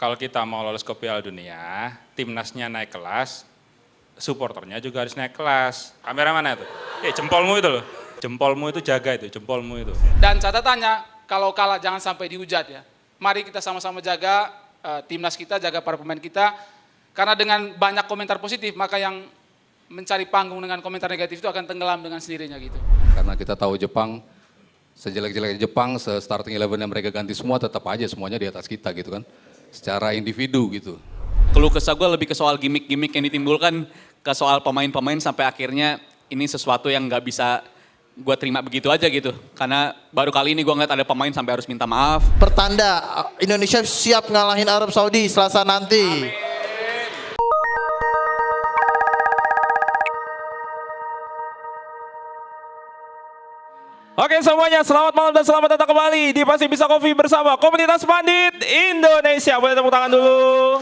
kalau kita mau lolos ke Piala Dunia, timnasnya naik kelas, supporternya juga harus naik kelas. Kamera mana itu? Jempolmu itu loh. Jempolmu itu jaga itu, jempolmu itu. Dan catatannya, kalau kalah jangan sampai dihujat ya. Mari kita sama-sama jaga timnas kita, jaga para pemain kita. Karena dengan banyak komentar positif, maka yang mencari panggung dengan komentar negatif itu akan tenggelam dengan sendirinya gitu. Karena kita tahu Jepang, sejelek-jeleknya Jepang, starting 11 yang mereka ganti semua tetap aja semuanya di atas kita gitu kan. Secara individu gitu. Keluh kesah gue lebih ke soal gimmick-gimmick yang ditimbulkan ke soal pemain-pemain sampai akhirnya ini sesuatu yang nggak bisa gue terima begitu aja gitu. Karena baru kali ini gue ngeliat ada pemain sampai harus minta maaf. Pertanda Indonesia siap ngalahin Arab Saudi Selasa nanti. Oke semuanya, selamat malam dan selamat datang kembali di Pasti Bisa Coffee bersama Komunitas Pandit Indonesia. Boleh tepuk tangan dulu.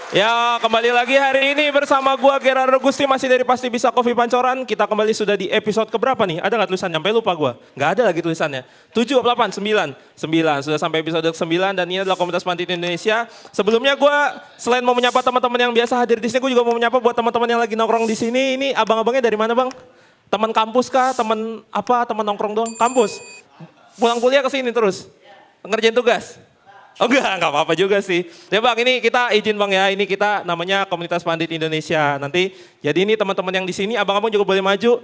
Ya, kembali lagi hari ini bersama gua Gerardo Gusti, masih dari Pasti Bisa Coffee Pancoran. Kita kembali sudah di episode keberapa nih? Ada nggak tulisannya? Sampai lupa gua. Nggak ada lagi tulisannya. 7, 8, 9. 9. Sudah sampai episode ke-9 dan ini adalah Komunitas Pandit Indonesia. Sebelumnya gua selain mau menyapa teman-teman yang biasa hadir di sini, gua juga mau menyapa buat teman-teman yang lagi nongkrong di sini. Ini abang-abangnya dari mana, Bang? Teman kampus kah? Teman apa? Teman nongkrong doang? Kampus? Pulang kuliah ke sini terus? Ngerjain tugas? Oh enggak apa-apa juga sih. Ya Bang, ini kita izin Bang ya, ini kita namanya Komunitas Pandit Indonesia. Nanti, jadi ini teman-teman yang di sini, abang-abang juga boleh maju.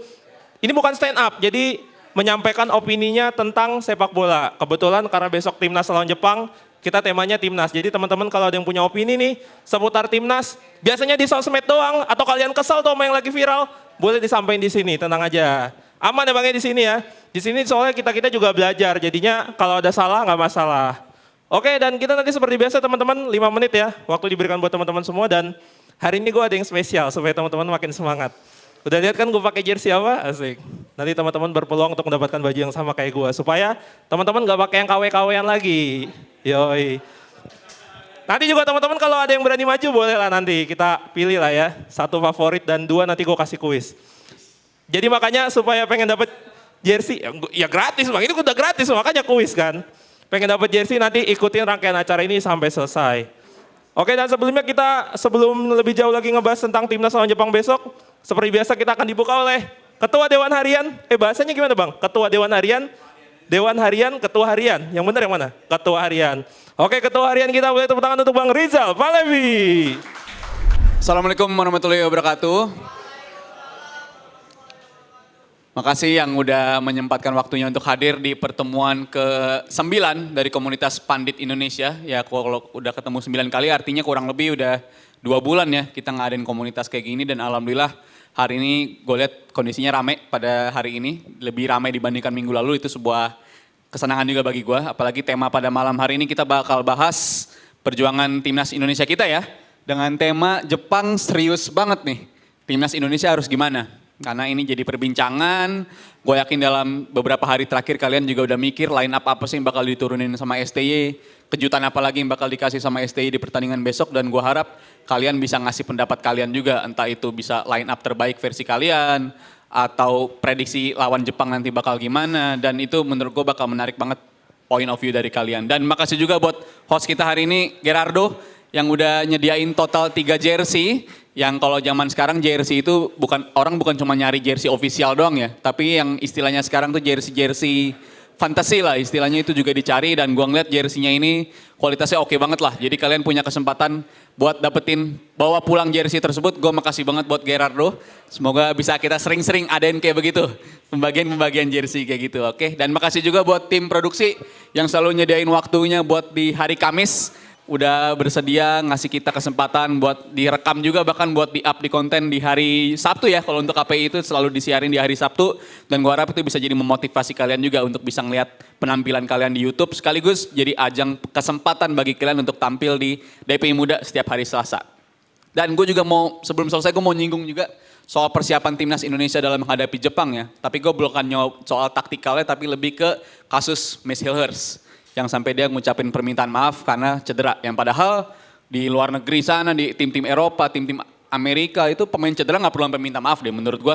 Ini bukan stand up, jadi menyampaikan opininya tentang sepak bola. Kebetulan karena besok timnas lawan Jepang, kita temanya timnas. Jadi teman-teman kalau ada yang punya opini nih seputar timnas, biasanya di sosmed doang, atau kalian kesel tuh sama yang lagi viral, boleh disampaikan di sini, tenang aja. Aman ya Bang ya di sini ya. Di sini soalnya kita juga belajar, jadinya kalau ada salah nggak masalah. Oke, dan kita nanti seperti biasa teman-teman 5 menit ya, waktu diberikan buat teman-teman semua, dan hari ini gue ada yang spesial supaya teman-teman makin semangat. Udah lihat kan gue pakai jersey apa? Asik. Nanti teman-teman berpeluang untuk mendapatkan baju yang sama kayak gue, supaya teman-teman gak pakai yang KW-KW-an lagi. Yoi. Nanti juga teman-teman kalau ada yang berani maju boleh lah, nanti kita pilih lah ya. 1 favorit dan 2 nanti gue kasih kuis. Jadi makanya supaya pengen dapat jersey, ya gratis Bang, ini udah gratis makanya kuis kan. Pengen dapat jersey nanti ikutin rangkaian acara ini sampai selesai. Oke, dan sebelumnya sebelum lebih jauh lagi ngebahas tentang timnas lawan Jepang besok, seperti biasa kita akan dibuka oleh Ketua Dewan Harian. Bahasanya gimana Bang? Ketua Dewan Harian, Dewan Harian, Ketua Harian. Yang benar yang mana? Ketua Harian. Oke, Ketua Harian kita boleh tepuk tangan untuk Bang Rizal Falevi. Assalamualaikum warahmatullahi wabarakatuh. Makasih yang udah menyempatkan waktunya untuk hadir di pertemuan ke-9 dari Komunitas Pandit Indonesia. Ya kalau udah ketemu 9 kali artinya kurang lebih udah 2 bulan ya kita ngadain komunitas kayak gini. Dan alhamdulillah hari ini gue lihat kondisinya rame pada hari ini. Lebih rame dibandingkan minggu lalu, itu sebuah kesenangan juga bagi gue. Apalagi tema pada malam hari ini kita bakal bahas perjuangan timnas Indonesia kita ya. Dengan tema Jepang serius banget nih, timnas Indonesia harus gimana? Karena ini jadi perbincangan, gue yakin dalam beberapa hari terakhir kalian juga udah mikir line up apa sih yang bakal diturunin sama STY, kejutan apa lagi yang bakal dikasih sama STY di pertandingan besok, dan gue harap kalian bisa ngasih pendapat kalian juga, entah itu bisa line up terbaik versi kalian, atau prediksi lawan Jepang nanti bakal gimana, dan itu menurut gue bakal menarik banget point of view dari kalian. Dan makasih juga buat host kita hari ini, Gerardo, yang udah nyediain total 3 jersey. Yang kalau zaman sekarang jersey itu bukan cuma nyari jersey official doang ya, tapi yang istilahnya sekarang tuh jersey fantasi lah istilahnya, itu juga dicari, dan gua ngeliat jersey-nya ini kualitasnya oke banget lah. Jadi kalian punya kesempatan buat dapetin bawa pulang jersey tersebut. Gua makasih banget buat Gerardo. Semoga bisa kita sering-sering adain kayak begitu, pembagian jersey kayak gitu, oke. Dan makasih juga buat tim produksi yang selalu nyediain waktunya buat di hari Kamis. Udah bersedia ngasih kita kesempatan buat direkam juga, bahkan buat di-up di konten di hari Sabtu ya. Kalau untuk KPI itu selalu disiarin di hari Sabtu, dan gue harap itu bisa jadi memotivasi kalian juga untuk bisa ngeliat penampilan kalian di YouTube, sekaligus jadi ajang kesempatan bagi kalian untuk tampil di DPI Muda setiap hari Selasa. Dan gue juga mau, sebelum selesai gue mau nyinggung juga soal persiapan timnas Indonesia dalam menghadapi Jepang ya. Tapi gue bukan soal taktikalnya, tapi lebih ke kasus Miss Hilhers, yang sampai dia ngucapin permintaan maaf karena cedera. Yang padahal di luar negeri sana, di tim-tim Eropa, tim-tim Amerika itu pemain cedera gak perlu sampai minta maaf deh menurut gue.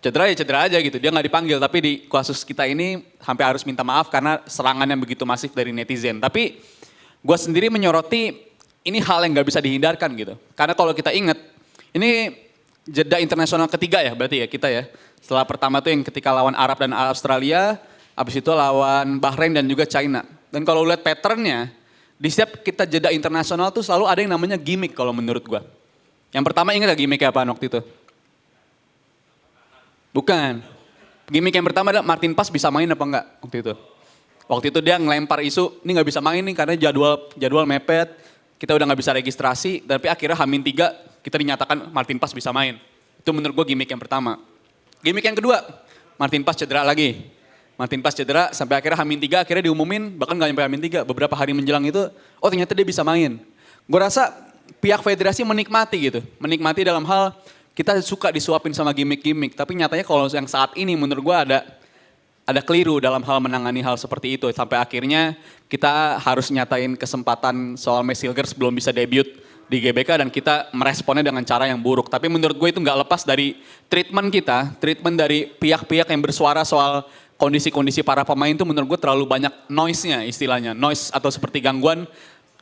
Cedera ya cedera aja gitu, dia gak dipanggil. Tapi di kasus kita ini sampai harus minta maaf karena serangan yang begitu masif dari netizen. Tapi gue sendiri menyoroti ini hal yang nggak bisa dihindarkan gitu. Karena kalau kita ingat, ini jeda internasional ketiga ya berarti ya kita ya. Setelah pertama tuh yang ketika lawan Arab dan Australia, habis itu lawan Bahrain dan juga China. Dan kalau lihat patternnya, di setiap kita jeda internasional tuh selalu ada yang namanya gimmick kalau menurut gue. Yang pertama ingat gak gimmicknya apaan waktu itu? Bukan. Gimmick yang pertama adalah Martin Paes bisa main apa enggak waktu itu. Waktu itu dia ngelempar isu, ini gak bisa main nih karena jadwal mepet, kita udah gak bisa registrasi, tapi akhirnya H-3 kita dinyatakan Martin Paes bisa main. Itu menurut gue gimmick yang pertama. Gimmick yang kedua, Martin Paes cedera lagi. Martin Paes cedera sampai akhirnya H-3 akhirnya diumumin, bahkan gak sampai H-3, beberapa hari menjelang itu, oh ternyata dia bisa main. Gue rasa pihak federasi menikmati gitu, menikmati dalam hal kita suka disuapin sama gimmick-gimmick, tapi nyatanya kalau yang saat ini menurut gue ada keliru dalam hal menangani hal seperti itu, sampai akhirnya kita harus nyatain kesempatan soal Messi Hilgers belum bisa debut di GBK dan kita meresponnya dengan cara yang buruk. Tapi menurut gue itu nggak lepas dari treatment kita, treatment dari pihak-pihak yang bersuara soal kondisi-kondisi para pemain itu menurut gue terlalu banyak noise-nya istilahnya, noise atau seperti gangguan.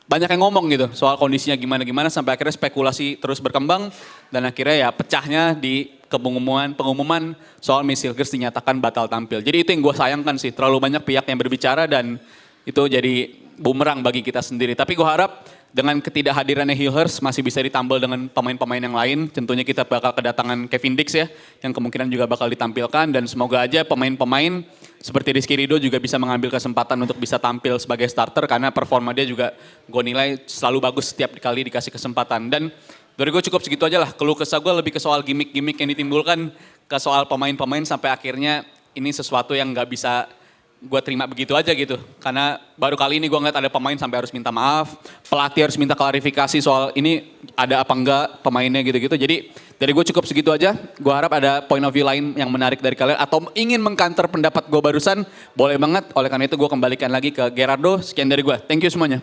Banyak yang ngomong gitu soal kondisinya gimana-gimana sampai akhirnya spekulasi terus berkembang dan akhirnya ya pecahnya di pengumuman soal Messi Hilgers dinyatakan batal tampil. Jadi itu yang gue sayangkan sih, terlalu banyak pihak yang berbicara dan itu jadi bumerang bagi kita sendiri. Tapi gue harap dengan ketidakhadirannya Hilgers masih bisa ditambal dengan pemain-pemain yang lain. Tentunya kita bakal kedatangan Kevin Dix ya, yang kemungkinan juga bakal ditampilkan dan semoga aja pemain-pemain seperti Rizky Ridho juga bisa mengambil kesempatan untuk bisa tampil sebagai starter karena performa dia juga gue nilai selalu bagus setiap kali dikasih kesempatan. Dan dari gue cukup segitu aja lah, keluh kesah gue lebih ke soal gimmick-gimmick yang ditimbulkan ke soal pemain-pemain sampai akhirnya ini sesuatu yang gak bisa gue terima begitu aja gitu. Karena baru kali ini gue ngeliat ada pemain sampai harus minta maaf, pelatih harus minta klarifikasi soal ini ada apa enggak pemainnya gitu-gitu. Jadi dari gue cukup segitu aja, gue harap ada point of view lain yang menarik dari kalian atau ingin mengkanter pendapat gue barusan, boleh banget. Oleh karena itu gue kembalikan lagi ke Gerardo, sekian dari gue. Thank you semuanya.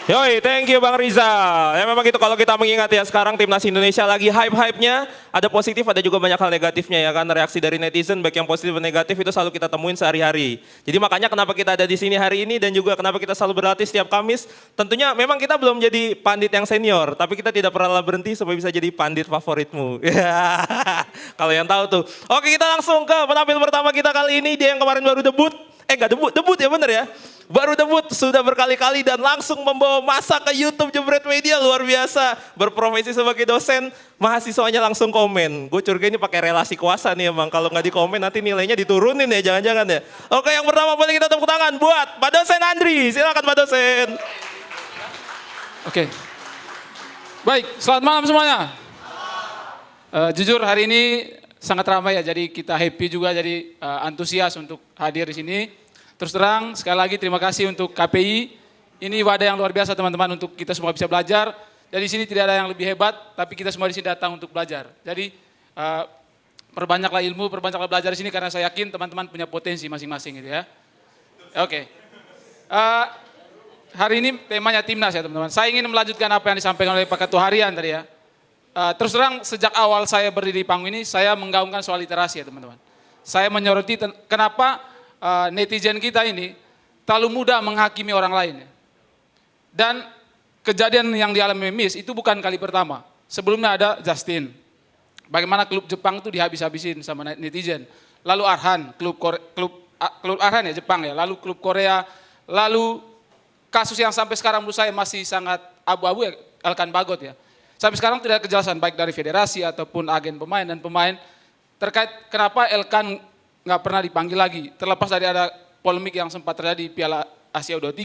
Yoi, thank you Bang Rizal. Ya memang gitu kalau kita mengingat ya sekarang timnas Indonesia lagi hype-hype-nya. Ada positif, ada juga banyak hal negatifnya ya kan. Reaksi dari netizen baik yang positif dan negatif itu selalu kita temuin sehari-hari. Jadi makanya kenapa kita ada di sini hari ini dan juga kenapa kita selalu berlatih setiap Kamis. Tentunya memang kita belum jadi pandit yang senior, tapi kita tidak pernah berhenti supaya bisa jadi pandit favoritmu. Kalau yang tahu tuh. Oke, kita langsung ke penampil pertama kita kali ini. Dia yang kemarin baru debut. Enggak debut ya bener ya. Baru debut sudah berkali-kali dan langsung membawa masa ke YouTube Jebret Media, luar biasa. Berprofesi sebagai dosen, mahasiswanya langsung komen. Gue curiga ini pakai relasi kuasa nih emang. Kalau nggak dikomen nanti nilainya diturunin ya, jangan-jangan ya. Oke, yang pertama boleh kita tepuk tangan buat Pak Dosen Andri. Silakan Pak Dosen. Oke. Baik, selamat malam semuanya. Jujur hari ini sangat ramai ya, jadi kita happy juga, jadi antusias untuk hadir di sini. Terus terang, sekali lagi terima kasih untuk KPI. Ini wadah yang luar biasa teman-teman untuk kita semua bisa belajar. Jadi di sini tidak ada yang lebih hebat, tapi kita semua di sini datang untuk belajar. Jadi perbanyaklah ilmu, perbanyaklah belajar di sini karena saya yakin teman-teman punya potensi masing-masing gitu ya. Oke. Hari ini temanya timnas ya teman-teman. Saya ingin melanjutkan apa yang disampaikan oleh Pak Ketua Harian tadi ya. Terus terang sejak awal saya berdiri di panggung ini, saya menggaungkan soal literasi ya teman-teman. Saya menyoroti kenapa netizen kita ini terlalu mudah menghakimi orang lain. Dan kejadian yang dialami Miss itu bukan kali pertama. Sebelumnya ada Justin. Bagaimana klub Jepang itu dihabis-habisin sama netizen. Lalu Arhan, klub Arhan ya Jepang ya. Lalu klub Korea. Lalu kasus yang sampai sekarang menurut saya masih sangat abu-abu ya, Elkan Bagot ya. Sampai sekarang tidak ada kejelasan baik dari federasi ataupun agen pemain dan pemain terkait kenapa Elkan nggak pernah dipanggil lagi, terlepas dari ada polemik yang sempat terjadi di Piala Asia U23.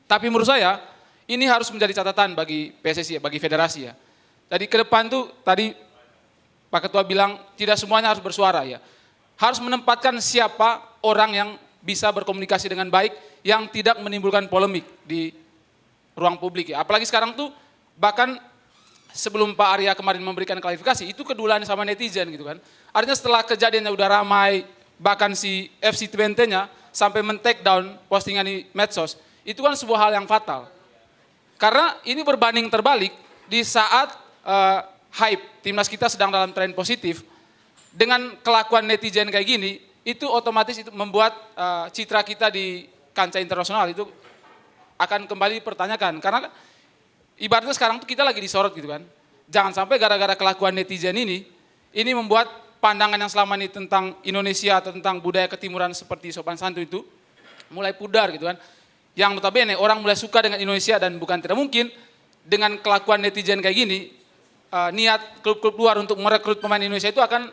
Tapi menurut saya, ini harus menjadi catatan bagi PSSI, bagi federasi ya. Jadi ke depan tuh, tadi Pak Ketua bilang, tidak semuanya harus bersuara ya. Harus menempatkan siapa orang yang bisa berkomunikasi dengan baik, yang tidak menimbulkan polemik di ruang publik ya. Apalagi sekarang tuh, bahkan sebelum Pak Arya kemarin memberikan klarifikasi, itu kedulaan sama netizen gitu kan. Artinya setelah kejadiannya udah ramai, bahkan si FC Twente-nya sampai men-take down postingan di medsos, itu kan sebuah hal yang fatal. Karena ini berbanding terbalik di saat hype timnas kita sedang dalam tren positif, dengan kelakuan netizen kayak gini, itu otomatis itu membuat citra kita di kancah internasional itu akan kembali dipertanyakan. Karena ibaratnya sekarang tuh kita lagi disorot gitu kan. Jangan sampai gara-gara kelakuan netizen ini membuat pandangan yang selama ini tentang Indonesia atau tentang budaya ketimuran seperti sopan santun itu mulai pudar gitu kan. Yang notabene orang mulai suka dengan Indonesia dan bukan tidak mungkin dengan kelakuan netizen kayak gini, niat klub-klub luar untuk merekrut pemain Indonesia itu akan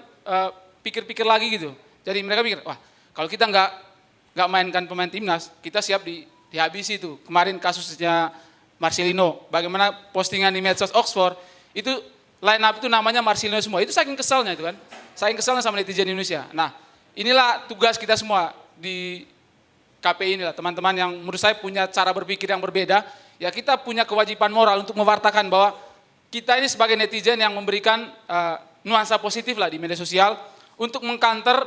pikir-pikir lagi gitu. Jadi mereka pikir, wah kalau kita nggak mainkan pemain timnas, kita siap dihabisi itu. Kemarin kasusnya Marcelino, bagaimana postingan di medsos Oxford, itu line up itu namanya Marcelino semua. Itu saking kesalnya itu kan, saking kesalnya sama netizen Indonesia. Nah inilah tugas kita semua di KPI inilah, teman-teman yang menurut saya punya cara berpikir yang berbeda. Ya kita punya kewajiban moral untuk mewartakan bahwa kita ini sebagai netizen yang memberikan nuansa positif lah di media sosial untuk mengcounter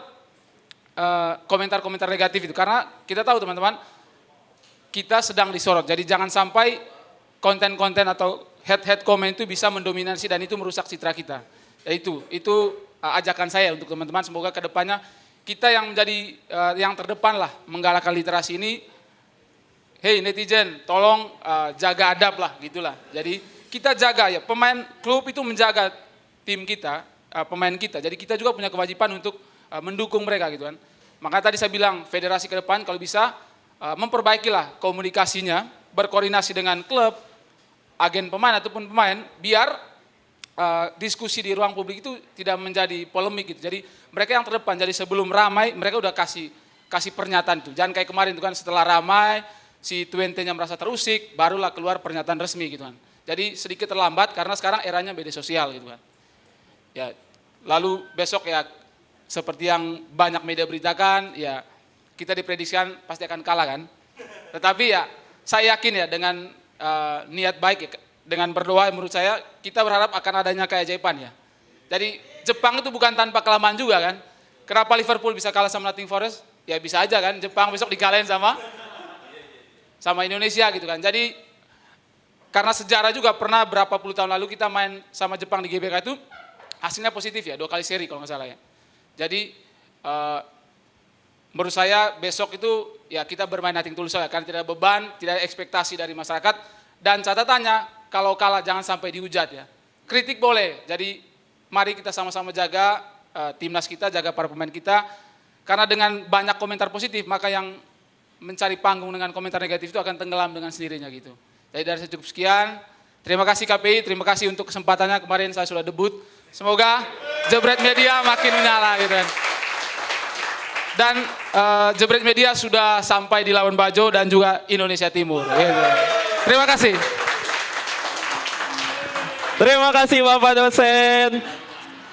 komentar-komentar negatif itu. Karena kita tahu teman-teman, kita sedang disorot. Jadi jangan sampai konten-konten atau head comment itu bisa mendominasi dan itu merusak citra kita. Ya itu ajakan saya untuk teman-teman, semoga kedepannya kita yang menjadi yang terdepan lah menggalakkan literasi ini. Hei netizen, tolong jaga adab lah gitulah. Jadi kita jaga ya, pemain klub itu menjaga tim kita, pemain kita. Jadi kita juga punya kewajiban untuk mendukung mereka gitu kan. Maka tadi saya bilang federasi ke depan kalau bisa memperbaikilah komunikasinya, berkoordinasi dengan klub, agen pemain ataupun pemain, biar diskusi di ruang publik itu tidak menjadi polemik gitu. Jadi mereka yang terdepan, jadi sebelum ramai mereka udah kasih pernyataan itu. Jangan kayak kemarin itu kan, setelah ramai si Twente-nya merasa terusik, barulah keluar pernyataan resmi gitu kan. Jadi sedikit terlambat karena sekarang eranya media sosial gitu kan. Ya, lalu besok ya seperti yang banyak media beritakan, ya kita diprediksikan pasti akan kalah kan. Tetapi ya saya yakin ya dengan niat baik ya, dengan berdoa menurut saya kita berharap akan adanya keajaiban ya. Jadi Jepang itu bukan tanpa kelemahan juga kan. Kenapa Liverpool bisa kalah sama Nottingham Forest? Ya bisa aja kan, Jepang besok dikalahin sama Indonesia gitu kan. Jadi karena sejarah juga pernah berapa puluh tahun lalu kita main sama Jepang di GBK itu hasilnya positif ya, 2 kali seri kalau nggak salah ya. Jadi menurut saya besok itu ya kita bermain nothing tulus saja karena tidak ada beban, tidak ada ekspektasi dari masyarakat. Dan catatannya kalau kalah jangan sampai dihujat ya. Kritik boleh, jadi mari kita sama-sama jaga timnas kita, jaga para pemain kita. Karena dengan banyak komentar positif maka yang mencari panggung dengan komentar negatif itu akan tenggelam dengan sendirinya gitu. Jadi dari saya cukup sekian. Terima kasih KPI, terima kasih untuk kesempatannya, kemarin saya sudah debut. Semoga Jebret Media makin menyala gitu kan. Dan Jebret Media sudah sampai di Labuan Bajo dan juga Indonesia Timur. Gitu. Terima kasih. Terima kasih Bapak dosen.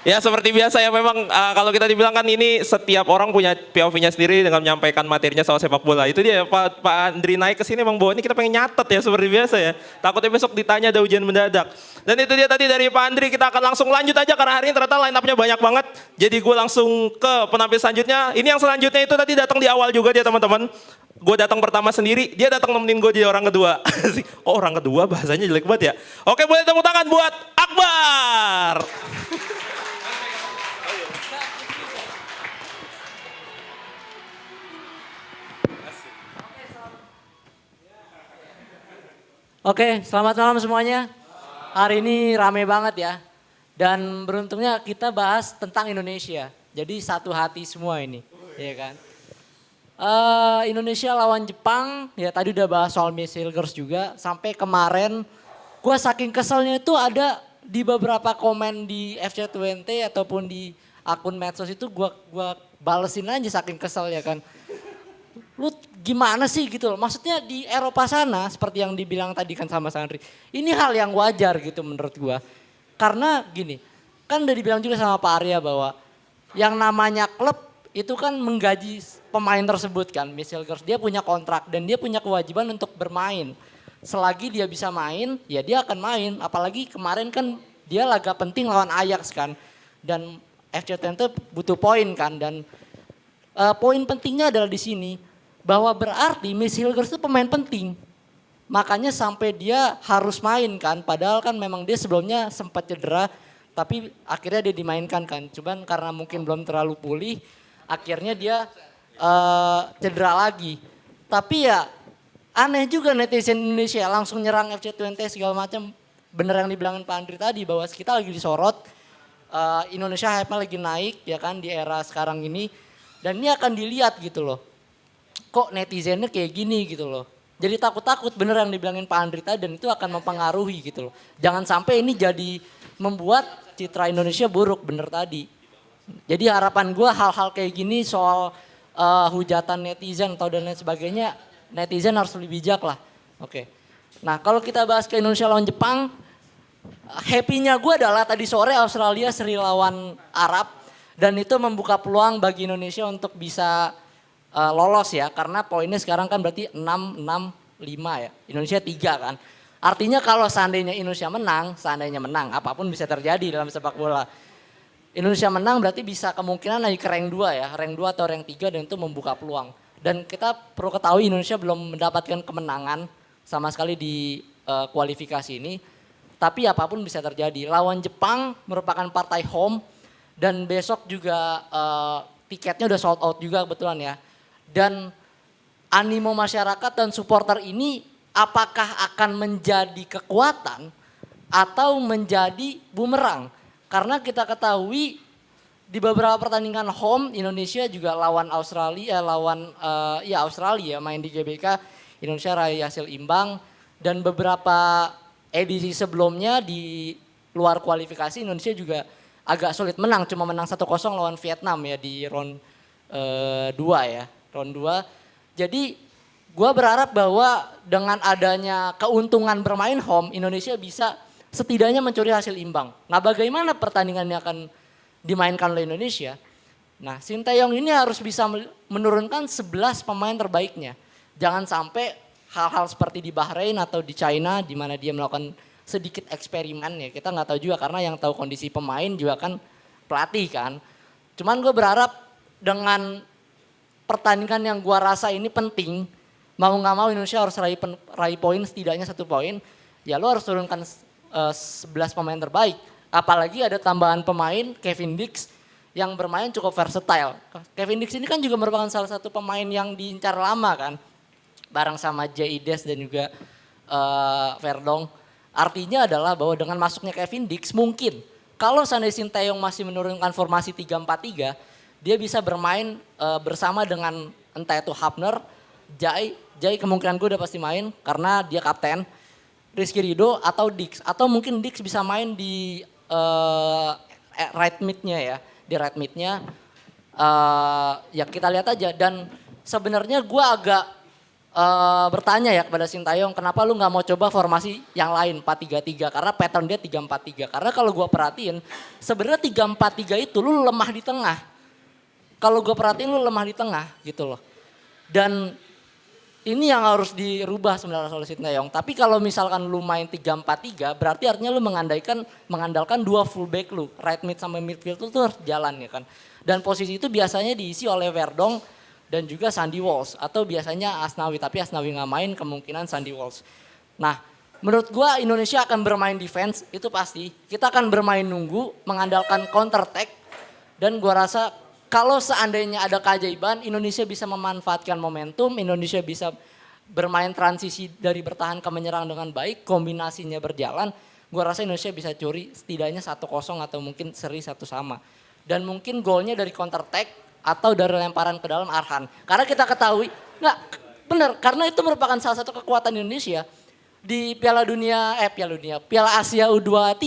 Ya seperti biasa ya, memang kalau kita dibilang kan ini setiap orang punya POV-nya sendiri dengan menyampaikan materinya soal sepak bola. Itu dia Pak Andri naik ke sini memang bawa ini kita pengen nyatet ya seperti biasa ya. Takutnya besok ditanya ada ujian mendadak. Dan itu dia tadi dari Pak Andri, kita akan langsung lanjut aja karena hari ini ternyata line up-nya banyak banget. Jadi gue langsung ke penampil selanjutnya. Ini yang selanjutnya itu tadi datang di awal juga dia teman-teman. Gue datang pertama sendiri, dia datang nemenin gue jadi orang kedua. Oh orang kedua bahasanya jelek banget ya. Oke boleh tepuk tangan buat Akbar. Oke, selamat malam semuanya. Hari ini rame banget ya. Dan beruntungnya kita bahas tentang Indonesia. Jadi satu hati semua ini, ya kan. Indonesia lawan Jepang, ya tadi udah bahas soal Missile Girls juga. Sampai kemarin, gue saking keselnya itu ada di beberapa komen di FC20 ataupun di akun medsos itu gue balesin aja saking kesel ya kan. Lu gimana sih gitu loh, maksudnya di Eropa sana seperti yang dibilang tadi kan sama Sandri. Ini hal yang wajar gitu menurut gua. Karena gini, kan udah dibilang juga sama Pak Arya bahwa yang namanya klub itu kan menggaji pemain tersebut kan. Missile Girls dia punya kontrak dan dia punya kewajiban untuk bermain. Selagi dia bisa main, ya dia akan main. Apalagi kemarin kan dia laga penting lawan Ajax kan. Dan FC Twente butuh poin kan. Dan poin pentingnya adalah di sini. Bahwa berarti Missile Girls itu pemain penting. Makanya sampai dia harus main kan. Padahal kan memang dia sebelumnya sempat cedera. Tapi akhirnya dia dimainkan kan. Cuman karena mungkin belum terlalu pulih. Akhirnya dia cedera lagi. Tapi ya aneh juga netizen Indonesia langsung nyerang FC20 segala macam. Bener yang dibilangin Pak Andri tadi bahwa kita lagi disorot. Indonesia hype-nya lagi naik ya kan di era sekarang ini. Dan ini akan dilihat gitu loh. Kok netizennya kayak gini gitu loh. Jadi takut-takut bener yang dibilangin Pak Andri tadi dan itu akan mempengaruhi gitu loh. Jangan sampai ini jadi membuat citra Indonesia buruk bener tadi. Jadi harapan gue hal-hal kayak gini soal hujatan netizen atau dan lain sebagainya, netizen harus lebih bijak lah. Oke. Nah kalau kita bahas ke Indonesia lawan Jepang, happy-nya gue adalah tadi sore Australia seri lawan Arab dan itu membuka peluang bagi Indonesia untuk bisa lolos ya, karena poinnya sekarang kan berarti 6-5 ya, Indonesia 3 kan. Artinya kalau seandainya Indonesia menang, apapun bisa terjadi dalam sepak bola. Indonesia menang berarti bisa kemungkinan naik ke rank 2 ya, rank 2 atau rank 3 dan itu membuka peluang. Dan kita perlu ketahui Indonesia belum mendapatkan kemenangan sama sekali di kualifikasi ini. Tapi apapun bisa terjadi. Lawan Jepang merupakan partai home dan besok juga tiketnya udah sold out juga kebetulan ya. Dan animo masyarakat dan supporter ini apakah akan menjadi kekuatan atau menjadi bumerang? Karena kita ketahui di beberapa pertandingan home Indonesia juga lawan Australia, Australia main di GBK, Indonesia raih hasil imbang dan beberapa edisi sebelumnya di luar kualifikasi Indonesia juga agak sulit menang, cuma menang 1-0 lawan Vietnam ya di round 2 ya, round 2. Jadi gue berharap bahwa dengan adanya keuntungan bermain home Indonesia bisa setidaknya mencuri hasil imbang. Nah bagaimana pertandingan yang akan dimainkan oleh Indonesia? Nah Sinteyong ini harus bisa menurunkan 11 pemain terbaiknya. Jangan sampai hal-hal seperti di Bahrain atau di China di mana dia melakukan sedikit eksperimen ya. Kita nggak tahu juga karena yang tahu kondisi pemain juga kan pelatih kan. Cuman gue berharap dengan pertandingan yang gue rasa ini penting, mau nggak mau Indonesia harus raih poin setidaknya 1 poin. Ya lo harus turunkan 11 pemain terbaik. Apalagi ada tambahan pemain Kevin Dix yang bermain cukup versatile. Kevin Dix ini kan juga merupakan salah satu pemain yang diincar lama kan. Bareng sama Jaides dan juga Verdong. Artinya adalah bahwa dengan masuknya Kevin Dix mungkin kalau seandainya Sinteyong masih menurunkan formasi 3-4-3, dia bisa bermain bersama dengan entah itu Hapner, Jai kemungkinan gue udah pasti main karena dia kapten. Rizky Ridho atau Dix atau mungkin Dix bisa main di right mid-nya ya, di right mid-nya ya kita lihat aja. Dan sebenarnya gue agak bertanya ya kepada Sinteyong, kenapa lu nggak mau coba formasi yang lain 4-3-3 karena pattern dia 3-4-3. Karena kalau gue perhatiin sebenarnya 3-4-3 itu lu lemah di tengah. Kalau gue perhatiin lu lemah di tengah gitu loh. Dan ini yang harus dirubah sebenarnya oleh Sinteyong. Tapi kalau misalkan lu main 3-4-3 berarti artinya lu mengandalkan 2 fullback lu. Right mid sama midfield itu harus jalan ya kan. Dan posisi itu biasanya diisi oleh Verdong dan juga Sandy Walsh. Atau biasanya Asnawi, tapi Asnawi nggak main kemungkinan Sandy Walsh. Nah menurut gua Indonesia akan bermain defense itu pasti. Kita akan bermain nunggu, mengandalkan counter attack. Dan gua rasa kalau seandainya ada keajaiban, Indonesia bisa memanfaatkan momentum, Indonesia bisa bermain transisi dari bertahan ke menyerang dengan baik, kombinasinya berjalan, gue rasa Indonesia bisa curi setidaknya 1-0 atau mungkin seri 1-1. Dan mungkin golnya dari counter attack atau dari lemparan ke dalam Arhan. Karena kita ketahui, benar, karena itu merupakan salah satu kekuatan Indonesia. Di Piala Asia U23,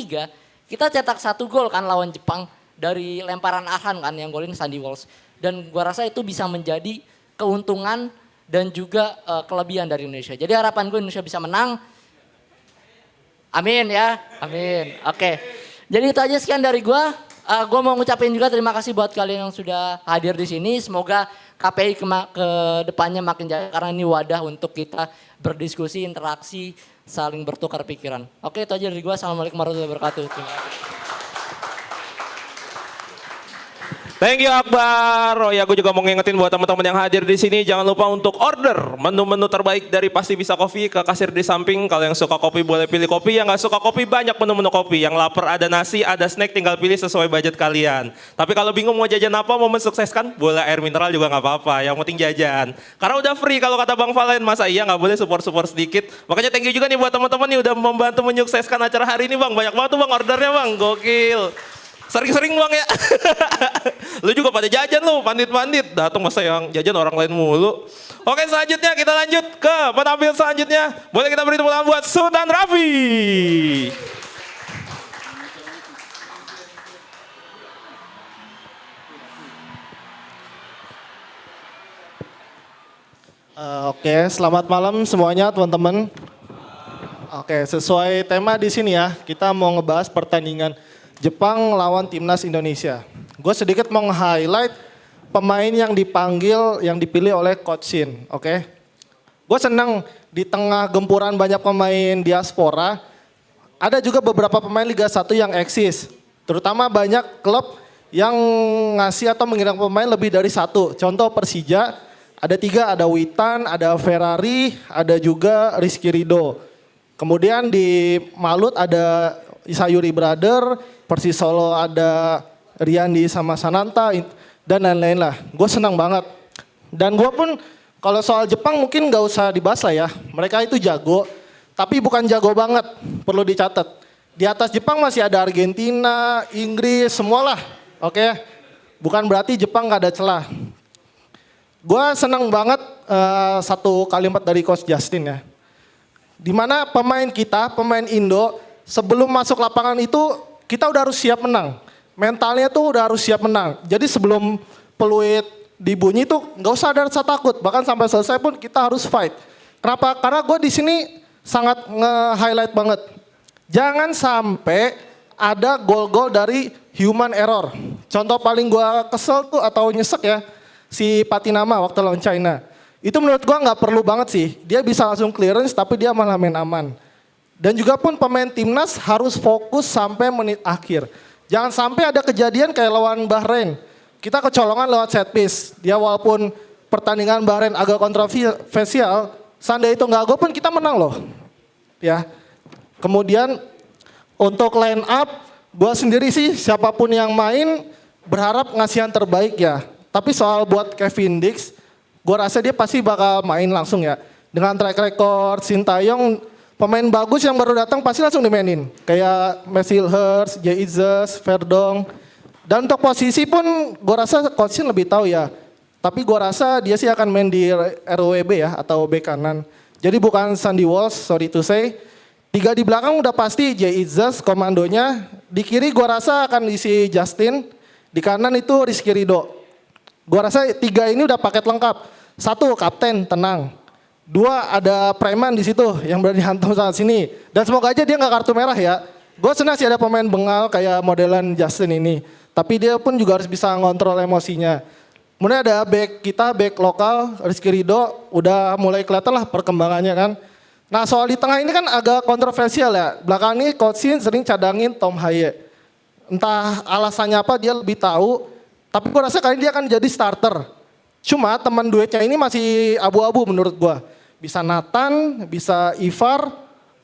kita cetak 1 gol kan lawan Jepang. Dari lemparan Arhan kan yang golin Sandy Walsh. Dan gua rasa itu bisa menjadi keuntungan dan juga kelebihan dari Indonesia. Jadi harapan gue Indonesia bisa menang. Amin ya, amin. Oke, jadi itu aja sekian dari gua. Gue mau ngucapin juga terima kasih buat kalian yang sudah hadir di sini. Semoga KPI ke depannya makin jaya karena ini wadah untuk kita berdiskusi, interaksi, saling bertukar pikiran. Oke, itu aja dari gua. Assalamualaikum warahmatullahi wabarakatuh. Terima kasih. Thank you Akbar. Oh ya, gue juga mau ngingetin buat teman-teman yang hadir di sini, jangan lupa untuk order menu-menu terbaik dari Pasti Bisa Coffee ke kasir di samping. Kalau yang suka kopi boleh pilih kopi, yang nggak suka kopi banyak menu-menu kopi. Yang lapar ada nasi, ada snack, tinggal pilih sesuai budget kalian. Tapi kalau bingung mau jajan apa, mau mensukseskan, boleh air mineral juga nggak apa-apa. Yang penting jajan. Karena udah free kalau kata Bang Valen, masa iya nggak boleh support sedikit. Makanya thank you juga nih buat teman-teman nih udah membantu menyukseskan acara hari ini Bang. Banyak banget tuh Bang ordernya Bang, gokil. Sering-sering Bang ya. Lu juga pada jajan lu, pandit-pandit. Datang masa yang jajan orang lain mulu. Oke, selanjutnya kita lanjut ke penampil selanjutnya. Boleh kita beri tepuk tangan buat Sultan Raffi. Oke, selamat malam semuanya teman-teman. Oke, sesuai tema di sini ya, kita mau ngebahas pertandingan Jepang lawan Timnas Indonesia. Gue sedikit mau nge-highlight pemain yang dipanggil, yang dipilih oleh Coach Shin, oke. Gue senang di tengah gempuran banyak pemain diaspora, ada juga beberapa pemain Liga 1 yang eksis. Terutama banyak klub yang ngasih atau mengirim pemain lebih dari satu. Contoh Persija, ada 3, ada Witan, ada Ferrari, ada juga Rizky Ridho. Kemudian di Malut ada Sayuri Brother, Persis Solo ada Riyandi sama Sananta, dan lain-lain lah. Gue senang banget. Dan gue pun kalau soal Jepang mungkin gak usah dibahas lah ya. Mereka itu jago, tapi bukan jago banget, perlu dicatat. Di atas Jepang masih ada Argentina, Inggris, semualah. Oke, bukan berarti Jepang gak ada celah. Gue senang banget satu kalimat dari Coach Justin ya. Dimana pemain kita, pemain Indo, sebelum masuk lapangan itu kita udah harus siap menang. Mentalnya tuh udah harus siap menang. Jadi sebelum peluit dibunyi tuh nggak usah ada rasa takut. Bahkan sampai selesai pun kita harus fight. Kenapa? Karena gue di sini sangat nge-highlight banget. Jangan sampai ada gol-gol dari human error. Contoh paling gue kesel tuh atau nyesek ya, si Patinama waktu lawan China. Itu menurut gue nggak perlu banget sih. Dia bisa langsung clearance tapi dia malah main aman. Dan juga pun pemain timnas harus fokus sampai menit akhir. Jangan sampai ada kejadian kayak lawan Bahrain. Kita kecolongan lewat set piece. Dia walaupun pertandingan Bahrain agak kontroversial, seandainya itu nggak gol pun kita menang loh. Ya. Kemudian untuk line up, gue sendiri sih siapapun yang main berharap ngasih yang terbaik ya. Tapi soal buat Kevin Dix, gue rasa dia pasti bakal main langsung ya. Dengan track record Sintayong, pemain bagus yang baru datang pasti langsung dimainin. Kayak Messil Hurst, Jay Izes, Verdong. Dan untuk posisi pun gue rasa Coach Shin lebih tahu ya. Tapi gue rasa dia sih akan main di RWB ya atau bek kanan. Jadi bukan Sandy Walsh, sorry to say. 3 di belakang udah pasti Jay Izes komandonya. Di kiri gue rasa akan diisi Justin. Di kanan itu Rizky Ridho. Gue rasa 3 ini udah paket lengkap. 1 kapten, tenang. 2 ada preman di situ yang berani hantam sana sini. Dan semoga aja dia nggak kartu merah ya. Gue senang sih ada pemain bengal kayak modelan Justin ini. Tapi dia pun juga harus bisa ngontrol emosinya. Kemudian ada back kita, back lokal, Rizky Ridho. Udah mulai kelihatan lah perkembangannya kan. Nah soal di tengah ini kan agak kontroversial ya. Belakang ini Coach Shin sering cadangin Tom Haye. Entah alasannya apa dia lebih tahu. Tapi gue rasa kali ini dia akan jadi starter. Cuma teman duetnya ini masih abu-abu menurut gue. Bisa Nathan, bisa Ivar,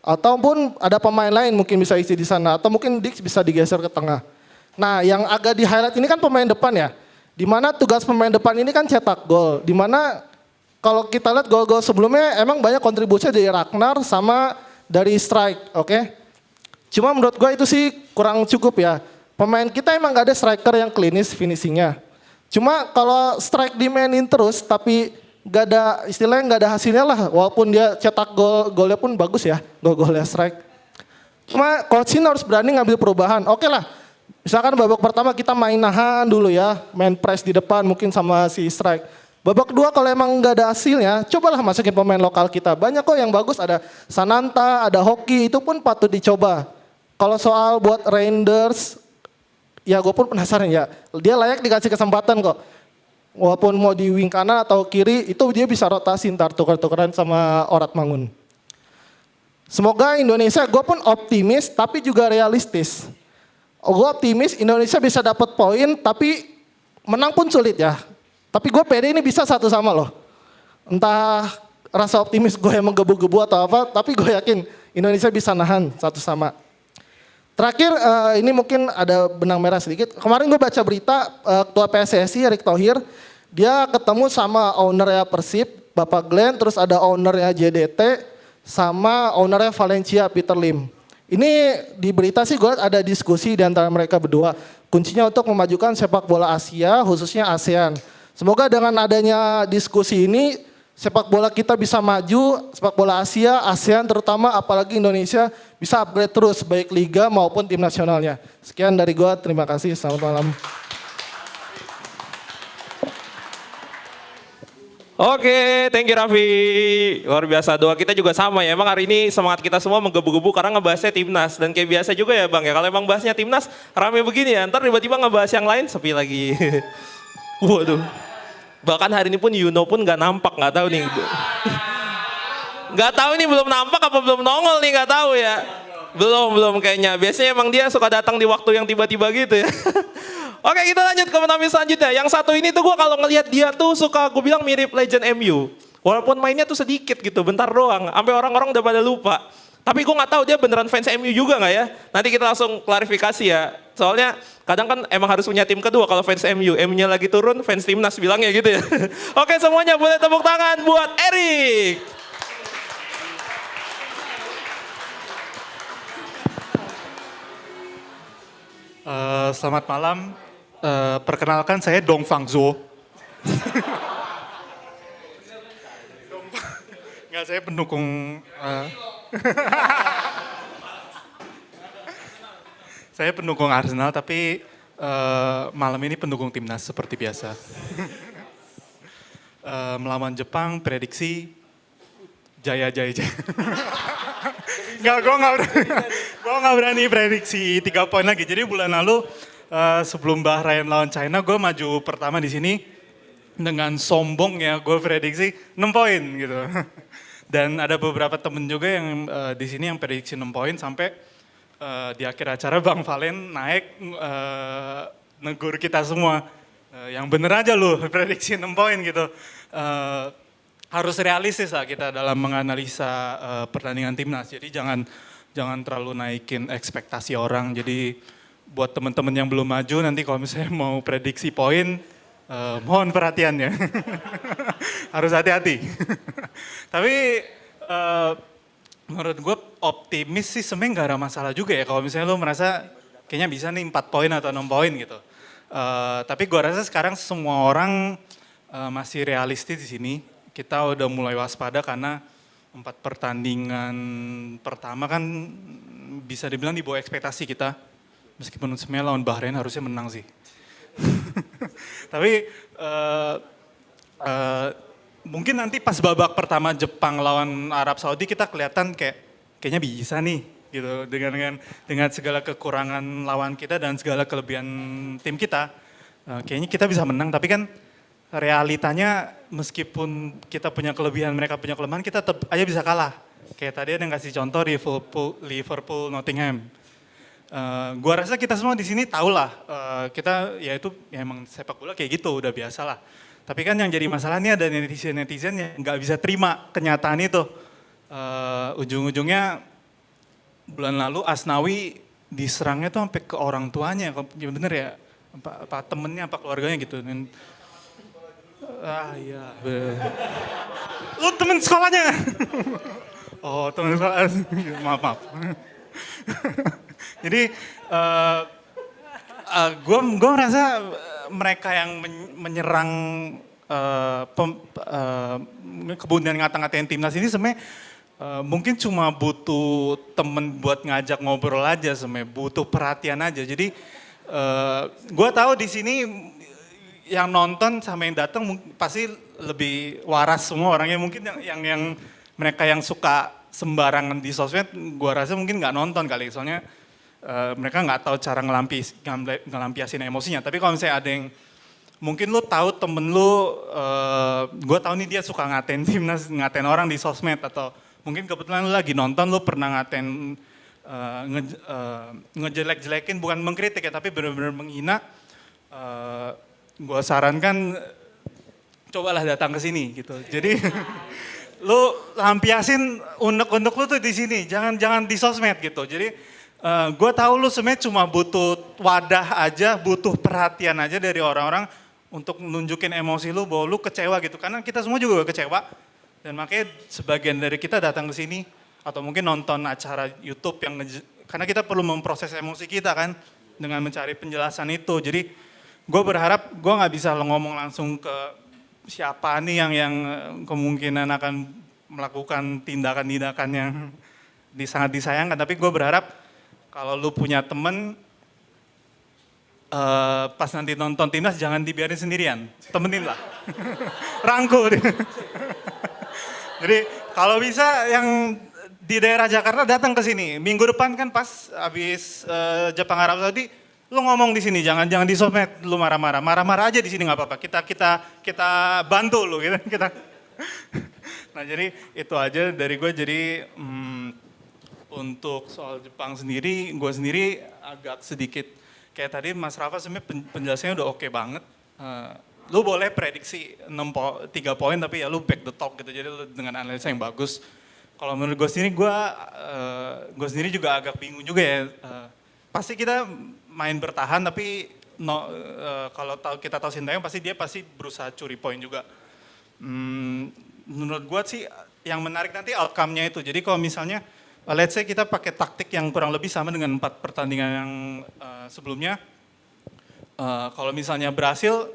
ataupun ada pemain lain mungkin bisa isi di sana. Atau mungkin Dix bisa digeser ke tengah. Nah yang agak di highlight ini kan pemain depan ya. Dimana tugas pemain depan ini kan cetak gol. Dimana kalau kita lihat gol-gol sebelumnya emang banyak kontribusi dari Ragnar sama dari strike. Oke. Cuma menurut gue itu sih kurang cukup ya. Pemain kita emang gak ada striker yang klinis finishingnya. Cuma kalau strike dimainin terus tapi gak ada istilahnya gak ada hasilnya lah. Walaupun dia cetak golnya pun bagus ya. Golnya strike. Cuma Coach Shin harus berani ngambil perubahan. Oke lah. Misalkan babak pertama kita main nahan dulu ya. Main press di depan mungkin sama si strike. Babak kedua kalau emang gak ada hasilnya. Cobalah masukin pemain lokal kita. Banyak kok yang bagus. Ada Sananta, ada Hoki. Itu pun patut dicoba. Kalau soal buat Reinders, ya gue pun penasaran ya. Dia layak dikasih kesempatan kok. Walaupun mau di wing kanan atau kiri, itu dia bisa rotasi ntar tuker-tukeran sama Orat Mangun. Semoga Indonesia, gue pun optimis tapi juga realistis. Gue optimis Indonesia bisa dapat poin tapi menang pun sulit ya. Tapi gue pede ini bisa 1-1 loh. Entah rasa optimis gue yang menggebu-gebu atau apa, tapi gue yakin Indonesia bisa nahan 1-1. Terakhir ini mungkin ada benang merah sedikit. Kemarin gue baca berita ketua PSSI Erick Thohir, dia ketemu sama ownernya Persib, Bapak Glenn, terus ada ownernya JDT, sama ownernya Valencia Peter Lim. Ini di berita sih gue ada diskusi di antara mereka berdua. Kuncinya untuk memajukan sepak bola Asia, khususnya ASEAN. Semoga dengan adanya diskusi ini, sepak bola kita bisa maju, sepak bola Asia, ASEAN terutama, apalagi Indonesia bisa upgrade terus, baik liga maupun tim nasionalnya. Sekian dari gue, terima kasih, selamat malam. Oke, thank you Raffi. Luar biasa, doa kita juga sama ya. Emang hari ini semangat kita semua menggebu-gebu karena ngebahasnya timnas. Dan kayak biasa juga ya Bang ya, kalau emang bahasnya timnas rame begini ya, ntar tiba-tiba ngebahas yang lain sepi lagi. Waduh. Bahkan hari ini pun Yuno pun nggak nampak, nggak tahu nih. Nggak tahu nih belum nampak apa belum nongol nih, nggak tahu ya. Belum kayaknya. Biasanya emang dia suka datang di waktu yang tiba-tiba gitu ya. Oke, kita lanjut ke penampil selanjutnya. Yang satu ini tuh gue kalau ngelihat dia tuh suka gue bilang mirip legend MU. Walaupun mainnya tuh sedikit gitu, bentar doang. Sampai orang-orang udah pada lupa. Tapi gue nggak tahu dia beneran fans MU juga nggak ya? Nanti kita langsung klarifikasi ya. Soalnya kadang kan emang harus punya tim kedua kalau fans MU. MU-nya lagi turun, fans timnas bilangnya gitu ya. Oke, semuanya boleh tepuk tangan buat Erik. Selamat malam. Perkenalkan saya Dong Fang Zhou. Enggak, saya pendukung. Saya pendukung Arsenal, tapi malam ini pendukung timnas seperti biasa. Melawan Jepang, prediksi jaya. Enggak, gue nggak berani prediksi 3 poin lagi. Jadi bulan lalu sebelum Bahrain lawan China, gue maju pertama di sini dengan sombong ya, gue prediksi 6 poin gitu. Dan ada beberapa temen juga yang di sini yang prediksi 6 poin sampai di akhir acara Bang Valen naik negur kita semua. Yang bener aja lu prediksi 6 poin gitu. Harus realistis lah kita dalam menganalisa pertandingan timnas. Jadi jangan terlalu naikin ekspektasi orang. Jadi buat teman-teman yang belum maju nanti kalau misalnya mau prediksi poin, mohon perhatiannya. Harus hati-hati. Tapi menurut gue optimis sih sebenarnya nggak ada masalah juga ya. Kalau misalnya lo merasa kayaknya bisa nih 4 poin atau 6 poin gitu. Tapi gue rasa sekarang semua orang masih realistis di sini. Kita udah mulai waspada karena 4 pertandingan pertama kan bisa dibilang di bawah ekspektasi kita. Meskipun sebenarnya lawan Bahrain harusnya menang sih. Tapi mungkin nanti pas babak pertama Jepang lawan Arab Saudi kita kelihatan kayaknya bisa nih gitu dengan segala kekurangan lawan kita dan segala kelebihan tim kita. Kayaknya kita bisa menang, tapi kan realitanya meskipun kita punya kelebihan, mereka punya kelemahan, kita tetap aja bisa kalah. Kayak tadi ada yang kasih contoh Liverpool Nottingham. Gua rasa kita semua di sini tahu lah, kita ya itu ya emang sepak bola kayak gitu, udah biasa lah. Tapi kan yang jadi masalah ini ada netizen yang nggak bisa terima kenyataan itu. Ujung-ujungnya bulan lalu Asnawi diserangnya tuh sampai ke orang tuanya, bener ya, apa temennya, apa keluarganya gitu. Dan, iya. Lu temen sekolahnya? Oh temen sekolah, maaf. Jadi gue merasa mereka yang menyerang kemudian ngata-ngatain timnas ini sebenarnya mungkin cuma butuh temen buat ngajak ngobrol aja, sebenarnya butuh perhatian aja. Jadi gue tahu di sini yang nonton sama yang datang pasti lebih waras semua orangnya. Mungkin yang mereka yang suka sembarangan di sosmed, gue rasa mungkin nggak nonton kali, soalnya mereka nggak tahu cara ngelampiasin emosinya. Tapi kalau misalnya ada yang mungkin lu tahu temen lu, gue tahu nih dia suka ngatain timnas, ngatain orang di sosmed, atau mungkin kebetulan lu lagi nonton, lu pernah ngatain, ngejelek-jelekin, bukan mengkritik ya, tapi benar-benar menghina. gue sarankan cobalah datang ke sini gitu. Jadi lu lampiasin unek-unek lu tuh di sini, jangan di sosmed gitu. Jadi gue tahu lu sebenarnya cuma butuh wadah aja, butuh perhatian aja dari orang-orang untuk nunjukin emosi lu bahwa lu kecewa gitu. Karena kita semua juga kecewa dan makanya sebagian dari kita datang ke sini atau mungkin nonton acara YouTube yang karena kita perlu memproses emosi kita kan dengan mencari penjelasan itu. Jadi gue berharap gue nggak bisa ngomong langsung ke siapa nih yang kemungkinan akan melakukan tindakan-tindakan yang sangat disayangkan. Tapi gue berharap kalau lu punya temen, pas nanti nonton timnas jangan dibiarin sendirian, temenin lah. Rangkul. Jadi kalau bisa yang di daerah Jakarta datang ke sini. Minggu depan kan pas habis Jepang Arab Saudi, lu ngomong di sini, jangan di sosmed, lu marah-marah aja di sini nggak apa-apa. Kita bantu lu gitu. Nah jadi itu aja dari gue. Jadi untuk soal Jepang sendiri, gue sendiri agak sedikit kayak tadi Mas Rafa sebenarnya penjelasannya udah oke banget. Lu boleh prediksi 3 poin tapi ya lu back the talk gitu. Jadi lu dengan analisa yang bagus. Kalau menurut gue sendiri, gue sendiri juga agak bingung juga ya. Pasti kita main bertahan tapi kalau kita tahu Sintayong pasti dia berusaha curi poin juga. Menurut gue sih yang menarik nanti outcome-nya itu. Jadi kalau misalnya let's say kita pakai taktik yang kurang lebih sama dengan 4 pertandingan yang sebelumnya. Kalau misalnya berhasil,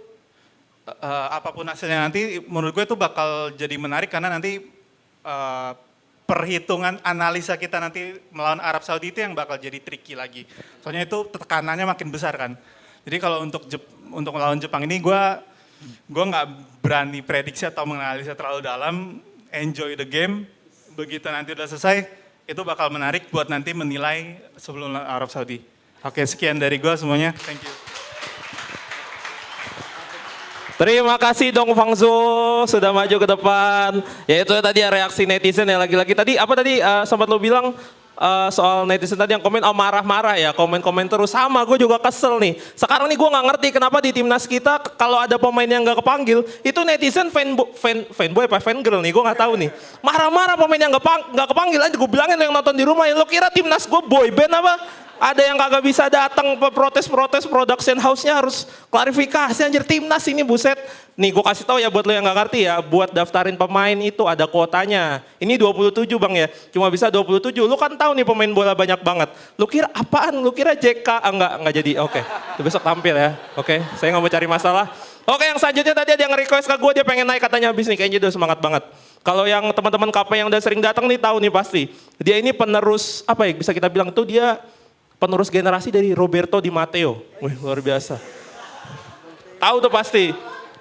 apapun hasilnya nanti menurut gue itu bakal jadi menarik karena nanti perhitungan analisa kita nanti melawan Arab Saudi itu yang bakal jadi tricky lagi. Soalnya itu tekanannya makin besar kan. Jadi kalau untuk melawan Jepang ini gue nggak berani prediksi atau menganalisa terlalu dalam. Enjoy the game. Begitu nanti udah selesai, itu bakal menarik buat nanti menilai sebelum Arab Saudi. Oke, sekian dari gue semuanya. Thank you. Terima kasih dong Fangzo sudah maju ke depan. Ya itu tadi ya reaksi netizen ya lagi-lagi. Tadi apa tadi sempat lo bilang soal netizen tadi yang komen marah-marah ya, komen-komen terus. Sama gue juga kesel nih. Sekarang nih gue nggak ngerti kenapa di timnas kita kalau ada pemain yang nggak kepanggil itu netizen fanboy apa fangirl nih gue nggak tahu nih. Marah-marah pemain yang nggak kepanggil aja. Gue bilangin yang nonton di rumah ya, lo kira timnas gue boy band apa? Ada yang kagak bisa datang protes-protes production house-nya harus klarifikasi anjir timnas ini buset. Nih gue kasih tahu ya buat lo yang gak ngerti ya, buat daftarin pemain itu ada kuotanya. Ini 27 bang ya, cuma bisa 27. Lu kan tahu nih pemain bola banyak banget. Lu kira apaan? Lu kira JK? Enggak jadi. Oke. Besok tampil ya. Oke, saya nggak mau cari masalah. Oke, yang selanjutnya tadi ada yang request ke gue, dia pengen naik katanya habis nih, kayaknya udah semangat banget. Kalau yang teman-teman KP yang udah sering datang nih tahu nih pasti. Dia ini penerus, apa ya bisa kita bilang tuh dia penerus generasi dari Roberto Di Matteo. Wih, luar biasa. Tahu tuh pasti.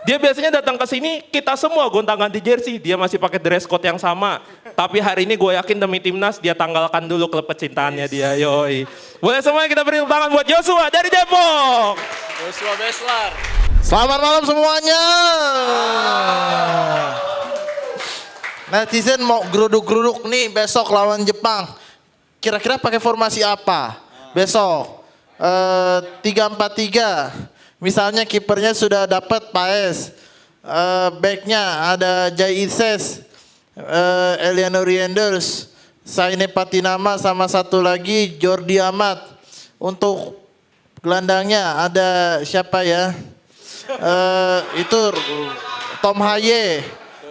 Dia biasanya datang ke sini, kita semua gonta-ganti jersey. Dia masih pakai dress code yang sama. Tapi hari ini gue yakin demi timnas, dia tanggalkan dulu klub kecintaannya dia. Yoi. Boleh semuanya kita beri tepuk tangan buat Joshua dari Depok. Joshua Beslar. Selamat malam semuanya. Netizen mau geruduk-geruduk nih besok lawan Jepang. Kira-kira pakai formasi apa? Besok 3-4-3. Misalnya kipernya sudah dapat Paes. Backnya ada Jai Ises, Eliano Rienders, Saine Patinama sama satu lagi Jordi Amat. Untuk gelandangnya ada siapa ya? Itu Tom Haye.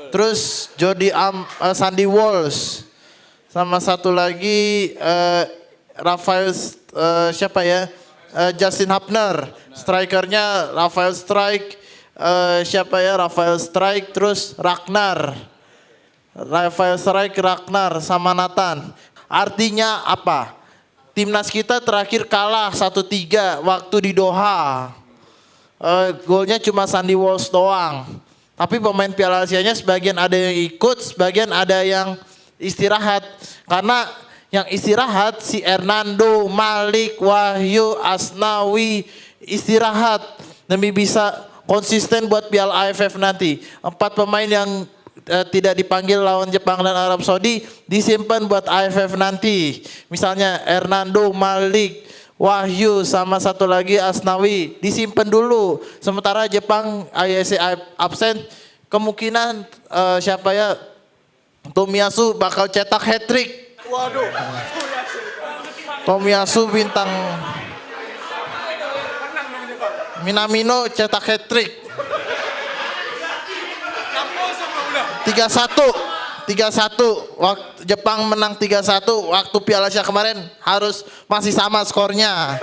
Terus Sandy Walsh. Sama satu lagi Rafael siapa ya? Justin Hapner. Strikernya Rafael Strike. Siapa ya? Rafael Strike terus Ragnar. Rafael Strike, Ragnar sama Nathan. Artinya apa? Timnas kita terakhir kalah 1-3 waktu di Doha. Golnya cuma Sandy Walsh doang. Tapi pemain Piala Asianya sebagian ada yang ikut, sebagian ada yang istirahat. Karena yang istirahat si Hernando, Malik, Wahyu, Asnawi istirahat demi bisa konsisten buat Piala AFF nanti. 4 pemain yang tidak dipanggil lawan Jepang dan Arab Saudi disimpan buat AFF nanti. Misalnya Hernando, Malik, Wahyu sama satu lagi Asnawi disimpan dulu. Sementara Jepang ISC absen, kemungkinan siapa ya, Tomiyasu bakal cetak hat-trick. Waduh. Tomiyasu bintang Minamino cetak hat-trick. 3-1, waktu Jepang menang 3-1, waktu Piala Asia kemarin harus masih sama skornya.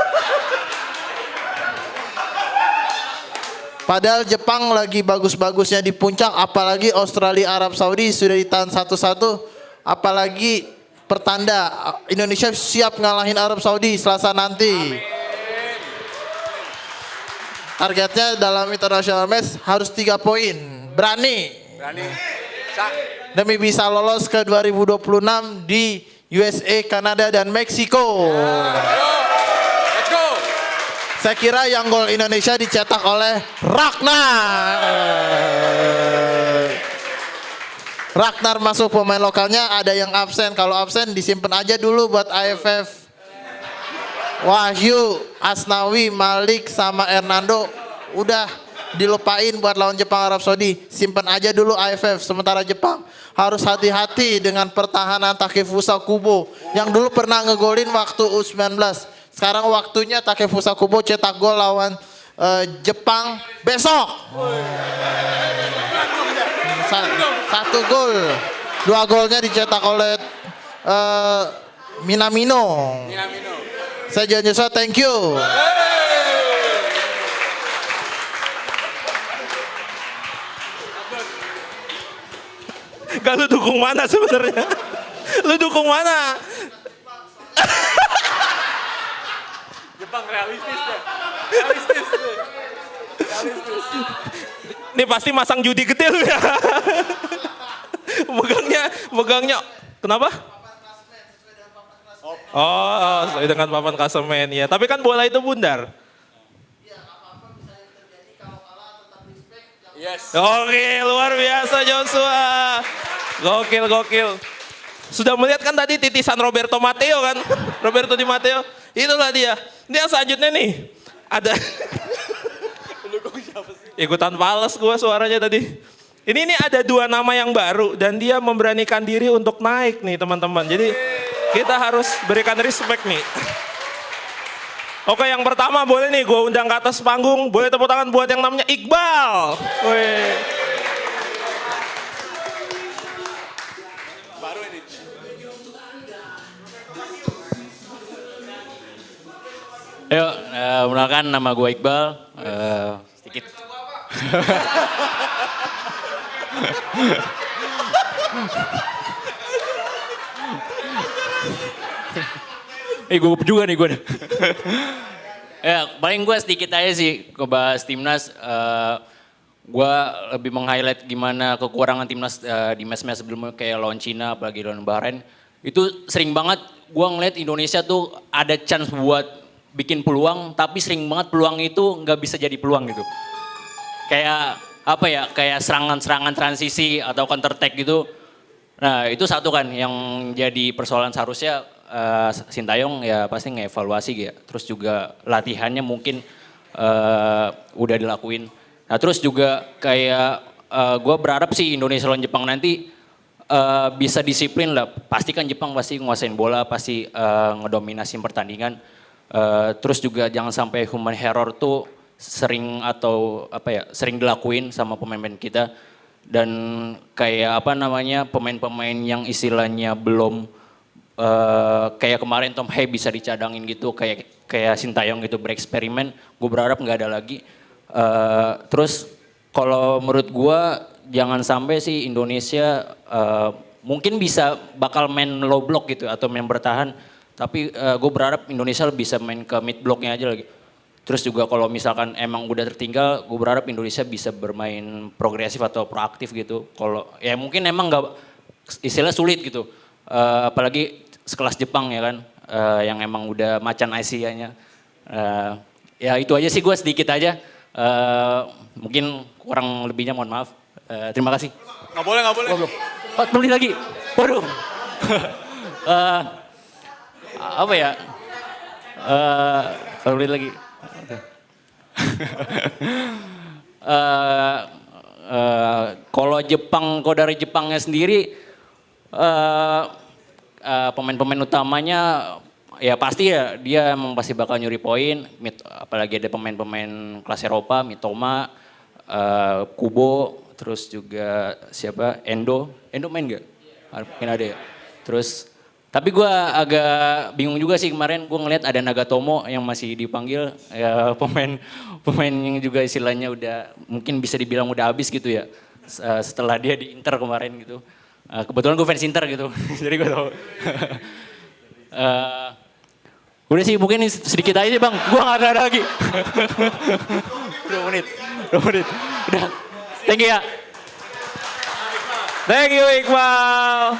Padahal Jepang lagi bagus-bagusnya di puncak, apalagi Australia Arab Saudi sudah ditahan 1-1, apalagi pertanda Indonesia siap ngalahin Arab Saudi Selasa nanti. Targetnya dalam international match harus 3 poin. Berani. Demi bisa lolos ke 2026 di USA, Kanada, dan Meksiko. Let's go. Saya kira yang gol Indonesia dicetak oleh Ragnar. Ragnar masuk pemain lokalnya, ada yang absen. Kalau absen disimpan aja dulu buat AFF. Wahyu, Asnawi, Malik, sama Hernando udah dilupain buat lawan Jepang Arab Saudi. Simpan aja dulu AFF. Sementara Jepang harus hati-hati dengan pertahanan Takefusa Kubo yang dulu pernah ngegolin waktu U19. Sekarang waktunya Takefusa Kubo cetak gol lawan Jepang besok. 1 gol. 2 golnya dicetak oleh Minamino. Saya John Joshua, thank you. Gak, lu dukung mana sebenarnya? Lu dukung mana? Jepang realistis deh. Ini pasti masang judi gede lu ya. Megangnya. Kenapa? Oh, sesuai dengan papan klasemen ya. Tapi kan bola itu bundar. Yes. Oke, luar biasa Joshua. Gokil. Sudah melihat kan tadi titisan Roberto Matteo kan? Roberto Di Matteo. Itulah dia. Ini yang selanjutnya nih. Ada. Ikutan pales gue suaranya tadi. Ini ada 2 nama yang baru dan dia memberanikan diri untuk naik nih teman-teman. Jadi kita harus berikan respect nih. Oke, yang pertama boleh nih gue undang ke atas panggung. Boleh tepuk tangan buat yang namanya Iqbal. Wih. Baru ini. Ayo, perkenalkan nama gue Iqbal. Sedikit. Gue juga nih gue. Ya, paling gue sedikit aja sih ngebahas timnas. Gue lebih meng-highlight gimana kekurangan timnas di match-match sebelumnya kayak lawan Cina, apalagi lawan Bahrain. Itu sering banget gue ngeliat Indonesia tuh ada chance buat bikin peluang, tapi sering banget peluang itu nggak bisa jadi peluang gitu. Kayak apa ya, kayak serangan-serangan transisi atau counter attack gitu. Nah itu satu kan yang jadi persoalan. Seharusnya Sintayong ya pasti ngevaluasi ya. Terus juga latihannya mungkin udah dilakuin. Nah terus juga kayak gue berharap sih Indonesia lawan Jepang nanti bisa disiplin lah. Pasti kan Jepang pasti nguasain bola, pasti ngedominasin pertandingan. Terus juga jangan sampai human error tuh sering sering dilakuin sama pemain-pemain kita. Dan kayak pemain-pemain yang istilahnya belum kayak kemarin Tom Hay bisa dicadangin gitu, kayak Sintayong gitu bereksperimen, gue berharap nggak ada lagi. Terus kalau menurut gue jangan sampai sih Indonesia mungkin bakal main low block gitu atau main bertahan, tapi gue berharap Indonesia bisa main ke mid blocknya aja lagi. Terus juga kalau misalkan emang udah tertinggal, gue berharap Indonesia bisa bermain progresif atau proaktif gitu. Kalau ya mungkin emang nggak istilah sulit gitu. Apalagi sekelas Jepang ya kan, yang emang udah macan Asia-nya. Ya itu aja sih, gue sedikit aja. Mungkin kurang lebihnya mohon maaf. Terima kasih. Nggak boleh. 4 menit lagi. Waduh. Apa ya? Kalau menit lagi. Kalau dari Jepangnya sendiri, pemain-pemain utamanya ya pasti ya dia emang pasti bakal nyuri poin, apalagi ada pemain-pemain kelas Eropa, Mitoma, Kubo, terus juga siapa, Endo main gak? Mungkin ada ya. Terus tapi gue agak bingung juga sih kemarin gue ngeliat ada Nagatomo yang masih dipanggil, ya pemain yang juga istilahnya udah mungkin bisa dibilang udah habis gitu ya setelah dia di Inter kemarin gitu. Kebetulan gue fans Inter gitu, jadi gue tau. Udah sih mungkin sedikit aja bang, gue gak ada lagi. 2 menit, udah. Thank you ya. Thank you Iqbal.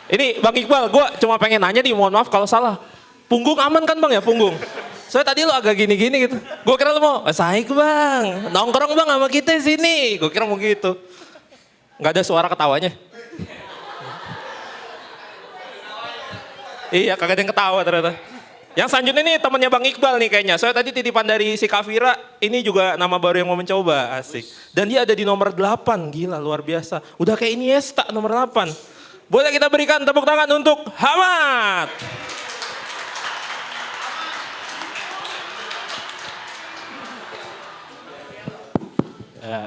Ini Bang Iqbal, gue cuma pengen nanya nih, mohon maaf kalau salah. Punggung aman kan Bang ya, punggung? Soalnya tadi lo agak gini-gini gitu. Gue kira lo mau, Saik Bang, nongkrong Bang sama kita sini. Gue kira mau gitu. Gak ada suara ketawanya. Iya, kagak ada yang ketawa ternyata. Yang selanjutnya nih temennya Bang Iqbal nih kayaknya. Soalnya tadi titipan dari si Kavira, ini juga nama baru yang mau mencoba, asik. Dan dia ada di nomor 8, gila luar biasa. Udah kayak Iniesta nomor 8. Boleh kita berikan tepuk tangan untuk Hamad.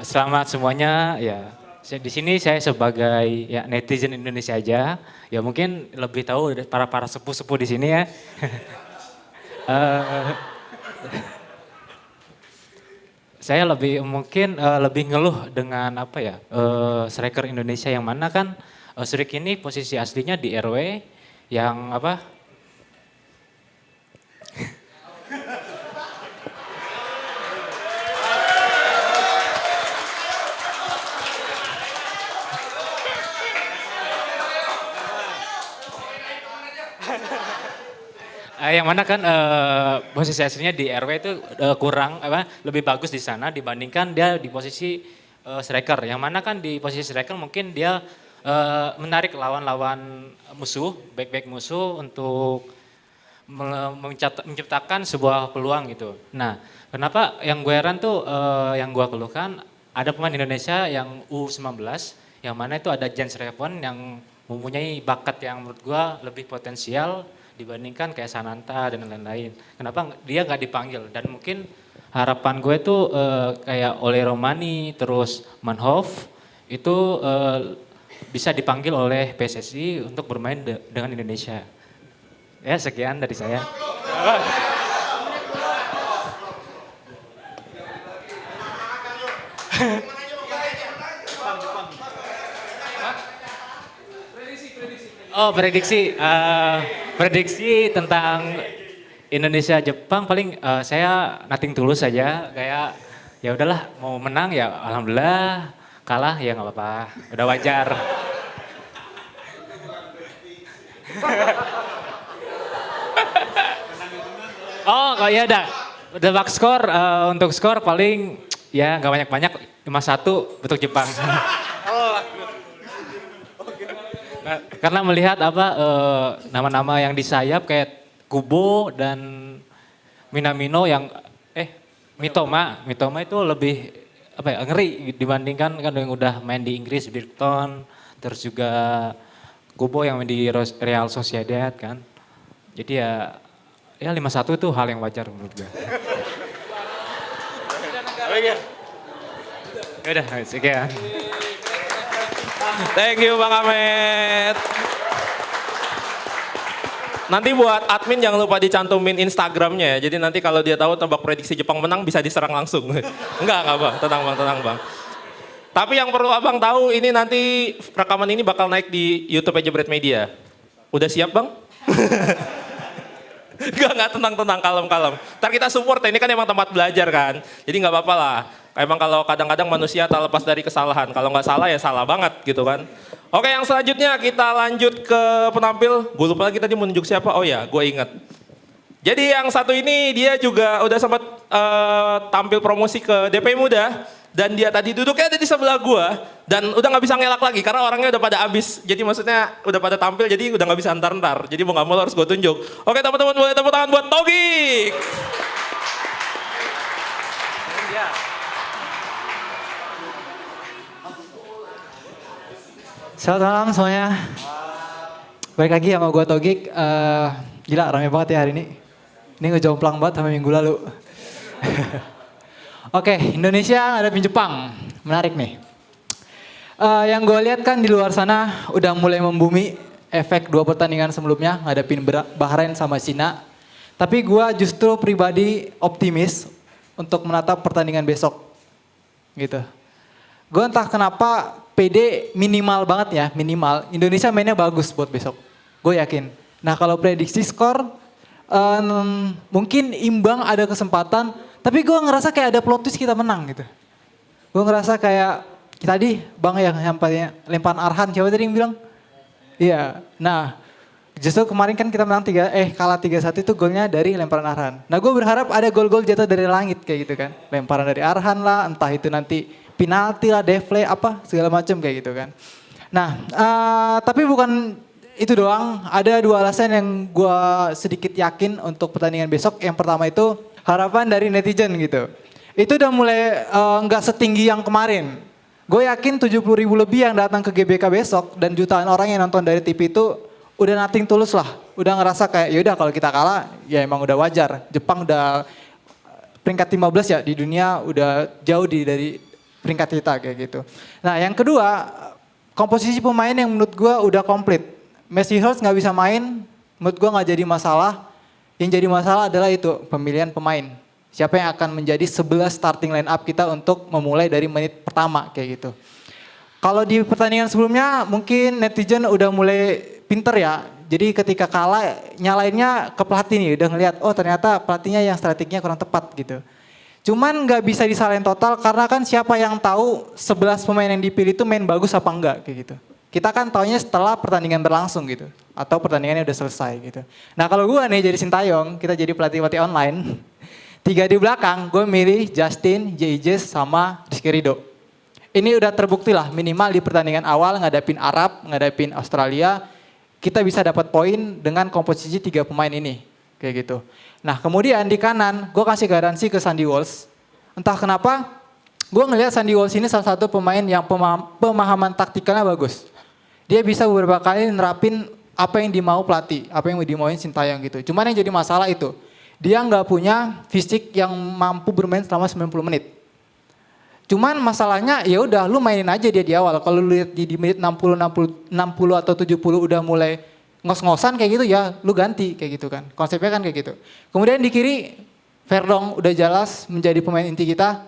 Selamat semuanya. Ya, di sini saya sebagai ya netizen Indonesia aja. Ya mungkin lebih tahu para sepuh-sepuh di sini ya. Saya lebih ngeluh dengan apa ya striker Indonesia yang mana kan. Surik ini posisi aslinya di RW yang apa? Yang mana kan posisi aslinya di RW itu kurang lebih bagus di sana dibandingkan dia di posisi striker. Yang mana kan di posisi striker mungkin dia menarik lawan-lawan musuh, back musuh untuk menciptakan sebuah peluang gitu. Nah, kenapa yang gue heran tuh yang gue keluhkan ada pemain Indonesia yang U19 yang mana itu ada Jens Reven yang mempunyai bakat yang menurut gue lebih potensial dibandingkan kayak Sananta dan lain-lain. Kenapa dia nggak dipanggil? Dan mungkin harapan gue tuh kayak Ole Romani terus Manhoef itu bisa dipanggil oleh PSSI untuk bermain dengan Indonesia. Ya sekian dari saya. Oh prediksi tentang Indonesia Jepang paling saya nothing tulus saja kayak ya udahlah mau menang ya alhamdulillah. Kalah ya nggak apa-apa, udah wajar. Oh ya udah bak skor untuk skor paling ya nggak banyak-banyak 5-1 untuk Jepang. Karena melihat nama-nama yang di sayap kayak Kubo dan Minamino yang Mitoma itu lebih ngeri dibandingkan kan yang udah main di Inggris, Brighton, terus juga Kubo yang main di Real Sociedad kan. Jadi ya 5-1 itu hal yang wajar menurut gue. Udah, sekian. Thank you Bang Ahmed. Nanti buat admin jangan lupa dicantumin Instagramnya ya. Jadi nanti kalau dia tahu tebak prediksi Jepang menang bisa diserang langsung. Enggak Bang, tenang Bang. Tapi yang perlu Abang tahu ini nanti rekaman ini bakal naik di YouTube Jebret Media. Udah siap Bang? Enggak, tenang, kalem. Ntar kita support ya, ini kan emang tempat belajar kan. Jadi nggak apa-apa lah. Emang kalau kadang-kadang manusia tak lepas dari kesalahan. Kalau nggak salah ya salah banget gitu kan. Oke, yang selanjutnya kita lanjut ke penampil. Gue lupa lagi tadi mau nunjuk siapa. Oh ya, gue inget. Jadi yang satu ini dia juga udah sempat tampil promosi ke DP Muda. Dan dia tadi duduknya ada di sebelah gua dan udah nggak bisa ngelak lagi karena orangnya udah pada habis. Jadi maksudnya udah pada tampil jadi udah nggak bisa antar-antar. Jadi mau nggak mau harus gue tunjuk. Oke teman-teman boleh tepuk tangan buat Togik. Selamat malam semuanya. Balik lagi sama gue Togik. Gila rame banget ya hari ini. Ini ngejomplang banget sama minggu lalu. Oke, Indonesia ngadepin Jepang. Menarik nih. Yang gue lihat kan di luar sana udah mulai membumi efek 2 pertandingan sebelumnya ngadepin Bahrain sama Cina. Tapi gue justru pribadi optimis untuk menatap pertandingan besok. Gitu. Gue entah kenapa PD minimal banget ya, minimal. Indonesia mainnya bagus buat besok. Gue yakin. Nah kalau prediksi skor mungkin imbang ada kesempatan. Tapi gue ngerasa kayak ada plot twist kita menang gitu. Gue ngerasa kayak tadi Bang yang lemparan Arhan, siapa tadi yang bilang? Iya, nah justru kemarin kan kita menang kalah 3-1 itu golnya dari lemparan Arhan. Nah gue berharap ada gol-gol jatuh dari langit kayak gitu kan. Lemparan dari Arhan lah, entah itu nanti penalti lah, deflay apa segala macam kayak gitu kan. Nah tapi bukan itu doang, ada 2 alasan yang gue sedikit yakin untuk pertandingan besok. Yang pertama itu harapan dari netizen gitu. Itu udah mulai nggak setinggi yang kemarin. Gue yakin 70.000 lebih yang datang ke GBK besok dan jutaan orang yang nonton dari TV itu udah nothing tulus lah. Udah ngerasa kayak yaudah kalau kita kalah ya emang udah wajar. Jepang udah peringkat 15 ya di dunia, udah jauh dari peringkat kita kayak gitu. Nah yang kedua, komposisi pemain yang menurut gue udah komplit. Messi Hurst nggak bisa main, menurut gue nggak jadi masalah. Yang jadi masalah adalah itu pemilihan pemain. Siapa yang akan menjadi 11 starting line up kita untuk memulai dari menit pertama kayak gitu. Kalau di pertandingan sebelumnya mungkin netizen udah mulai pinter ya. Jadi ketika kalah nyalainnya ke pelatih nih, udah ngeliat oh ternyata pelatihnya yang strateginya kurang tepat gitu. Cuman nggak bisa disalahin total karena kan siapa yang tahu 11 pemain yang dipilih itu main bagus apa enggak kayak gitu. Kita kan taunya setelah pertandingan berlangsung gitu. Atau pertandingannya udah selesai gitu. Nah kalau gue nih jadi Sintayong, kita jadi pelatih-pelatih online. 3 di belakang, gue milih Justin, Jayjes sama Rizky Ridho. Ini udah terbukti lah minimal di pertandingan awal ngadapin Arab, ngadapin Australia. Kita bisa dapat poin dengan komposisi 3 pemain ini. Kayak gitu. Nah kemudian di kanan, gue kasih garansi ke Sandy Walsh. Entah kenapa, gue ngelihat Sandy Walsh ini salah satu pemain yang pemahaman taktikalnya bagus. Dia bisa beberapa kali nerapin apa yang dimau pelatih, apa yang dimauin Sintayong gitu. Cuman yang jadi masalah itu, dia nggak punya fisik yang mampu bermain selama 90 menit. Cuman masalahnya ya udah lu mainin aja dia di awal. Kalau lu lihat di menit 60 atau 70 udah mulai ngos-ngosan kayak gitu ya lu ganti kayak gitu kan. Konsepnya kan kayak gitu. Kemudian di kiri Verdong udah jelas menjadi pemain inti kita.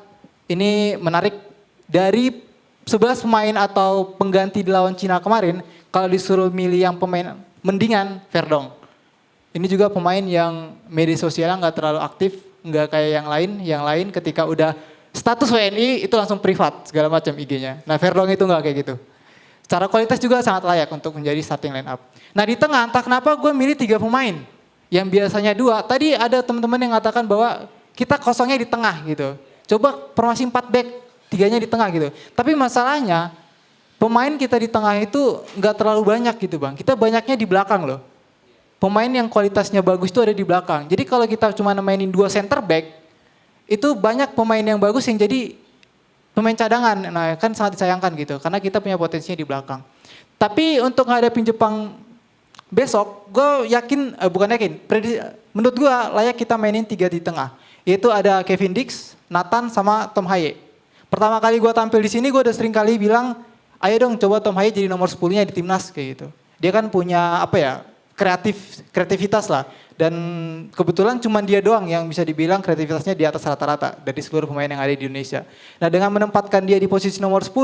Ini menarik dari 11 pemain atau pengganti di lawan Cina kemarin, kalau disuruh milih yang pemain mendingan Verdong. Ini juga pemain yang media sosialnya nggak terlalu aktif, nggak kayak yang lain ketika udah status WNI itu langsung privat segala macam IG-nya. Nah Verdong itu nggak kayak gitu. Secara kualitas juga sangat layak untuk menjadi starting line up. Nah di tengah entah kenapa gue milih 3 pemain, yang biasanya 2. Tadi ada teman-teman yang mengatakan bahwa kita kosongnya di tengah gitu. Coba formasi 4 back. 3-nya di tengah gitu. Tapi masalahnya pemain kita di tengah itu nggak terlalu banyak gitu Bang. Kita banyaknya di belakang loh. Pemain yang kualitasnya bagus itu ada di belakang. Jadi kalau kita cuma mainin 2 center back, itu banyak pemain yang bagus yang jadi pemain cadangan. Nah kan sangat disayangkan gitu. Karena kita punya potensinya di belakang. Tapi untuk ngadepin Jepang besok, gue yakin, menurut gue layak kita mainin 3 di tengah. Yaitu ada Kevin Dix, Nathan sama Tom Haye. Pertama kali gue tampil di sini gue udah sering kali bilang, ayo dong coba Tom Haye jadi nomor 10-nya di timnas kayak gitu. Dia kan punya kreativitas lah. Dan kebetulan cuma dia doang yang bisa dibilang kreativitasnya di atas rata-rata dari seluruh pemain yang ada di Indonesia. Nah dengan menempatkan dia di posisi nomor 10,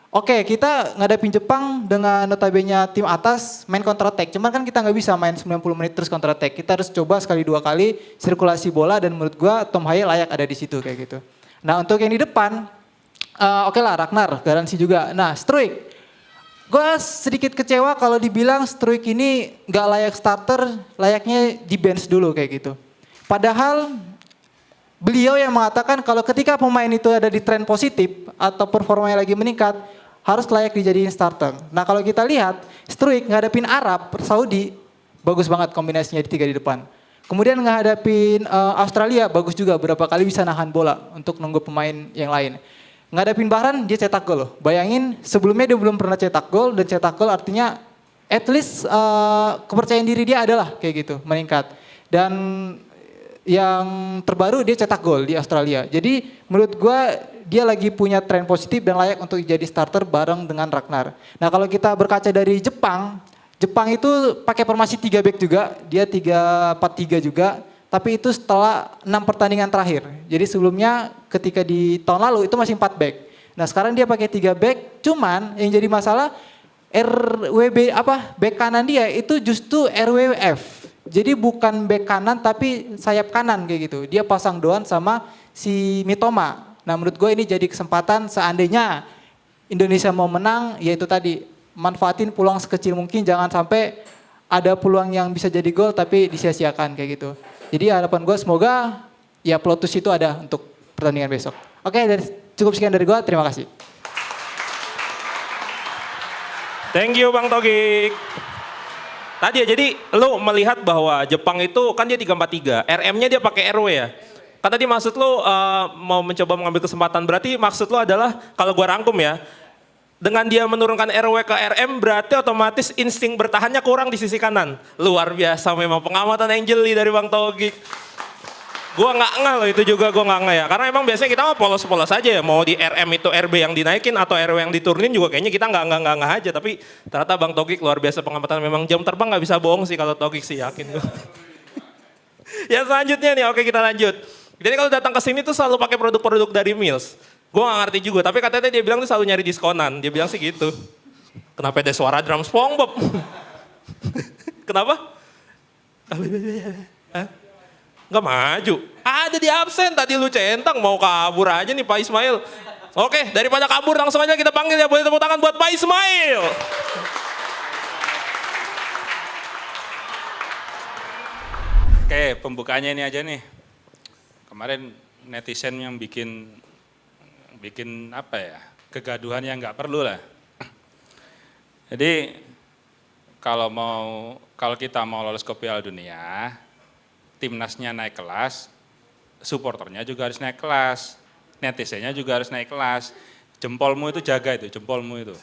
oke, kita ngadepin Jepang dengan notabene tim atas main counter attack. Cuman kan kita nggak bisa main 90 menit terus counter attack. Kita harus coba sekali 2 kali sirkulasi bola dan menurut gue Tom Haye layak ada di situ kayak gitu. Nah untuk yang di depan, oke lah Ragnar, garansi juga. Nah Struijk, gue sedikit kecewa kalau dibilang Struijk ini gak layak starter, layaknya di bench dulu kayak gitu. Padahal beliau yang mengatakan kalau ketika pemain itu ada di tren positif atau performanya lagi meningkat, harus layak dijadiin starter. Nah kalau kita lihat, Struijk ngadepin Arab, Saudi, bagus banget kombinasinya di 3 di depan. Kemudian ngadepin Australia, bagus juga, berapa kali bisa nahan bola untuk nunggu pemain yang lain. Ngadepin Bahrain, dia cetak gol loh. Bayangin sebelumnya dia belum pernah cetak gol, dan cetak gol artinya at least kepercayaan diri dia adalah kayak gitu, meningkat. Dan yang terbaru dia cetak gol di Australia. Jadi menurut gue dia lagi punya tren positif dan layak untuk jadi starter bareng dengan Ragnar. Nah kalau kita berkaca dari Jepang, Jepang itu pakai formasi 3 back juga, dia 3-4-3 juga, tapi itu setelah 6 pertandingan terakhir. Jadi sebelumnya ketika di tahun lalu itu masih 4 back. Nah sekarang dia pakai 3 back, cuman yang jadi masalah back kanan dia itu justru RWF. Jadi bukan back kanan tapi sayap kanan kayak gitu. Dia pasang Doan sama si Mitoma. Nah menurut gue ini jadi kesempatan seandainya Indonesia mau menang, yaitu tadi manfaatin peluang sekecil mungkin, jangan sampai ada peluang yang bisa jadi gol tapi disia-siakan kayak gitu. Jadi harapan gue semoga ya plot twist itu ada untuk pertandingan besok. Oke, cukup sekian dari gue, terima kasih. Thank you Bang Togik. Tadi ya, jadi lu melihat bahwa Jepang itu kan dia 3-4-3, RM-nya dia pakai RW ya. Kan tadi maksud lu mau mencoba mengambil kesempatan, berarti maksud lu adalah kalau gua rangkum ya, dengan dia menurunkan RW ke RM berarti otomatis insting bertahannya kurang di sisi kanan. Luar biasa memang pengamatan yang jeli dari Bang Togik. Gua nggak ngeh loh, itu juga gua nggak ngeh ya. Karena emang biasanya kita mah polos-polos aja ya. Mau di RM itu RB yang dinaikin atau RW yang diturunin juga kayaknya kita nggak aja. Tapi ternyata Bang Togik luar biasa pengamatan. Memang jam terbang nggak bisa bohong sih kalau Togik sih, yakin gua. Ya selanjutnya nih, oke kita lanjut. Jadi kalau datang ke sini tuh selalu pakai produk-produk dari Mills. Gua nggak ngerti juga, tapi katanya dia bilang tuh selalu nyari diskonan. Dia bilang sih gitu. Kenapa ada suara drum SpongeBob? Kenapa? Nggak maju. Ada di absen, tadi lu centang mau kabur aja nih Pak Ismail. Oke, daripada kabur langsung aja kita panggil ya. Boleh tepuk tangan buat Pak Ismail. Oke, pembukaannya ini aja nih. Kemarin netizen yang bikin apa ya, kegaduhan yang nggak perlu lah. Jadi kalau kita mau lolos ke Piala Dunia, timnasnya naik kelas, supporternya juga harus naik kelas, netizennya juga harus naik kelas. Jempolmu itu jaga itu, jempolmu itu.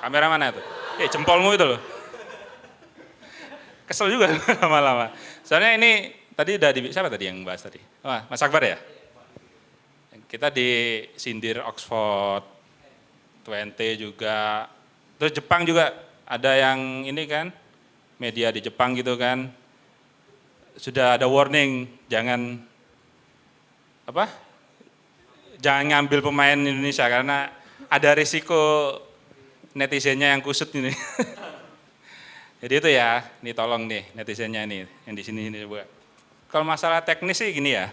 Kamera mana itu? Jempolmu itu loh. Kesel juga lama-lama. Soalnya ini tadi udah siapa tadi yang bahas tadi? Oh, Mas Akbar ya? Kita disindir Oxford, Twente juga, terus Jepang juga ada yang ini kan, media di Jepang gitu kan, sudah ada warning, jangan ngambil pemain Indonesia karena ada risiko netizennya yang kusut ini. Jadi itu ya, nih tolong nih netizennya nih yang di sini ini buat. Kalau masalah teknis sih gini ya.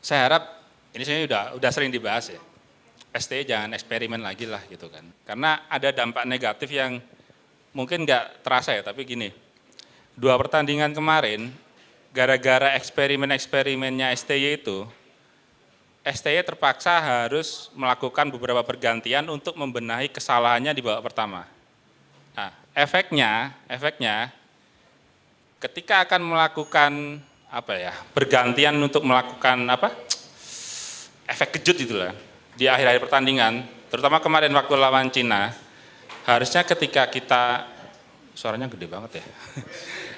Saya harap ini sebenarnya udah sering dibahas ya. STI jangan eksperimen lagi lah gitu kan. Karena ada dampak negatif yang mungkin nggak terasa ya, tapi gini. 2 pertandingan kemarin, gara-gara eksperimennya STY itu, STY terpaksa harus melakukan beberapa pergantian untuk membenahi kesalahannya di babak pertama. Nah, efeknya ketika akan melakukan bergantian untuk melakukan efek kejut itulah di akhir-akhir pertandingan, terutama kemarin waktu lawan Cina, harusnya ketika kita, suaranya gede banget ya,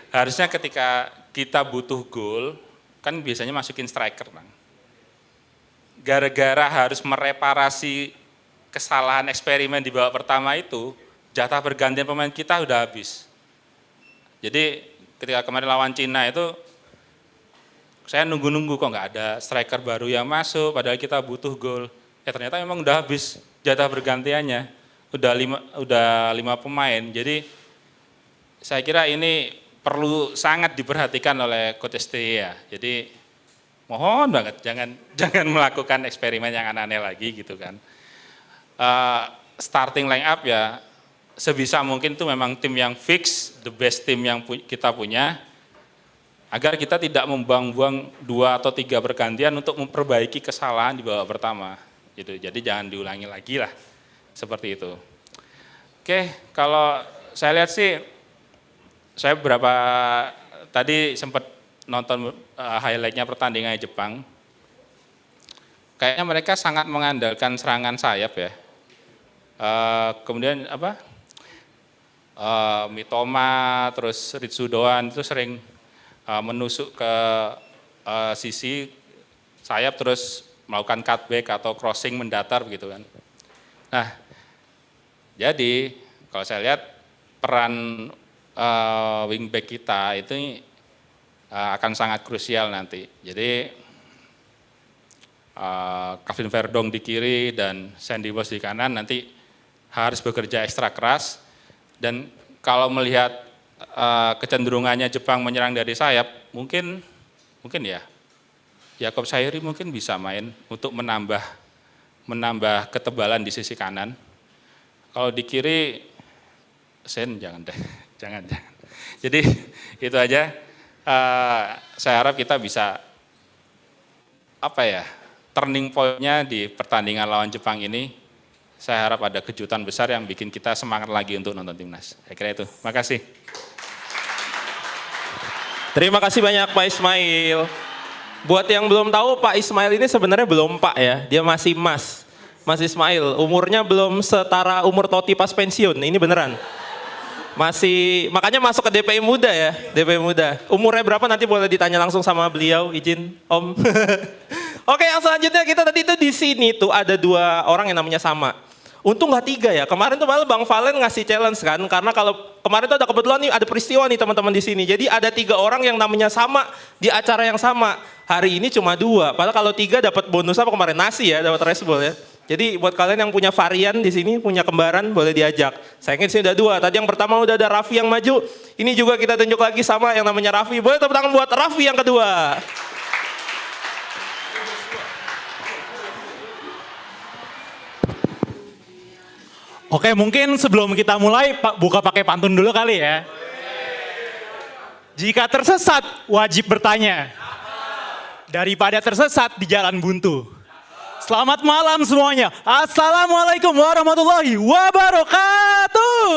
harusnya ketika kita butuh gol, kan biasanya masukin striker, Bang. Gara-gara harus mereparasi kesalahan eksperimen di babak pertama itu, jatah pergantian pemain kita udah habis. Jadi ketika kemarin lawan Cina itu, saya nunggu-nunggu kok nggak ada striker baru yang masuk, padahal kita butuh gol. Ternyata memang udah habis jatah bergantiannya, udah 5 pemain. Jadi saya kira ini perlu sangat diperhatikan oleh Coach STY ya. Jadi mohon banget jangan melakukan eksperimen yang aneh-aneh lagi gitu kan. Starting line up ya sebisa mungkin itu memang tim yang fix, the best tim yang kita punya. agar kita tidak membuang-buang 2 atau 3 pergantian untuk memperbaiki kesalahan di babak pertama. Gitu. Jadi jangan diulangi lagi lah, seperti itu. Oke, kalau saya lihat sih, saya beberapa tadi sempat nonton highlight-nya pertandingan Jepang. Kayaknya mereka sangat mengandalkan serangan sayap ya. Kemudian Mitoma, terus Ritsu Doan itu sering menusuk ke sisi sayap terus melakukan cutback atau crossing mendatar begitu kan. Nah, jadi kalau saya lihat peran wingback kita itu akan sangat krusial nanti. Jadi Kevin Verdong di kiri dan Sandy Walsh di kanan nanti harus bekerja ekstra keras, dan kalau melihat kecenderungannya Jepang menyerang dari sayap, mungkin ya Jakob Sayuri mungkin bisa main untuk menambah ketebalan di sisi kanan. Kalau di kiri, Sen jangan deh, jangan. Jadi itu aja. Saya harap kita bisa turning point-nya di pertandingan lawan Jepang ini. Saya harap ada kejutan besar yang bikin kita semangat lagi untuk nonton timnas. Saya kira itu. Makasih. Terima kasih banyak Pak Ismail. Buat yang belum tahu, Pak Ismail ini sebenarnya belum Pak ya, dia masih Mas. Mas Ismail, umurnya belum setara umur Totti pas pensiun, ini beneran. Masih, makanya masuk ke DPI Muda ya, DPI Muda. Umurnya berapa nanti boleh ditanya langsung sama beliau, izin Om. Oke, yang selanjutnya kita tadi itu di sini tuh ada 2 orang yang namanya sama. Untung nggak 3 ya. Kemarin tuh malah Bang Valen ngasih challenge kan, karena kalau kemarin tuh ada kebetulan nih ada peristiwa nih teman-teman di sini. Jadi ada 3 orang yang namanya sama di acara yang sama. Hari ini cuma 2. Padahal kalau 3 dapat bonus apa kemarin, nasi ya, dapat Red Bull ya. Jadi buat kalian yang punya varian di sini, punya kembaran boleh diajak. Sayangnya di sini udah 2. Tadi yang pertama udah ada Raffi yang maju. Ini juga kita tunjuk lagi sama yang namanya Raffi. Boleh tepuk tangan buat Raffi yang kedua. Oke, mungkin sebelum kita mulai buka pakai pantun dulu kali ya. Jika tersesat wajib bertanya. Daripada tersesat di jalan buntu. Selamat malam semuanya. Assalamualaikum warahmatullahi wabarakatuh.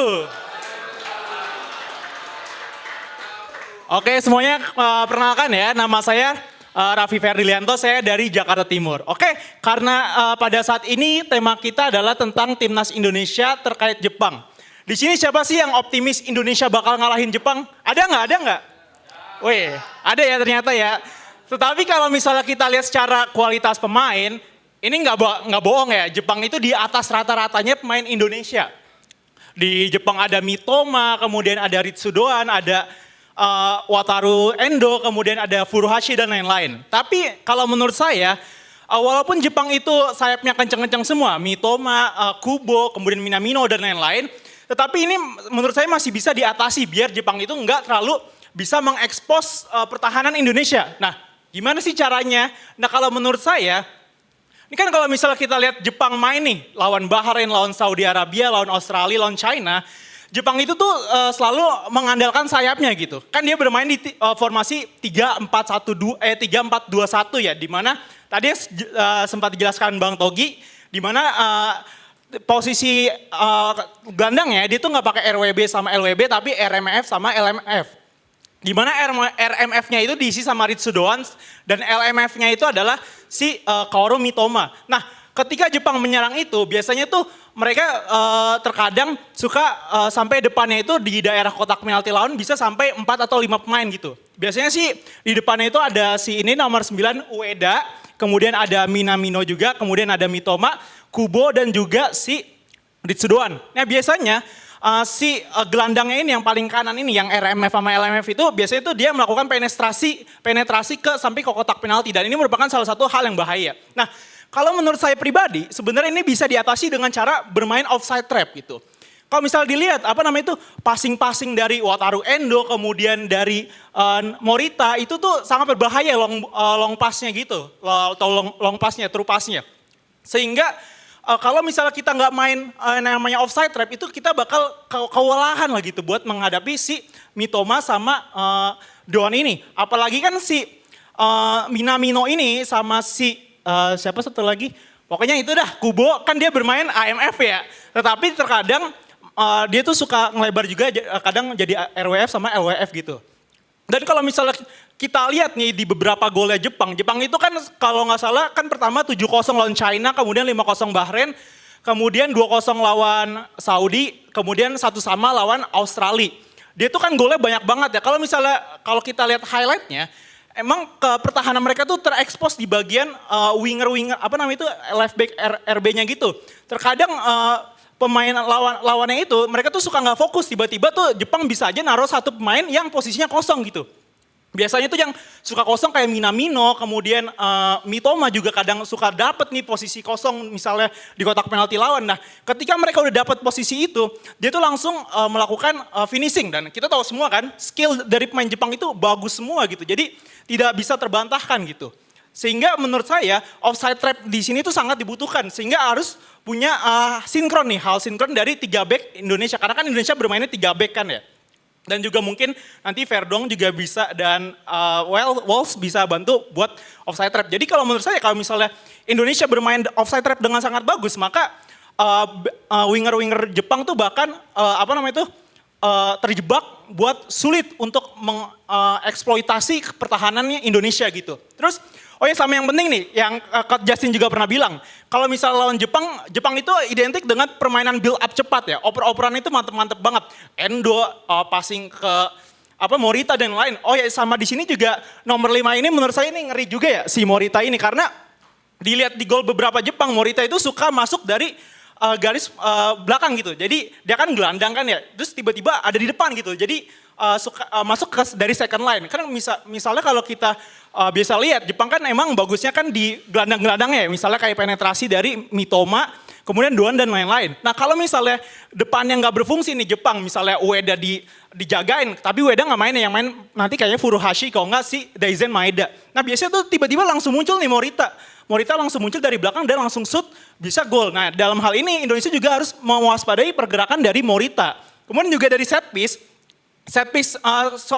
Oke, semuanya perkenalkan ya, nama saya Raffi Ferdilianto, saya dari Jakarta Timur. Oke, karena pada saat ini tema kita adalah tentang timnas Indonesia terkait Jepang. Di sini siapa sih yang optimis Indonesia bakal ngalahin Jepang? Ada nggak? Ada nggak? Wih, ada ya ternyata ya. Tetapi kalau misalnya kita lihat secara kualitas pemain, ini nggak bohong ya. Jepang itu di atas rata-ratanya pemain Indonesia. Di Jepang ada Mitoma, kemudian ada Ritsu Doan, ada Wataru Endo, kemudian ada Furuhashi dan lain-lain. Tapi kalau menurut saya, walaupun Jepang itu sayapnya kenceng-kenceng semua, Mitoma, Kubo, kemudian Minamino dan lain-lain, tetapi ini menurut saya masih bisa diatasi biar Jepang itu nggak terlalu bisa mengekspos pertahanan Indonesia. Nah, gimana sih caranya? Nah, kalau menurut saya, ini kan kalau misalnya kita lihat Jepang main nih, lawan Bahrain, lawan Saudi Arabia, lawan Australia, lawan China, Jepang itu tuh selalu mengandalkan sayapnya gitu. Kan dia bermain di formasi 3-4-1-2 3-4-2-1 ya, di mana tadi sempat dijelaskan Bang Togi, di mana posisi gelandangnya dia tuh nggak pakai RWB sama LWB tapi RMF sama LMF. Di mana RMF-nya itu diisi sama Ritsu Doan dan LMF-nya itu adalah si Kaoru Mitoma. Nah, ketika Jepang menyerang itu biasanya tuh mereka terkadang suka sampai depannya itu di daerah kotak penalti lawan bisa sampai 4 atau 5 pemain gitu. Biasanya sih di depannya itu ada si ini nomor 9 Ueda, kemudian ada Minamino juga, kemudian ada Mitoma, Kubo dan juga si Ritsu Doan. Nah, biasanya si gelandangnya ini yang paling kanan ini yang RMF sama LMF itu biasanya itu dia melakukan penetrasi sampai ke kotak penalti dan ini merupakan salah satu hal yang bahaya. Nah, kalau menurut saya pribadi sebenarnya ini bisa diatasi dengan cara bermain offside trap gitu. Kalau misal dilihat passing-passing dari Wataru Endo kemudian dari Morita itu tuh sangat berbahaya long pass-nya gitu, atau long pass-nya, true pass-nya. Sehingga kalau misalnya kita nggak main namanya offside trap itu kita bakal kewalahan lah gitu buat menghadapi si Mitoma sama Don ini. Apalagi kan si Minamino ini sama si siapa satu lagi, pokoknya itu dah Kubo kan dia bermain IMF ya. Tetapi terkadang dia tuh suka ngelebar juga, kadang jadi RWF sama LWF gitu. Dan kalau misalnya kita lihat nih di beberapa golnya Jepang itu kan kalau nggak salah kan pertama 7-0 lawan China, kemudian 5-0 Bahrain, kemudian 2-0 lawan Saudi, kemudian 1-1 lawan Australia. Dia tuh kan golnya banyak banget ya. Kalau kita lihat highlightnya, emang pertahanan mereka tuh terekspos di bagian winger apa namanya itu left back RB-nya gitu. Terkadang pemain lawannya itu mereka tuh suka nggak fokus, tiba-tiba tuh Jepang bisa aja naruh satu pemain yang posisinya kosong gitu. Biasanya tuh yang suka kosong kayak Minamino, kemudian Mitoma juga kadang suka dapet nih posisi kosong misalnya di kotak penalti lawan. Nah ketika mereka udah dapet posisi itu, dia tuh langsung melakukan finishing. Dan kita tahu semua kan skill dari pemain Jepang itu bagus semua gitu. Jadi tidak bisa terbantahkan gitu. Sehingga menurut saya offside trap di sini tuh sangat dibutuhkan. Sehingga harus punya sinkron nih, hal sinkron dari 3 back Indonesia. Karena kan Indonesia bermainnya 3 back kan ya. Dan juga mungkin nanti Verdong juga bisa dan Wolves bisa bantu buat offside trap. Jadi kalau menurut saya kalau misalnya Indonesia bermain offside trap dengan sangat bagus, maka winger-winger Jepang tuh bahkan terjebak buat sulit untuk mengeksploitasi pertahanannya Indonesia gitu. Terus sama yang penting nih, yang Coach Justin juga pernah bilang, kalau misal lawan Jepang itu identik dengan permainan build up cepat ya, oper-operan itu mantep-mantep banget. Endo, passing ke Morita dan lain. Sama di sini juga nomor 5 ini menurut saya ini ngeri juga ya si Morita ini, karena dilihat di gol beberapa Jepang, Morita itu suka masuk dari garis belakang gitu. Jadi dia kan gelandang kan ya, terus tiba-tiba ada di depan gitu. Jadi suka masuk dari second line. Kan misalnya kalau kita biasa lihat Jepang kan emang bagusnya kan di gelandang-gelandangnya ya. Misalnya kayak penetrasi dari Mitoma, kemudian Doan dan lain-lain. Nah kalau misalnya depannya nggak berfungsi nih Jepang, misalnya Ueda dijagain, tapi Ueda nggak main, yang main nanti kayaknya Furuhashi kalau nggak si Daizen Maeda. Nah biasanya tuh tiba-tiba langsung muncul nih Morita langsung muncul dari belakang dan langsung shoot bisa gol. Nah dalam hal ini Indonesia juga harus mewaspadai pergerakan dari Morita. Kemudian juga dari set piece,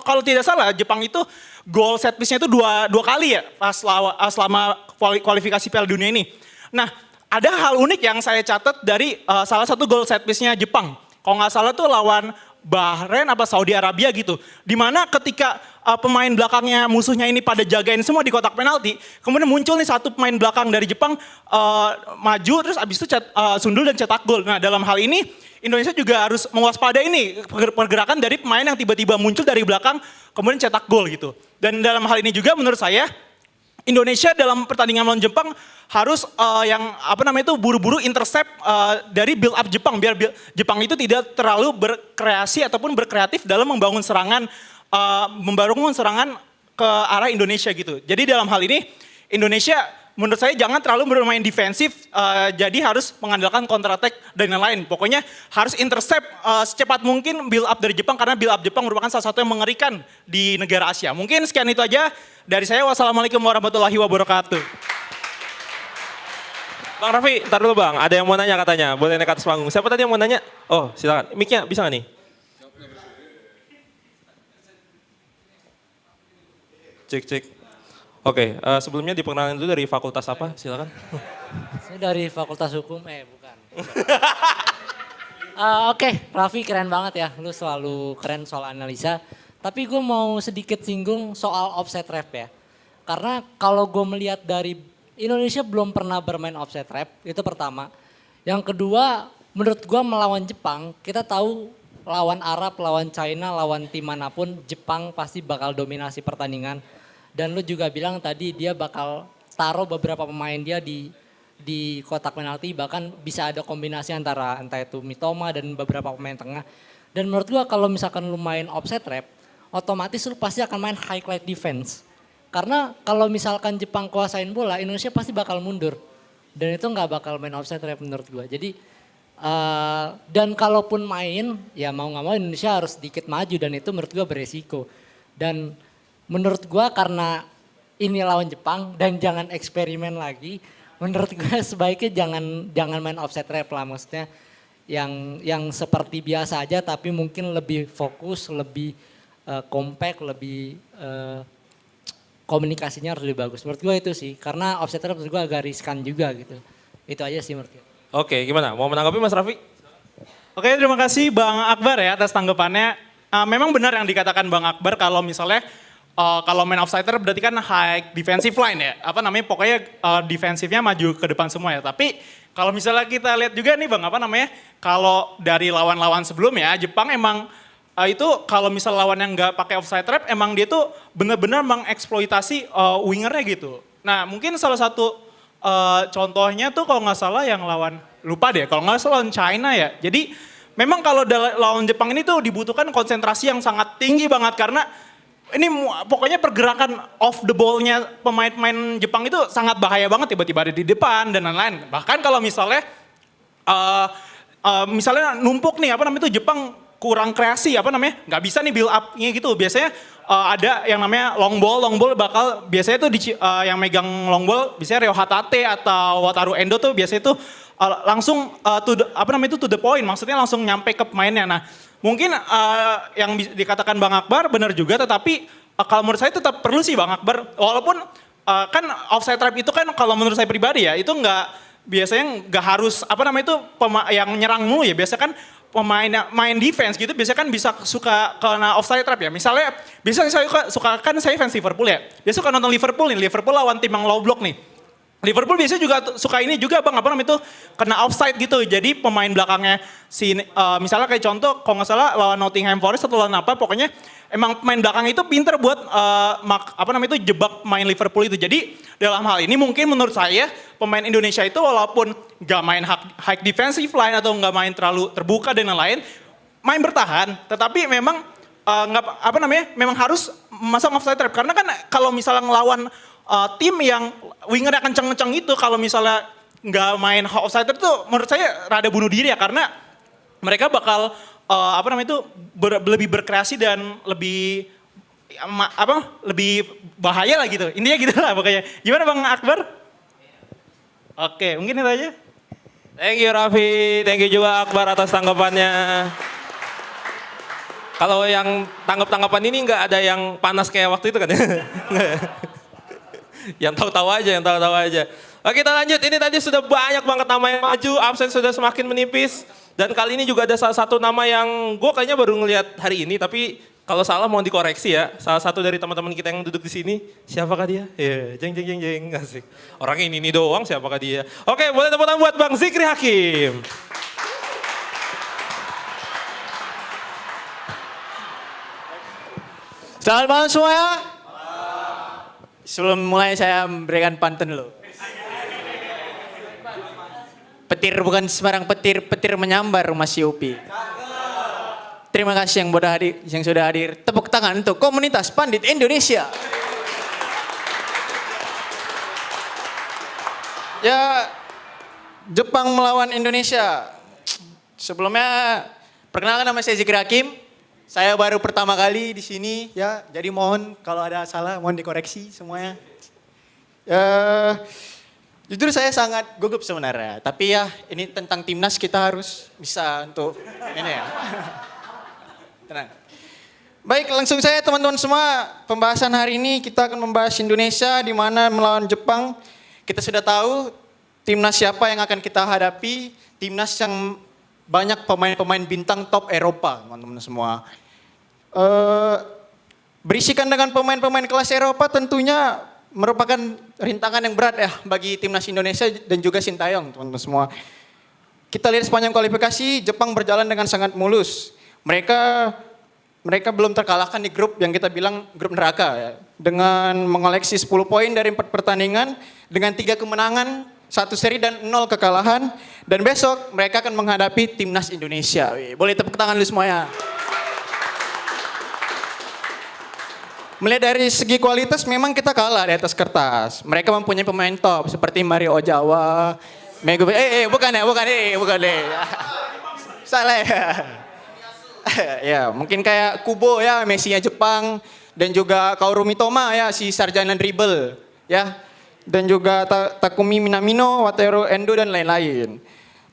kalau tidak salah Jepang itu gol set piece-nya itu dua kali ya pas selama kualifikasi Piala Dunia ini. Nah ada hal unik yang saya catat dari salah satu gol set piece-nya Jepang. Kalau nggak salah tuh lawan Bahrain apa Saudi Arabia gitu. Dimana ketika pemain belakangnya musuhnya ini pada jagain semua di kotak penalti, kemudian muncul nih satu pemain belakang dari Jepang maju, terus abis itu sundul dan cetak gol. Nah dalam hal ini Indonesia juga harus mewaspadai ini pergerakan dari pemain yang tiba-tiba muncul dari belakang kemudian cetak gol gitu. Dan dalam hal ini juga menurut saya Indonesia dalam pertandingan melawan Jepang harus buru-buru intercept dari build up Jepang biar Jepang itu tidak terlalu berkreasi ataupun berkreatif dalam membangun serangan ke arah Indonesia gitu. Jadi dalam hal ini Indonesia menurut saya jangan terlalu bermain defensif, jadi harus mengandalkan counter attack dan lain-lain. Pokoknya harus intercept secepat mungkin build up dari Jepang, karena build up Jepang merupakan salah satu yang mengerikan di negara Asia. Mungkin sekian itu aja dari saya. Wassalamualaikum warahmatullahi wabarakatuh. Bang Raffi, ntar dulu Bang, ada yang mau nanya katanya, boleh naik ke atas panggung. Siapa tadi yang mau nanya? Oh silakan, mic-nya bisa nggak nih? Cek. Oke, sebelumnya diperkenalkan dulu dari fakultas apa, silakan. Saya dari Fakultas Hukum, bukan. Oke, Raffi keren banget ya, lu selalu keren soal analisa. Tapi gue mau sedikit singgung soal offset trap ya. Karena kalau gue melihat dari Indonesia belum pernah bermain offset trap, itu pertama. Yang kedua, menurut gue melawan Jepang, kita tahu lawan Arab, lawan China, lawan tim manapun, Jepang pasti bakal dominasi pertandingan. Dan lu juga bilang tadi dia bakal taruh beberapa pemain dia di kotak penalti, bahkan bisa ada kombinasi antara entah itu Mitoma dan beberapa pemain tengah. Dan menurut gua kalau misalkan lu main offset trap, otomatis lu pasti akan main high line defense. Karena kalau misalkan Jepang kuasain bola, Indonesia pasti bakal mundur. Dan itu nggak bakal main offset trap menurut gua. Jadi dan kalaupun main, ya mau nggak mau Indonesia harus sedikit maju dan itu menurut gua beresiko. Dan menurut gua karena ini lawan Jepang dan jangan eksperimen lagi, menurut gue sebaiknya jangan main offset trap lah, maksudnya yang seperti biasa aja tapi mungkin lebih fokus, lebih compact, lebih komunikasinya harus lebih bagus. Menurut gue itu sih, karena offside trap menurut gue agak riskan juga gitu. Itu aja sih menurut gue. Oke, gimana? Mau menanggapi Mas Raffi? Oke, terima kasih Bang Akbar ya atas tanggapannya. Memang benar yang dikatakan Bang Akbar kalau misalnya kalau main offside trap berarti kan high defensive line ya. Apa namanya, pokoknya defensifnya maju ke depan semua ya. Tapi kalau misalnya kita lihat juga nih Bang, apa namanya, kalau dari lawan-lawan sebelumnya, Jepang emang itu kalau misal lawan yang nggak pakai offside trap, emang dia tuh benar-benar mengeksploitasi wingernya gitu. Nah mungkin salah satu contohnya tuh kalau nggak salah yang lawan, lupa deh, kalau nggak salah lawan China ya. Jadi memang kalau lawan Jepang ini tuh dibutuhkan konsentrasi yang sangat tinggi banget karena ini pokoknya pergerakan off the ball-nya pemain-pemain Jepang itu sangat bahaya banget, tiba-tiba ada di depan dan lain-lain. Bahkan kalau misalnya misalnya numpuk nih, apa namanya itu Jepang kurang kreasi, apa namanya, nggak bisa nih build up-nya gitu. Biasanya ada yang namanya long ball bakal biasanya tuh yang megang long ball biasanya Ryo Hatate atau Wataru Endo tuh biasanya tuh langsung to the point, maksudnya langsung nyampe ke pemainnya. Nah mungkin yang dikatakan Bang Akbar benar juga, tetapi kalau menurut saya tetap perlu sih Bang Akbar, walaupun kan offside trap itu kan kalau menurut saya pribadi ya itu biasanya nggak harus apa namanya itu yang nyerang mulu ya, biasa kan main defense gitu biasanya kan bisa suka kena offside trap ya. Misalnya biasa saya suka kan saya fans Liverpool ya, biasa suka nonton Liverpool nih, Liverpool lawan tim yang low block nih. Liverpool biasanya juga suka ini juga Bang, apa namanya itu kena offside gitu. Jadi pemain belakangnya misalnya kayak contoh kalau nggak salah lawan Nottingham Forest atau lawan apa, pokoknya emang pemain belakang itu pinter buat apa namanya itu jebak main Liverpool itu. Jadi dalam hal ini mungkin menurut saya pemain Indonesia itu walaupun nggak main high defensive line atau nggak main terlalu terbuka dan lain-lain, main bertahan, tetapi memang memang harus masang offside trap karena kan kalau misalnya ngelawan tim yang wingernya kenceng-kenceng itu, kalau misalnya nggak main offside trap itu menurut saya rada bunuh diri ya, karena mereka bakal lebih berkreasi dan lebih lebih bahaya lah gitu. Intinya gitu lah pokoknya. Gimana Bang Akbar? Oke, mungkin itu aja. Thank you Raffi, thank you juga Akbar atas tanggapannya. Kalau yang tanggapan ini nggak ada yang panas kayak waktu itu kan ya? Yang tahu-tahu aja. Oke kita lanjut, ini tadi sudah banyak banget nama yang maju, absen sudah semakin menipis. Dan kali ini juga ada salah satu nama yang gue kayaknya baru ngelihat hari ini, tapi kalau salah mohon dikoreksi ya. Salah satu dari teman-teman kita yang duduk di sini, siapakah dia? Ya, jeng, asik. Orangnya ini doang, siapakah dia? Oke, boleh tepuk tangan buat Bang Zikri Hakim. Selamat malam semuanya. Sebelum mulai saya memberikan pantun dulu. Petir bukan sembarang petir, petir menyambar rumah si Upi. Terima kasih yang sudah hadir. Tepuk tangan untuk komunitas Pandit Indonesia. Ya, Jepang melawan Indonesia. Sebelumnya perkenalkan nama saya Zikri Hakim. Saya baru pertama kali di sini ya, jadi mohon kalau ada salah mohon dikoreksi semuanya. Jujur saya sangat gugup sebenarnya, tapi ya ini tentang timnas kita harus bisa untuk ini ya. Tenang. Baik, langsung saya teman-teman semua, pembahasan hari ini kita akan membahas Indonesia di mana melawan Jepang. Kita sudah tahu timnas siapa yang akan kita hadapi, timnas yang banyak pemain-pemain bintang top Eropa, teman-teman semua. Berisikan dengan pemain-pemain kelas Eropa tentunya merupakan rintangan yang berat ya bagi timnas Indonesia dan juga Sintayong, teman-teman semua. Kita lihat sepanjang kualifikasi, Jepang berjalan dengan sangat mulus. Mereka belum terkalahkan di grup yang kita bilang grup neraka ya. Dengan mengoleksi 10 poin dari 4 pertandingan, dengan 3 kemenangan, 1 seri dan 0 kekalahan. Dan besok mereka akan menghadapi timnas Indonesia. Boleh tepuk tangan dulu semuanya. Melihat dari segi kualitas memang kita kalah di atas kertas. Mereka mempunyai pemain top seperti Mario Ojawa, bukan. Salah ya. Ya, mungkin kayak Kubo ya, Messi-nya Jepang, dan juga Kaoru Mitoma ya, si sarjana dribble ya. Dan juga Takumi Minamino, Wataru Endo dan lain-lain.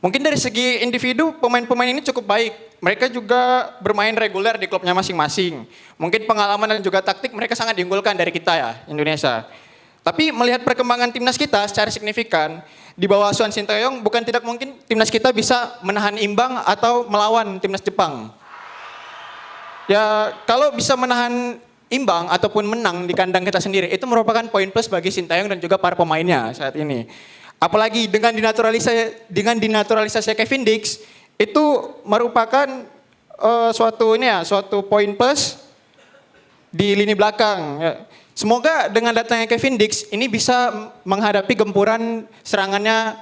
Mungkin dari segi individu pemain-pemain ini cukup baik. mereka juga bermain reguler di klubnya masing-masing. Mungkin pengalaman dan juga taktik mereka sangat diunggulkan dari kita ya, Indonesia. Tapi melihat perkembangan timnas kita secara signifikan, di bawah asuhan Sintayong bukan tidak mungkin timnas kita bisa menahan imbang atau melawan timnas Jepang. Ya, kalau bisa menahan imbang ataupun menang di kandang kita sendiri, itu merupakan poin plus bagi Sintayong dan juga para pemainnya saat ini. Apalagi dengan dinaturalisasi Kevin Dix, itu merupakan suatu poin plus di lini belakang. Ya. Semoga dengan datangnya Kevin Dix ini bisa menghadapi gempuran serangannya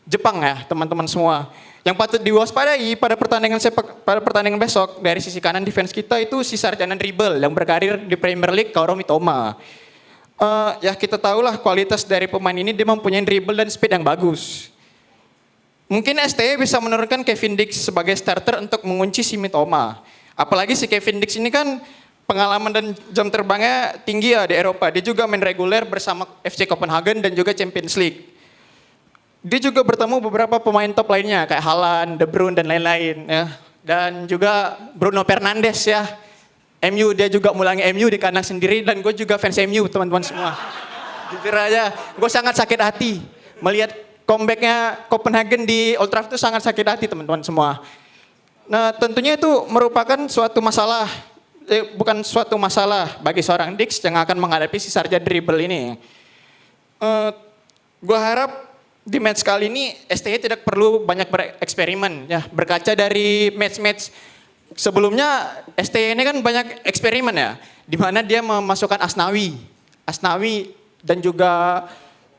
Jepang ya teman-teman semua. Yang patut diwaspadai pada pertandingan besok dari sisi kanan defense kita itu si sarjana dribble yang berkarir di Premier League Kaoru Mitoma. Ya kita tahulah kualitas dari pemain ini, dia mempunyai dribble dan speed yang bagus. Mungkin STY bisa menurunkan Kevin Dix sebagai starter untuk mengunci si Mitoma. Apalagi si Kevin Dix ini kan pengalaman dan jam terbangnya tinggi ya di Eropa. Dia juga main reguler bersama FC Copenhagen dan juga Champions League. Dia juga bertemu beberapa pemain top lainnya kayak Haaland, De Bruyne dan lain-lain ya. Dan juga Bruno Fernandes ya. MU, dia juga mulangi MU di kandang sendiri dan gue juga fans MU teman-teman semua. Jujur aja, gue sangat sakit hati melihat comebacknya Copenhagen di Old Trafford itu sangat sakit hati teman-teman semua. Nah tentunya itu merupakan suatu masalah, bukan suatu masalah bagi seorang Dix yang akan menghadapi si sarjana dribble ini. Gue harap di match kali ini STY tidak perlu banyak bereksperimen ya. Berkaca dari match-match sebelumnya STY ini kan banyak eksperimen ya. Di mana dia memasukkan Asnawi dan juga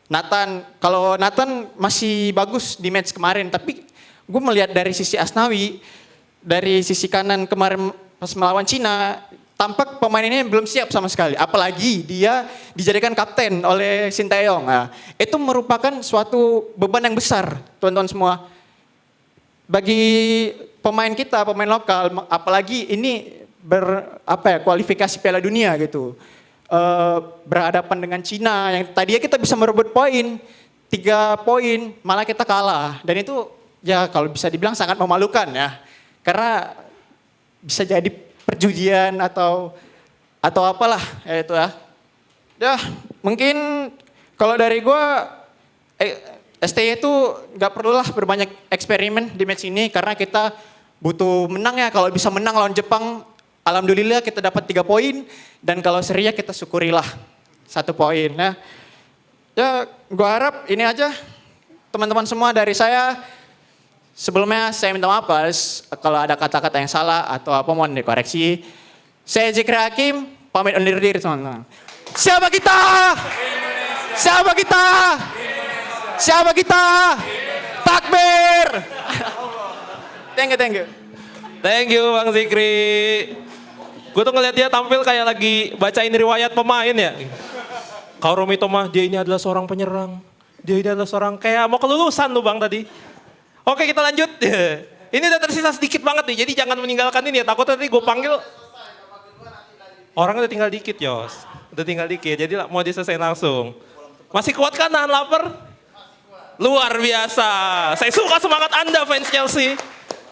Nathan. Kalau Nathan masih bagus di match kemarin, tapi gue melihat dari sisi Asnawi, dari sisi kanan kemarin pas melawan Cina, tampak pemain ini belum siap sama sekali. Apalagi dia dijadikan kapten oleh Sintayong. Nah, itu merupakan suatu beban yang besar, teman-teman semua. Bagi pemain kita, pemain lokal, apalagi ini kualifikasi Piala Dunia gitu. Berhadapan dengan Cina yang tadinya kita bisa merebut poin, 3 poin, malah kita kalah. Dan itu ya kalau bisa dibilang sangat memalukan ya. Karena bisa jadi perjudian atau apalah ya itu ya. Ya mungkin kalau dari gue STY itu nggak perlulah berbanyak eksperimen di match ini karena kita butuh menang ya. Kalau bisa menang lawan Jepang, alhamdulillah kita dapat 3 poin dan kalau seri ya kita syukurilah 1 poin ya. Ya gue harap ini aja teman-teman semua dari saya. Sebelumnya saya minta maaf kalau ada kata-kata yang salah atau apa mohon dikoreksi. Saya Zikri Hakim, pamit undur diri teman-teman. Siapa kita? Siapa kita? Siapa kita? Takbir! Thank you. Thank you Bang Zikri. Gue tuh ngeliat dia tampil kayak lagi bacain riwayat pemain ya. Kaoru Mitoma, dia ini adalah seorang penyerang. Dia ini adalah seorang kayak mau kelulusan tuh Bang tadi. Oke kita lanjut. Ini udah tersisa sedikit banget nih, jadi jangan meninggalkan ini ya. Takut nanti gue panggil. Orang udah tinggal dikit Yos. Udah tinggal dikit, jadi mau diselesain langsung. Masih kuat kan nahan lapar? Luar biasa. Saya suka semangat Anda fans Chelsea.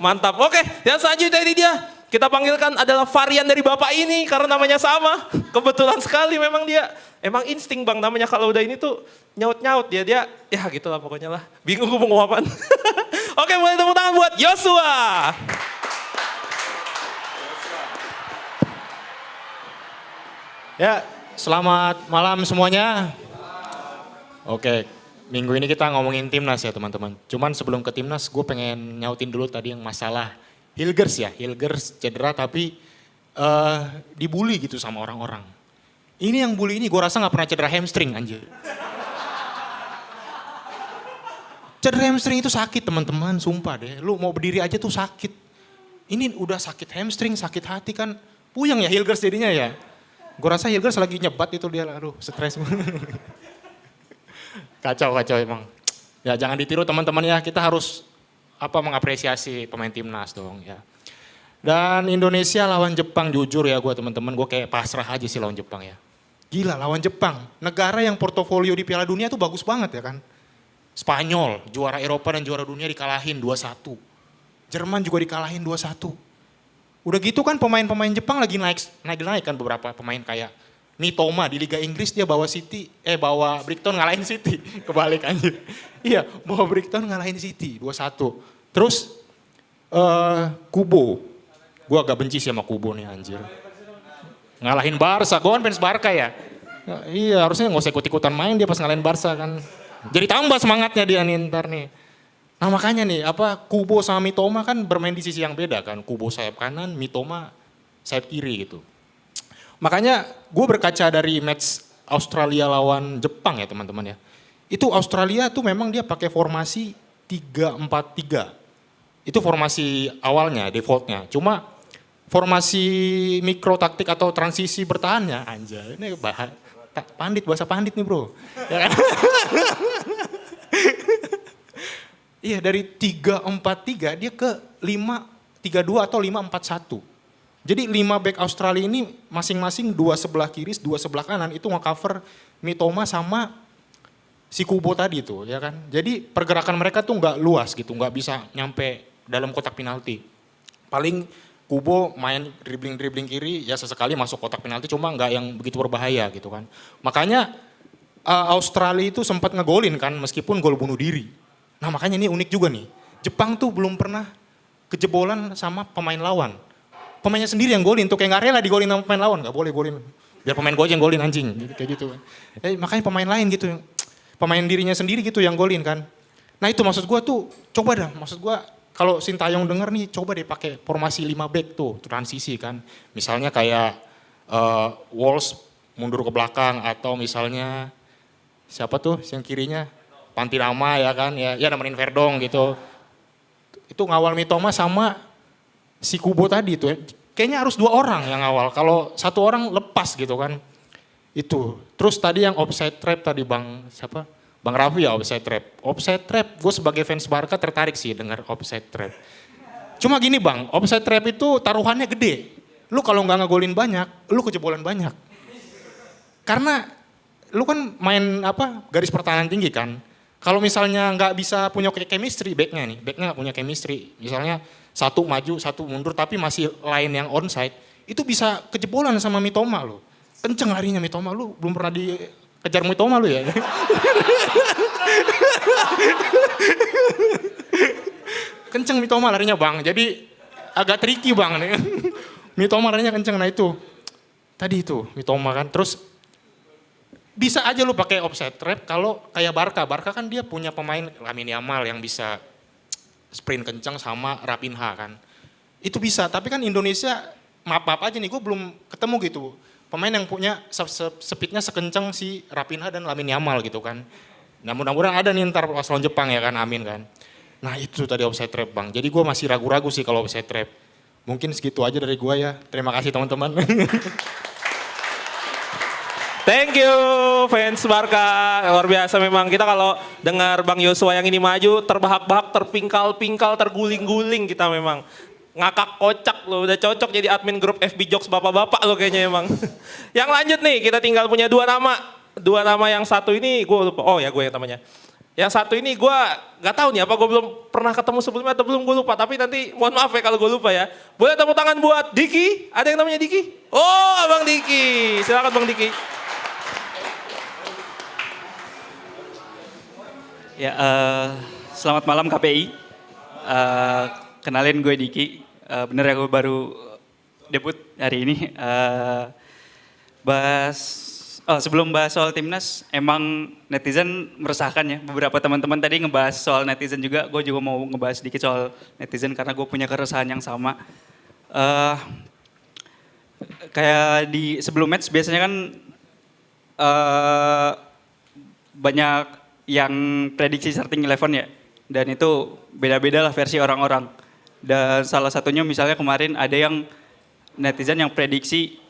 Mantap. Oke, yang selanjutnya ini dia. Kita panggilkan adalah varian dari bapak ini karena namanya sama. Kebetulan sekali memang dia. Emang insting Bang namanya kalau udah ini tuh nyaut-nyaut dia ya gitulah pokoknya lah. Bingung gue mau ngomong apaan. Oke, boleh tepuk tangan buat Joshua. Ya, selamat malam semuanya. Oke, minggu ini kita ngomongin timnas ya teman-teman. Cuman sebelum ke timnas gue pengen nyautin dulu tadi yang masalah Hilgers ya. Hilgers cedera tapi dibully gitu sama orang-orang. Ini yang bully ini gue rasa gak pernah cedera hamstring anjir. Cedera hamstring itu sakit teman-teman, sumpah deh. Lu mau berdiri aja tuh sakit. Ini udah sakit hamstring, sakit hati kan. Puyeng ya Hilgers jadinya ya. Gue rasa Hilgers lagi nyebat itu dia, aduh stres. Kacau emang. Ya jangan ditiru teman-teman ya, kita harus mengapresiasi pemain timnas dong ya. Dan Indonesia lawan Jepang jujur ya gue teman-teman, gue kayak pasrah aja sih lawan Jepang ya. Gila lawan Jepang, negara yang portofolio di Piala Dunia tuh bagus banget ya kan. Spanyol, juara Eropa dan juara dunia dikalahin 2-1. Jerman juga dikalahin 2-1. Udah gitu kan pemain-pemain Jepang lagi naik kan beberapa pemain kayak Mitoma di Liga Inggris dia bawa Brighton ngalahin City. Kebalik anjir. Iya, bawa Brighton ngalahin City 2-1. Terus Kubo. Gue agak benci sih sama Kubo nih anjir. Ngalahin Barca, gue kan fans Barca ya. Iya, harusnya gak usah ikut-ikutan main dia pas ngalahin Barca kan. Jadi tambah semangatnya dia nih ntar nih. Nah makanya nih, Kubo sama Mitoma kan bermain di sisi yang beda kan. Kubo sayap kanan, Mitoma sayap kiri gitu. Makanya gue berkaca dari match Australia lawan Jepang ya teman-teman ya. Itu Australia tuh memang dia pakai formasi 3-4-3. Itu formasi awalnya, defaultnya. Cuma formasi mikro taktik atau transisi bertahannya, anjay. Ini bahasa pandit nih bro. Ya kan? Iya dari 3-4-3 dia ke 5-3-2 atau 5-4-1. Jadi 5 back Australia ini masing-masing 2 sebelah kiri, 2 sebelah kanan itu nge-cover Mitoma sama si Kubo tadi tuh ya kan. Jadi pergerakan mereka tuh nggak luas gitu, nggak bisa nyampe dalam kotak penalti. Paling Kubo main dribbling kiri ya sesekali masuk kotak penalti cuma nggak yang begitu berbahaya gitu kan. Makanya Australia itu sempat ngegolin kan meskipun gol bunuh diri. Nah makanya ini unik juga nih, Jepang tuh belum pernah kejebolan sama pemain lawan. Pemainnya sendiri yang golin tuh, kayak gak rela digolin sama pemain lawan, gak boleh golin. Biar pemain gue aja yang golin anjing, kayak gitu. Makanya pemain lain gitu, pemain dirinya sendiri gitu yang golin kan. Nah itu maksud gue tuh, coba dah, maksud gue kalau Sintayong denger nih, coba deh pakai formasi 5 back tuh, transisi kan. Misalnya kayak Wolves mundur ke belakang, atau misalnya siapa tuh yang kirinya? Pantirama ya kan, ya nemenin Verdong gitu. Itu ngawal Mitoma sama si Kubo tadi tuh. Kayaknya harus 2 orang yang ngawal. Kalau 1 orang lepas gitu kan. Itu. Terus tadi yang offside trap tadi Bang Raffi ya offside trap. Offside trap, gue sebagai fans Barca tertarik sih dengar offside trap. Cuma gini Bang, offside trap itu taruhannya gede. Lu kalau nggak ngegolin banyak, lu kejebolan banyak. Karena lu kan main garis pertahanan tinggi kan. Kalau misalnya nggak bisa punya chemistry backnya nggak punya chemistry. Misalnya 1 maju, 1 mundur tapi masih lain yang onside. Itu bisa kejebolan sama Mitoma lo. Kenceng larinya Mitoma, lu belum pernah dikejar Mitoma lu ya. Kenceng Mitoma larinya Bang, jadi agak tricky Bang nih. Mitoma larinya kenceng, nah itu. Tadi itu Mitoma kan, terus bisa aja lu pakai offside trap kalau kayak Barca kan dia punya pemain Lamine Yamal yang bisa sprint kencang sama Raphinha kan. Itu bisa, tapi kan Indonesia maaf aja nih gue belum ketemu gitu. Pemain yang punya speednya sekencang si Raphinha dan Lamine Yamal gitu kan. Nah mudah-mudahan ada nih ntar pas lawan Jepang ya kan, amin kan. Nah itu tadi offside trap Bang, jadi gue masih ragu-ragu sih kalau offside trap. Mungkin segitu aja dari gue ya, terima kasih teman-teman. Thank you fans Barca, luar biasa memang. Kita kalau dengar Bang Yosua yang ini maju, terbahak-bahak, terpingkal-pingkal, terguling-guling kita memang. Ngakak kocak loh, udah cocok jadi admin grup FB Jokes bapak-bapak lo kayaknya emang. Yang lanjut nih, kita tinggal punya 2 nama. 2 nama yang satu ini gue lupa, oh ya gue yang namanya. Yang satu ini gue gak tahu nih apa gue belum pernah ketemu sebelumnya atau belum gue lupa. Tapi nanti mohon maaf ya kalau gue lupa ya. Boleh tepuk tangan buat Diki, ada yang namanya Diki? Oh Abang Diki, silakan Bang Diki. Ya, selamat malam KPI. Kenalin gue Diki. Bener ya gue baru debut hari ini. Sebelum bahas soal timnas, emang netizen meresahkan ya. Beberapa teman-teman tadi ngebahas soal netizen juga. Gue juga mau ngebahas sedikit soal netizen karena gue punya keresahan yang sama. Kayak di sebelum match biasanya kan banyak yang prediksi starting 11 ya. Dan itu beda-beda lah versi orang-orang. Dan salah satunya misalnya kemarin ada yang netizen yang prediksi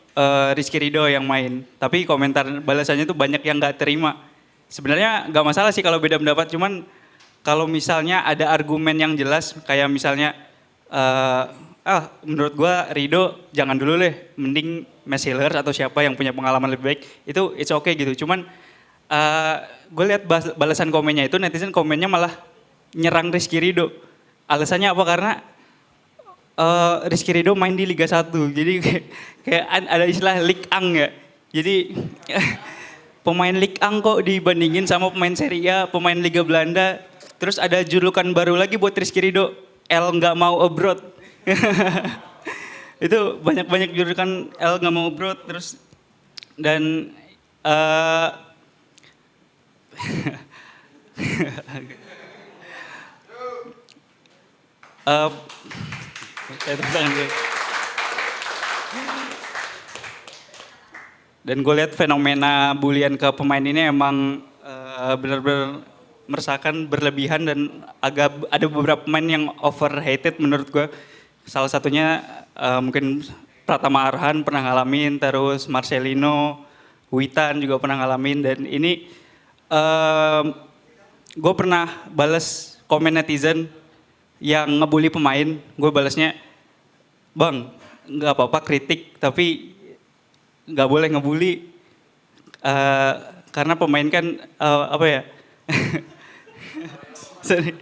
Rizky Ridho yang main. Tapi komentar balasannya itu banyak yang gak terima. Sebenarnya gak masalah sih kalau beda pendapat. Cuman kalau misalnya ada argumen yang jelas kayak misalnya menurut gua Ridho jangan dulu deh. Mending Max Hillers atau siapa yang punya pengalaman lebih baik. Itu it's okay gitu. Cuman gue lihat balasan komennya itu netizen komennya malah nyerang Rizky Ridho. Alasannya apa? Karena Rizky Ridho main di Liga 1. Jadi kayak ada istilah Ligue 1 ya. Jadi pemain Ligue 1 kok dibandingin sama pemain Serie A, pemain Liga Belanda. Terus ada julukan baru lagi buat Rizky Ridho, L nggak mau abroad. Itu banyak-banyak julukan L nggak mau abroad. Terus dan dan gue lihat fenomena bulian ke pemain ini emang benar-benar meresahkan, berlebihan, dan agak ada beberapa pemain yang overrated menurut gue. Salah satunya mungkin Pratama Arhan pernah ngalamin, terus Marcelino, Witan juga pernah ngalamin, dan ini gue pernah bales komen netizen yang ngebully pemain. Gue balasnya, bang nggak apa-apa kritik tapi nggak boleh ngebully, karena pemain kan apa ya sorry.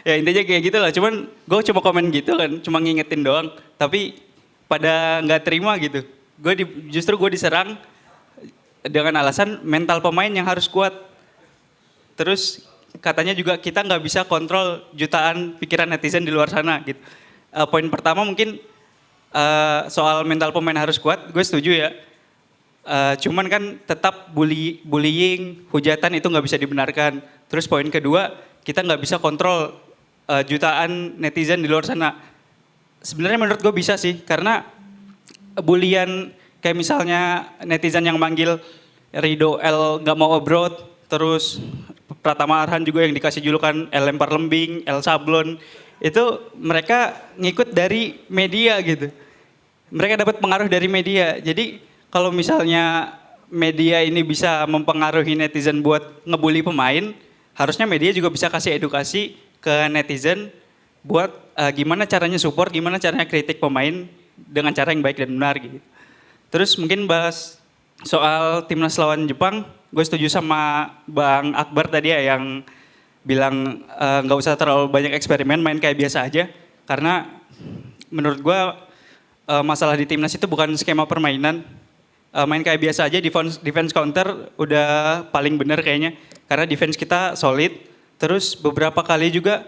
Ya intinya kayak gitu lah, cuman gue cuma komen gitu kan, cuma ngingetin doang, tapi pada nggak terima gitu. Justru gue diserang dengan alasan mental pemain yang harus kuat. Terus katanya juga kita nggak bisa kontrol jutaan pikiran netizen di luar sana gitu. Poin pertama mungkin soal mental pemain harus kuat, gue setuju ya. Cuman kan tetap bullying, hujatan itu nggak bisa dibenarkan. Terus poin kedua, kita nggak bisa kontrol jutaan netizen di luar sana. Sebenarnya menurut gue bisa sih, karena bulian kayak misalnya netizen yang manggil Ridho L nggak mau abroad, terus Pratama Arhan juga yang dikasih julukan L lempar lembing, L sablon, itu mereka ngikut dari media gitu. Mereka dapat pengaruh dari media. Jadi kalau misalnya media ini bisa mempengaruhi netizen buat ngebully pemain, harusnya media juga bisa kasih edukasi ke netizen buat gimana caranya support, gimana caranya kritik pemain dengan cara yang baik dan benar gitu. Terus mungkin bahas soal timnas lawan Jepang, gue setuju sama Bang Akbar tadi ya yang bilang nggak usah terlalu banyak eksperimen, main kayak biasa aja. Karena menurut gue masalah di timnas itu bukan skema permainan. Main kayak biasa aja, defense counter udah paling bener kayaknya. Karena defense kita solid. Terus beberapa kali juga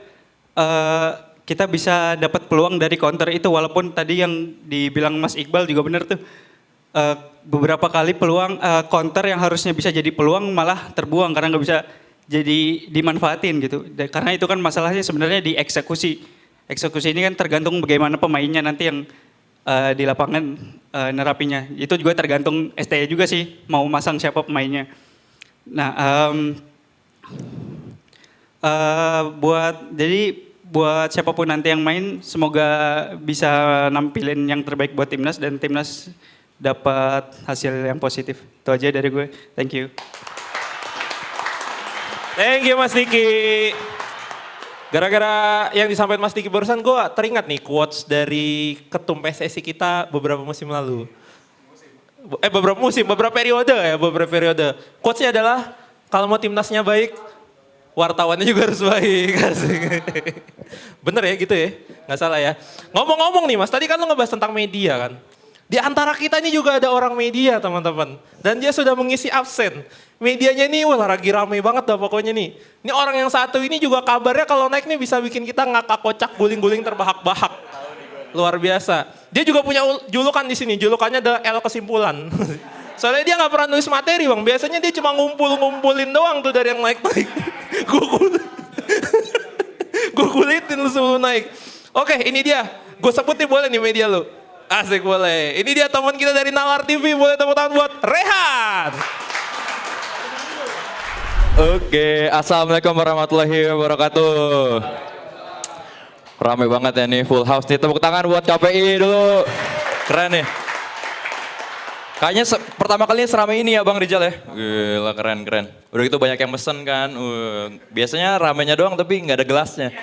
kita bisa dapat peluang dari counter itu, walaupun tadi yang dibilang Mas Iqbal juga bener tuh. Beberapa kali peluang counter yang harusnya bisa jadi peluang malah terbuang karena nggak bisa jadi dimanfaatin gitu. Karena itu kan masalahnya sebenarnya di eksekusi. Eksekusi ini kan tergantung bagaimana pemainnya nanti yang di lapangan nerapinya. Itu juga tergantung STE juga sih, mau masang siapa pemainnya. Nah, buat siapapun nanti yang main, semoga bisa nampilin yang terbaik buat timnas dan timnas dapat hasil yang positif. Itu aja dari gue. Thank you. Thank you Mas Diki. Gara-gara yang disampaikan Mas Diki barusan, gue teringat nih quotes dari ketum PSSI kita beberapa musim lalu. Beberapa periode. Quotesnya adalah, kalau mau timnasnya baik, wartawannya juga harus baik. Bener ya gitu ya, nggak salah ya. Ngomong-ngomong nih Mas, tadi kan lo ngebahas tentang media kan. Di antara kita ini juga ada orang media teman-teman. Dan dia sudah mengisi absen. Medianya nih lagi rame banget dah pokoknya nih. Ini orang yang satu ini juga kabarnya kalau naik nih bisa bikin kita ngakak kocak, guling-guling terbahak-bahak. Luar biasa. Dia juga punya julukan di sini, julukannya adalah L kesimpulan. Soalnya dia nggak pernah nulis materi bang, biasanya dia cuma ngumpulin doang tuh dari yang naik-naik. Gue kulitin lu sebelum naik. Oke ini dia, gue sebut nih boleh nih media lu. Asik boleh. Ini dia teman kita dari Nalar TV, boleh tepuk tangan buat Rehan. Oke, assalamualaikum warahmatullahi wabarakatuh. Rame banget ya nih, full house nih. Tepuk tangan buat KPI dulu. Keren nih. Kayaknya pertama kalinya seramai ini ya Bang Rijal ya. Gila keren. Udah gitu banyak yang mesen kan. Biasanya ramenya doang tapi nggak ada gelasnya.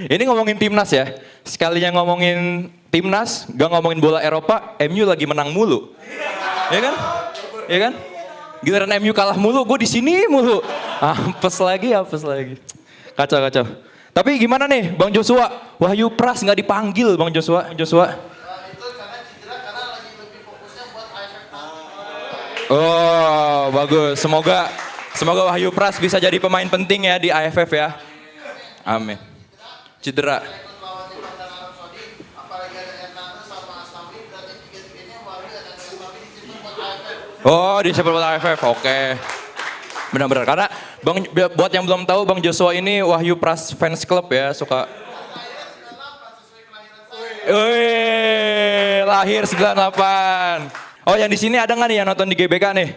Ini ngomongin timnas ya. Sekalinya ngomongin timnas, gak ngomongin bola Eropa, MU lagi menang mulu. Ya kan? Giliran MU kalah mulu, gue di sini mulu. Apes lagi. Kacau. Tapi gimana nih Bang Joshua? Wahyu Pras nggak dipanggil Bang Joshua. Oh bagus, semoga Wahyu Pras bisa jadi pemain penting ya di AFF ya. Amin. Cedera. Oh di Super Bowl AFF, oke. Benar-benar, karena buat yang belum tahu Bang Joshua ini Wahyu Pras fans club ya, suka. Wih, lahir 98. Oh yang di sini ada nggak nih yang nonton di GBK nih?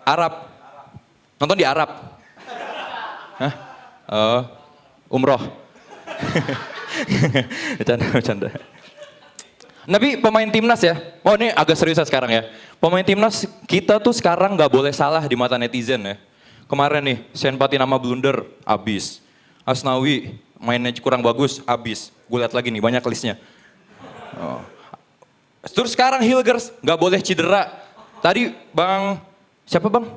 Arab. Nonton di Arab? Hah? Oh, umroh. Bercanda. Tapi pemain timnas ya, oh ini agak serius sekarang ya. Pemain timnas kita tuh sekarang nggak boleh salah di mata netizen ya. Kemarin nih, Shane Patinama blunder, abis. Asnawi mainnya kurang bagus, abis. Gue lihat lagi nih, banyak listnya. Oh. Terus sekarang Hilgers nggak boleh cedera. Tadi siapa bang?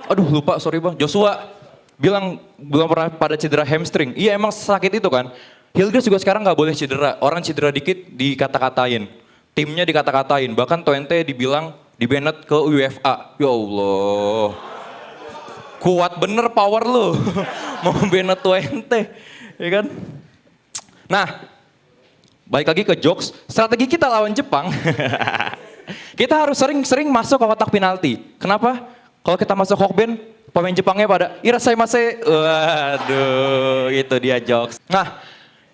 Aduh lupa, sorry bang. Joshua bilang belum pernah pada cedera hamstring. Iya emang sakit itu kan. Hilgers juga sekarang nggak boleh cedera. Orang cedera dikit dikata-katain. Timnya dikata-katain. Bahkan Twente dibilang di-banned ke UEFA. Ya Allah. Kuat bener power lu. Mau banned Twente. Ya kan? Nah, balik lagi ke jokes. Strategi kita lawan Jepang. Kita harus sering-sering masuk ke kotak penalti. Kenapa? Kalau kita masuk Hokben, pemain Jepangnya pada irasaimase. Waduh, itu dia jokes. Nah,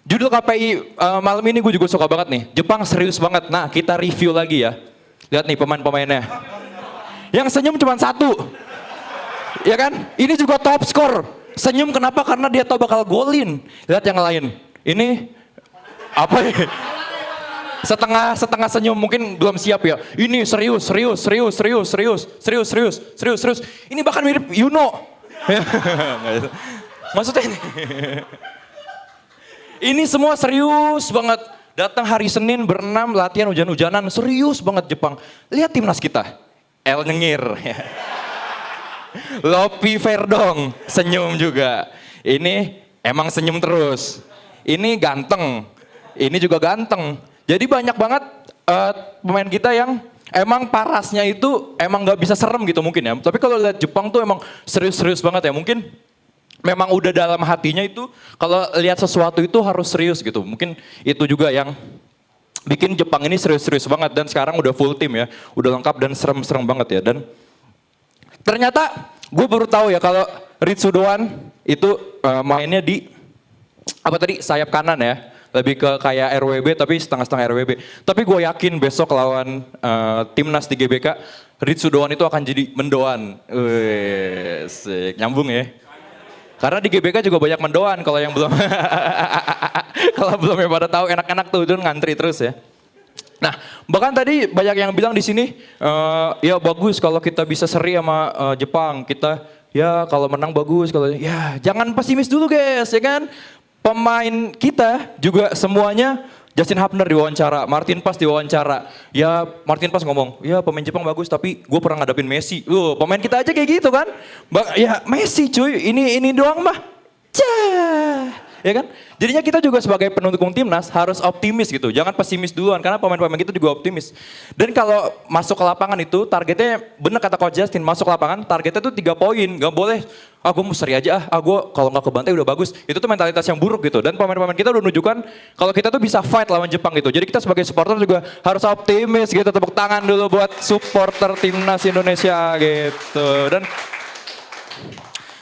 judul KPI malam ini gue juga suka banget nih. Jepang serius banget. Nah, kita review lagi ya. Lihat nih pemain-pemainnya. Yang senyum cuma satu. Ya kan? Ini juga top skor. Senyum kenapa? Karena dia tahu bakal golin. Lihat yang lain. Ini apa ya? Setengah senyum, mungkin belum siap ya. Ini serius. Ini bahkan mirip Yuno. Maksudnya ini semua serius banget. Datang hari Senin berenam, latihan hujan-hujanan, serius banget Jepang. Lihat timnas kita, El Nyengir. Lopi Verdong, senyum juga. Ini emang senyum terus. Ini ganteng, ini juga ganteng. Jadi banyak banget pemain kita yang emang parasnya itu emang nggak bisa serem gitu mungkin ya. Tapi kalau lihat Jepang tuh emang serius-serius banget ya. Mungkin memang udah dalam hatinya itu kalau lihat sesuatu itu harus serius gitu. Mungkin itu juga yang bikin Jepang ini serius-serius banget. Dan sekarang udah full tim ya. Udah lengkap dan serem-serem banget ya. Dan ternyata gue baru tahu ya kalau Ritsu Doan itu mainnya di sayap kanan ya. Lebih ke kayak RWB tapi setengah-setengah RWB. Tapi gue yakin besok lawan timnas di GBK, Ritsu Doan itu akan jadi mendoan. Wih, nyambung ya. Karena di GBK juga banyak mendoan kalau yang belum kalau belum yang pada tahu enak-enak tuh ngantri terus ya. Nah, bahkan tadi banyak yang bilang di sini ya bagus kalau kita bisa seri sama Jepang. Kita ya kalau menang bagus, kalau ya jangan pesimis dulu guys, ya kan? Pemain kita juga semuanya Justin Hapner diwawancara, Martin Paes diwawancara. Ya Martin Paes ngomong, ya pemain Jepang bagus tapi gue pernah ngadapin Messi. Pemain kita aja kayak gitu kan. Ya Messi cuy, ini doang mah. Ya kan? Jadinya kita juga sebagai pendukung timnas harus optimis gitu. Jangan pesimis duluan karena pemain-pemain kita juga optimis. Dan kalau masuk ke lapangan itu targetnya bener kata Coach Justin, masuk ke lapangan targetnya tuh 3 poin. Gak boleh, gue mau seri aja gue kalau gak kebantai udah bagus. Itu tuh mentalitas yang buruk gitu. Dan pemain-pemain kita udah menunjukkan kalau kita tuh bisa fight lawan Jepang gitu. Jadi kita sebagai supporter juga harus optimis gitu. Tepuk tangan dulu buat supporter timnas Indonesia gitu.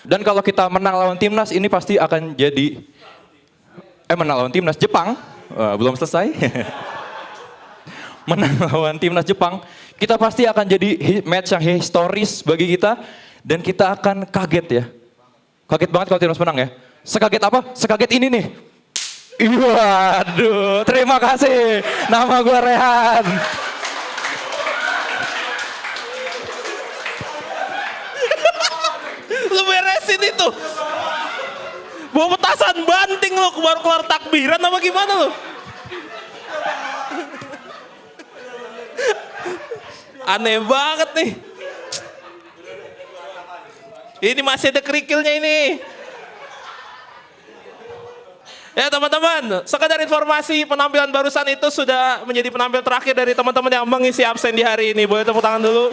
Dan kalau kita menang lawan timnas ini pasti akan jadi menang lawan timnas Jepang, belum selesai. Menang lawan timnas Jepang, kita pasti akan jadi match yang historis bagi kita dan kita akan kaget ya. Kaget banget kalau timnas menang ya. Sekaget apa? Sekaget ini nih. Waduh, terima kasih. Nama gue Rehan. Lu beresin itu. Bawa petasan banting lo keluar takbiran apa gimana lo? Aneh banget nih. Ini masih ada kerikilnya ini. Ya teman-teman, sekedar informasi penampilan barusan itu sudah menjadi penampilan terakhir dari teman-teman yang mengisi absen di hari ini. Boleh tepuk tangan dulu.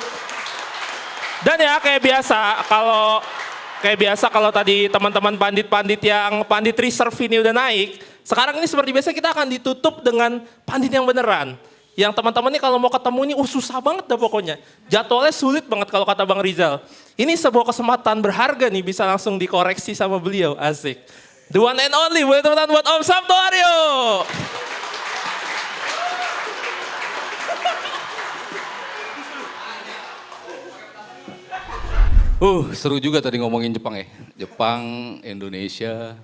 Dan ya kayak biasa kalau tadi teman-teman pandit-pandit yang pandit reserve ini udah naik, sekarang ini seperti biasa kita akan ditutup dengan pandit yang beneran. Yang teman-teman ini kalau mau ketemu ini susah banget dah pokoknya. Jadwalnya sulit banget kalau kata Bang Rizal. Ini sebuah kesempatan berharga nih bisa langsung dikoreksi sama beliau. Asik. The one and only, boleh teman-teman buat Om Sabto Aryo. Seru juga tadi ngomongin Jepang ya. Jepang, Indonesia.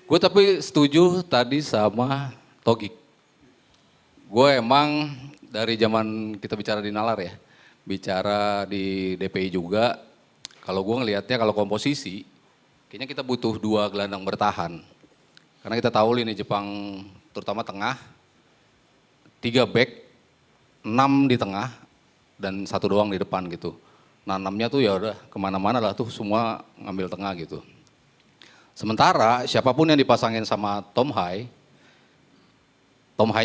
Gue tapi setuju tadi sama Togik. Gue emang dari zaman kita bicara di Nalar ya, bicara di DPI juga, kalau gue ngelihatnya kalau komposisi, kayaknya kita butuh 2 gelandang bertahan. Karena kita tahu lini Jepang terutama tengah, 3 back, 6 di tengah, dan 1 doang di depan gitu. Nah 6-nya tuh ya udah kemana-mana lah tuh semua ngambil tengah gitu. Sementara siapapun yang dipasangin sama Tom Hai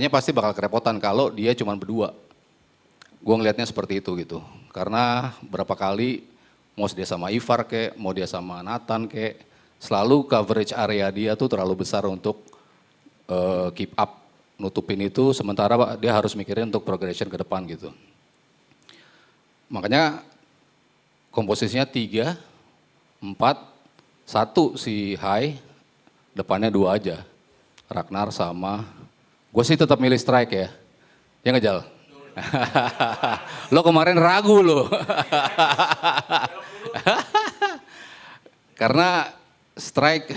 nya pasti bakal kerepotan kalau dia cuma berdua. Gue ngelihatnya seperti itu gitu. Karena berapa kali mau dia sama Ivar kek, mau dia sama Nathan kek, selalu coverage area dia tuh terlalu besar untuk keep up, nutupin itu, sementara dia harus mikirin untuk progression ke depan gitu. Makanya komposisinya 3, 4, 1 si Hai, depannya 2 aja. Ragnar sama, gue sih tetap milih strike ya. Ya nggak Jal? Lo kemarin ragu lo. Karena strike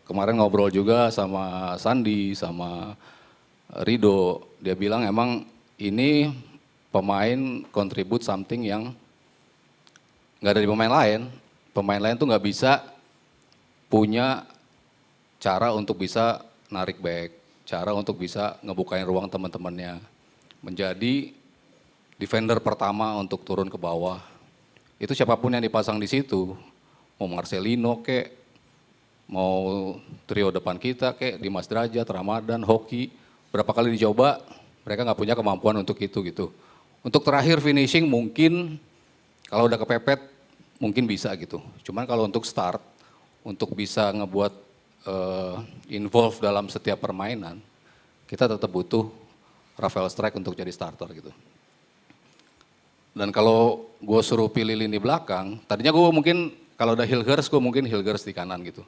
kemarin ngobrol juga sama Sandi, sama Rido. Dia bilang emang ini pemain contribute something yang nggak ada di pemain lain. Pemain lain tuh nggak bisa punya cara untuk bisa narik back, cara untuk bisa ngebukain ruang teman-temannya. Menjadi defender pertama untuk turun ke bawah. Itu siapapun yang dipasang di situ, mau Marcelino kek, mau trio depan kita kek, Dimas Derajat, Ramadan, Hoki, berapa kali dicoba, mereka nggak punya kemampuan untuk itu gitu. Untuk terakhir finishing mungkin kalau udah kepepet mungkin bisa gitu. Cuman kalau untuk start, untuk bisa ngebuat involve dalam setiap permainan, kita tetap butuh Rafael Strike untuk jadi starter gitu. Dan kalau gue suruh pilih lini belakang, tadinya gue mungkin kalau ada Hilgers, gue mungkin Hilgers di kanan gitu.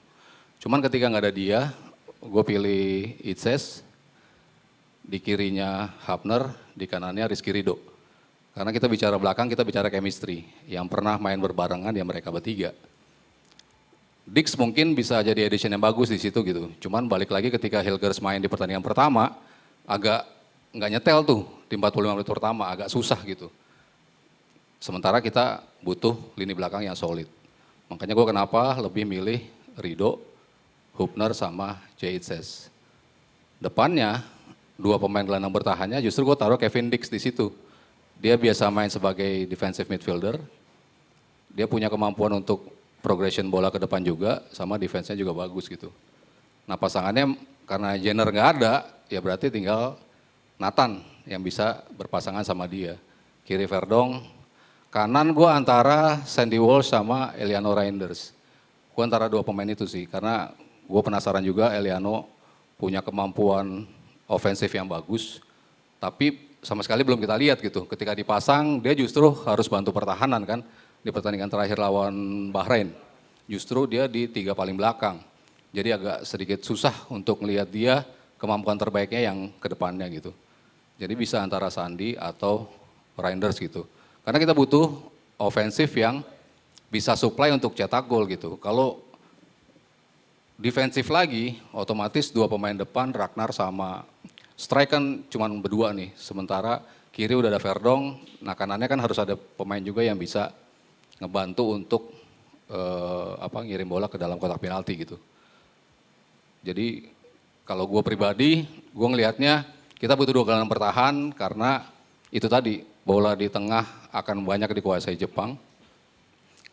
Cuman ketika nggak ada dia, gue pilih Itses, di kirinya Hapner, di kanannya Rizky Ridho. Karena kita bicara belakang, kita bicara chemistry. Yang pernah main berbarengan ya mereka bertiga. Dix mungkin bisa jadi addition yang bagus di situ gitu. Cuman balik lagi ketika Hilgers main di pertandingan pertama, agak nggak nyetel tuh di 45 menit pertama, agak susah gitu. Sementara kita butuh lini belakang yang solid. Makanya gue kenapa lebih milih Ridho, Hubner sama Jaitzes. Depannya, 2 pemain gelandang bertahannya justru gue taruh Kevin Dix di situ. Dia biasa main sebagai defensive midfielder. Dia punya kemampuan untuk progression bola ke depan juga, sama defense-nya juga bagus gitu. Nah pasangannya karena Jenner nggak ada, ya berarti tinggal Nathan yang bisa berpasangan sama dia. Kiri Verdong, kanan gue antara Sandy Walsh sama Eliano Reinders. Gue antara 2 pemain itu sih, karena gue penasaran juga Eliano punya kemampuan ofensif yang bagus, tapi sama sekali belum kita lihat gitu. Ketika dipasang, dia justru harus bantu pertahanan kan. Di pertandingan terakhir lawan Bahrain, justru dia di 3 paling belakang. Jadi agak sedikit susah untuk melihat dia kemampuan terbaiknya yang ke depannya gitu. Jadi bisa antara Sandi atau Reinders gitu. Karena kita butuh ofensif yang bisa supply untuk cetak gol gitu. Kalau defensif lagi, otomatis 2 pemain depan, Ragnar sama Strike kan cuma berdua nih. Sementara kiri udah ada Verdong, nah kanannya kan harus ada pemain juga yang bisa ngebantu untuk ngirim bola ke dalam kotak penalti gitu. Jadi kalau gue pribadi, gue ngelihatnya kita butuh 2 gelandang bertahan karena itu tadi bola di tengah akan banyak dikuasai Jepang.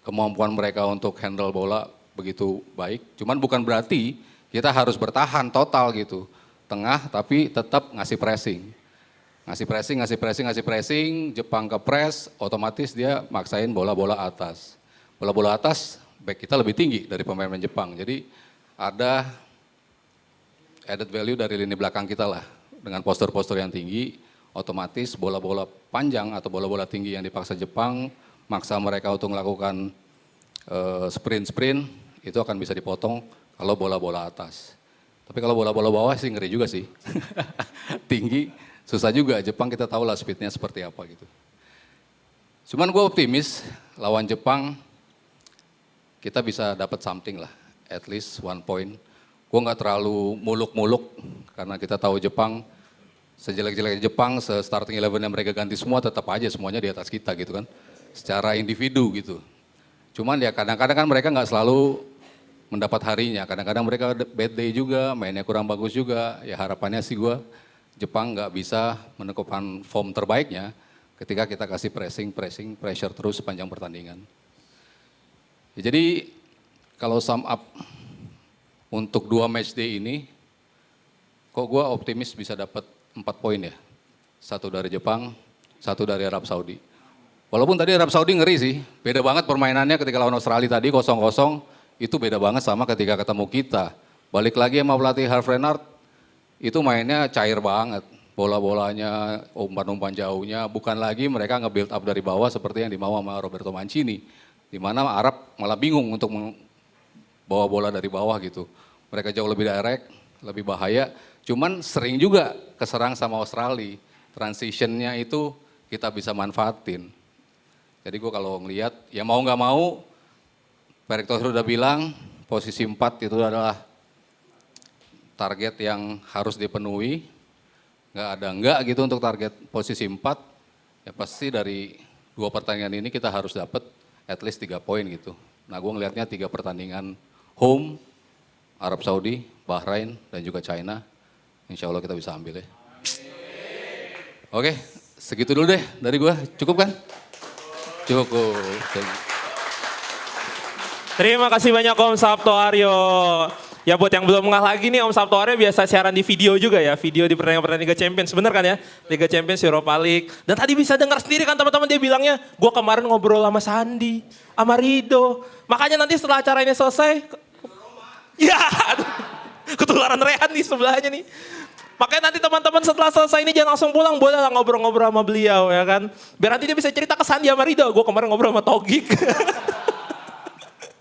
kemampuan mereka untuk handle bola begitu baik. Cuman bukan berarti kita harus bertahan total gitu. Tengah tapi tetap ngasih pressing. Ngasih pressing, Jepang ke press, otomatis dia maksain bola-bola atas. Bola-bola atas, back kita lebih tinggi dari pemain-pemain Jepang. Jadi ada added value dari lini belakang kita lah. Dengan postur-postur yang tinggi, otomatis bola-bola panjang atau bola-bola tinggi yang dipaksa Jepang, maksa mereka untuk melakukan sprint-sprint, itu akan bisa dipotong kalau bola-bola atas. Tapi kalau bola-bola bawah sih ngeri juga sih. Tinggi, susah juga. Jepang kita tahu lah speednya seperti apa gitu. Cuman gue optimis lawan Jepang kita bisa dapat something lah. At least 1 point. Gue nggak terlalu muluk-muluk karena kita tahu Jepang, sejelek-jeleknya Jepang, starting 11 yang mereka ganti semua tetap aja semuanya di atas kita gitu kan. Secara individu gitu. Cuman ya kadang-kadang kan mereka nggak selalu mendapat harinya. Kadang-kadang mereka bad day juga, mainnya kurang bagus juga. Ya harapannya sih gue Jepang nggak bisa menekupkan form terbaiknya ketika kita kasih pressure terus sepanjang pertandingan. Ya, jadi kalau sum up untuk 2 match day ini, kok gue optimis bisa dapat 4 poin ya. 1 dari Jepang, 1 dari Arab Saudi. Walaupun tadi Arab Saudi ngeri sih, beda banget permainannya ketika lawan Australia tadi 0-0, itu beda banget sama ketika ketemu kita. Balik lagi sama pelatih Harv Renard, itu mainnya cair banget. Bola-bolanya, umpan-umpan jauhnya, bukan lagi mereka nge-build up dari bawah seperti yang dimau sama Roberto Mancini. Di mana Arab malah bingung untuk bawa bola dari bawah gitu. Mereka jauh lebih direct, lebih bahaya. Cuman sering juga keserang sama Australia. Transitionnya itu kita bisa manfaatin. Jadi gue kalau ngelihat, ya mau nggak mau, Pak Rektor udah bilang posisi 4 itu adalah target yang harus dipenuhi. Nggak ada enggak gitu untuk target posisi 4. Ya pasti dari 2 pertandingan ini kita harus dapat at least 3 poin gitu. Nah gue ngelihatnya 3 pertandingan home, Arab Saudi, Bahrain, dan juga China. Insya Allah kita bisa ambil ya. Oke, segitu dulu deh dari gue. Cukup kan? Cukup. Terima kasih banyak Om Sabto Aryo. Ya buat yang belum ngeh lagi nih, Om Sabto Aryo biasa siaran di video juga ya. Video di pertandingan Liga Champions, bener kan ya? Liga Champions, Europa League. Dan tadi bisa dengar sendiri kan teman-teman dia bilangnya, gue kemarin ngobrol sama Sandi, sama Rido. Makanya nanti setelah acara ini selesai, ya ketularan Rehan nih sebelahnya nih. Makanya nanti teman-teman setelah selesai ini jangan langsung pulang, boleh lah ngobrol-ngobrol sama beliau ya kan. Biar nanti dia bisa cerita ke Sandi sama Rido, gue kemarin ngobrol sama Togik.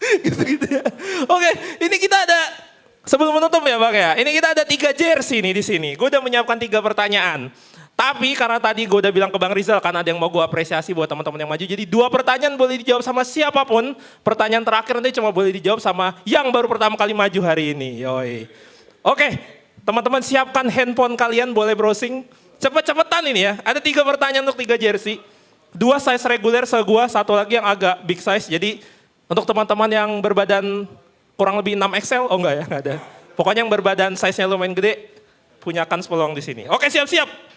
Gitu-gitu ya. Oke, ini kita ada, sebelum menutup ya Bang ya, ini kita ada 3 jersey nih di sini. Gue udah menyiapkan 3 pertanyaan. Tapi karena tadi gue udah bilang ke Bang Rizal kan ada yang mau gue apresiasi buat teman-teman yang maju. Jadi 2 pertanyaan boleh dijawab sama siapapun. Pertanyaan terakhir nanti cuma boleh dijawab sama yang baru pertama kali maju hari ini. Yoi. Oke, teman-teman siapkan handphone kalian, boleh browsing. Cepet-cepetan ini ya, ada 3 pertanyaan untuk 3 jersey. 2 size reguler segua, 1 lagi yang agak big size. Jadi untuk teman-teman yang berbadan kurang lebih 6XL, oh enggak ya, enggak ada. Pokoknya yang berbadan size-nya lumayan gede, punya kans peluang di sini. Oke, siap-siap.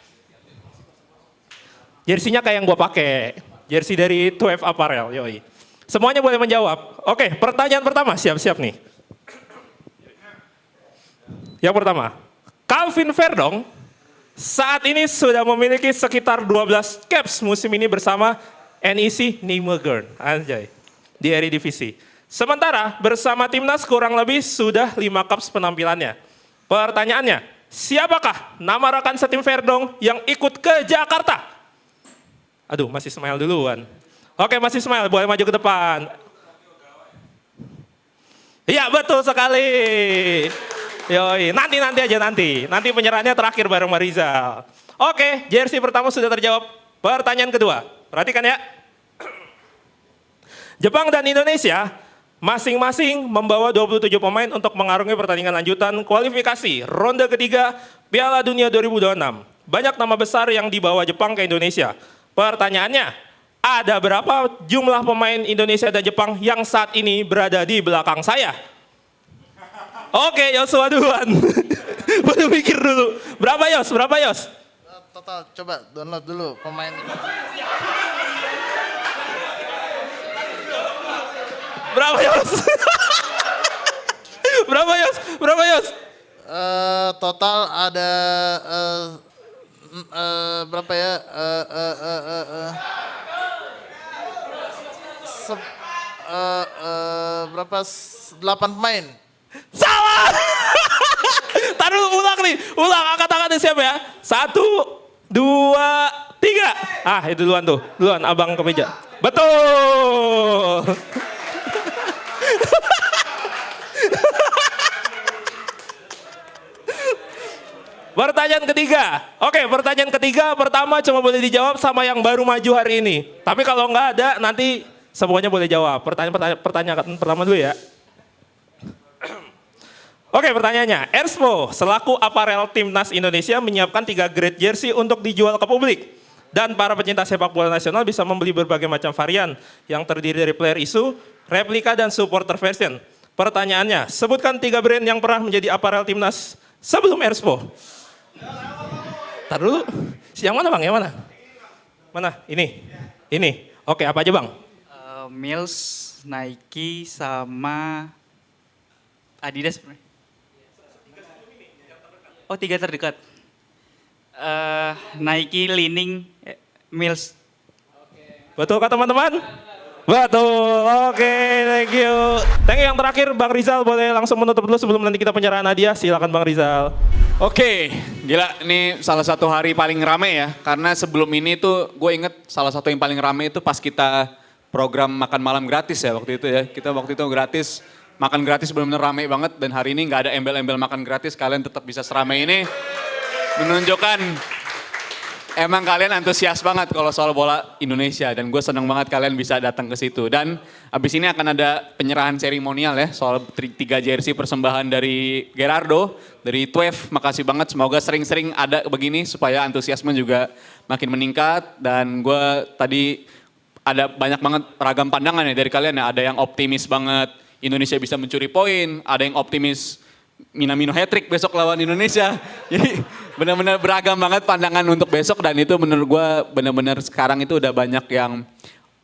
Jersinya kayak yang gue pakai, jersey dari 12 Apparel, yoi. Semuanya boleh menjawab. Oke, pertanyaan pertama, siap-siap nih. Yang pertama, Calvin Verdong saat ini sudah memiliki sekitar 12 caps musim ini bersama NEC Nijmegen, anjay, di Eredivisie. Sementara bersama timnas kurang lebih sudah 5 caps penampilannya. Pertanyaannya, siapakah nama rekan setim Verdong yang ikut ke Jakarta? Aduh, masih Ismail duluan. Oke, masih Ismail, boleh maju ke depan. Iya, betul sekali. Yoi, nanti aja nanti. Nanti penyerahannya terakhir bareng Marizal. Oke, jersey pertama sudah terjawab. Pertanyaan kedua, perhatikan ya. Jepang dan Indonesia masing-masing membawa 27 pemain untuk mengarungi pertandingan lanjutan kualifikasi ronde ketiga Piala Dunia 2026. Banyak nama besar yang dibawa Jepang ke Indonesia. Pertanyaannya, ada berapa jumlah pemain Indonesia dan Jepang yang saat ini berada di belakang saya? Oke, Yosua duluan. Boleh mikir dulu. Berapa Yos? Berapa Yos? Total, coba download dulu pemain. Berapa Yos? Berapa Yos? Total ada berapa ya? Berapa? 8 pemain. Salah! Taruh ulang nih, angkat tangannya siap ya. 1, 2, 3. Ah itu duluan tuh, duluan abang ke meja. Betul. Pertanyaan ketiga. Oke, pertanyaan ketiga pertama cuma boleh dijawab sama yang baru maju hari ini. Tapi kalau nggak ada nanti semuanya boleh jawab. Pertanyaan pertama dulu ya. Oke, pertanyaannya. Erspo selaku aparel timnas Indonesia menyiapkan 3 grade jersey untuk dijual ke publik. Dan para pecinta sepak bola nasional bisa membeli berbagai macam varian yang terdiri dari player issue, replika, dan supporter version. Pertanyaannya, sebutkan 3 brand yang pernah menjadi aparel timnas sebelum Erspo. Ntar dulu, yang mana bang? Yang mana? Mana? Ini. Oke, apa aja bang? Mills, Nike, sama Adidas. Oh 3 terdekat. Nike, Li-Ning, Mills. Betul kah teman-teman? Betul, oke, thank you. Thank you, yang terakhir Bang Rizal boleh langsung menutup dulu sebelum nanti kita penyerahan hadiah, silakan Bang Rizal. Oke, gila ini salah satu hari paling rame ya. Karena sebelum ini tuh gue inget salah satu yang paling rame itu pas kita program makan malam gratis ya waktu itu ya. Kita waktu itu gratis, makan gratis benar-benar rame banget. Dan hari ini gak ada embel-embel makan gratis, kalian tetap bisa seramai ini. Menunjukkan emang kalian antusias banget kalau soal bola Indonesia. Dan gue seneng banget kalian bisa datang ke situ. Dan abis ini akan ada penyerahan seremonial ya. Soal 3 jersey persembahan dari Gerardo, dari Twef. Makasih banget, semoga sering-sering ada begini supaya antusiasme juga makin meningkat. Dan gue tadi ada banyak banget ragam pandangan ya dari kalian ya. Ada yang optimis banget Indonesia bisa mencuri poin. Ada yang optimis Minamino hat-trick besok lawan Indonesia. Jadi benar-benar beragam banget pandangan untuk besok dan itu menurut gue benar-benar sekarang itu udah banyak yang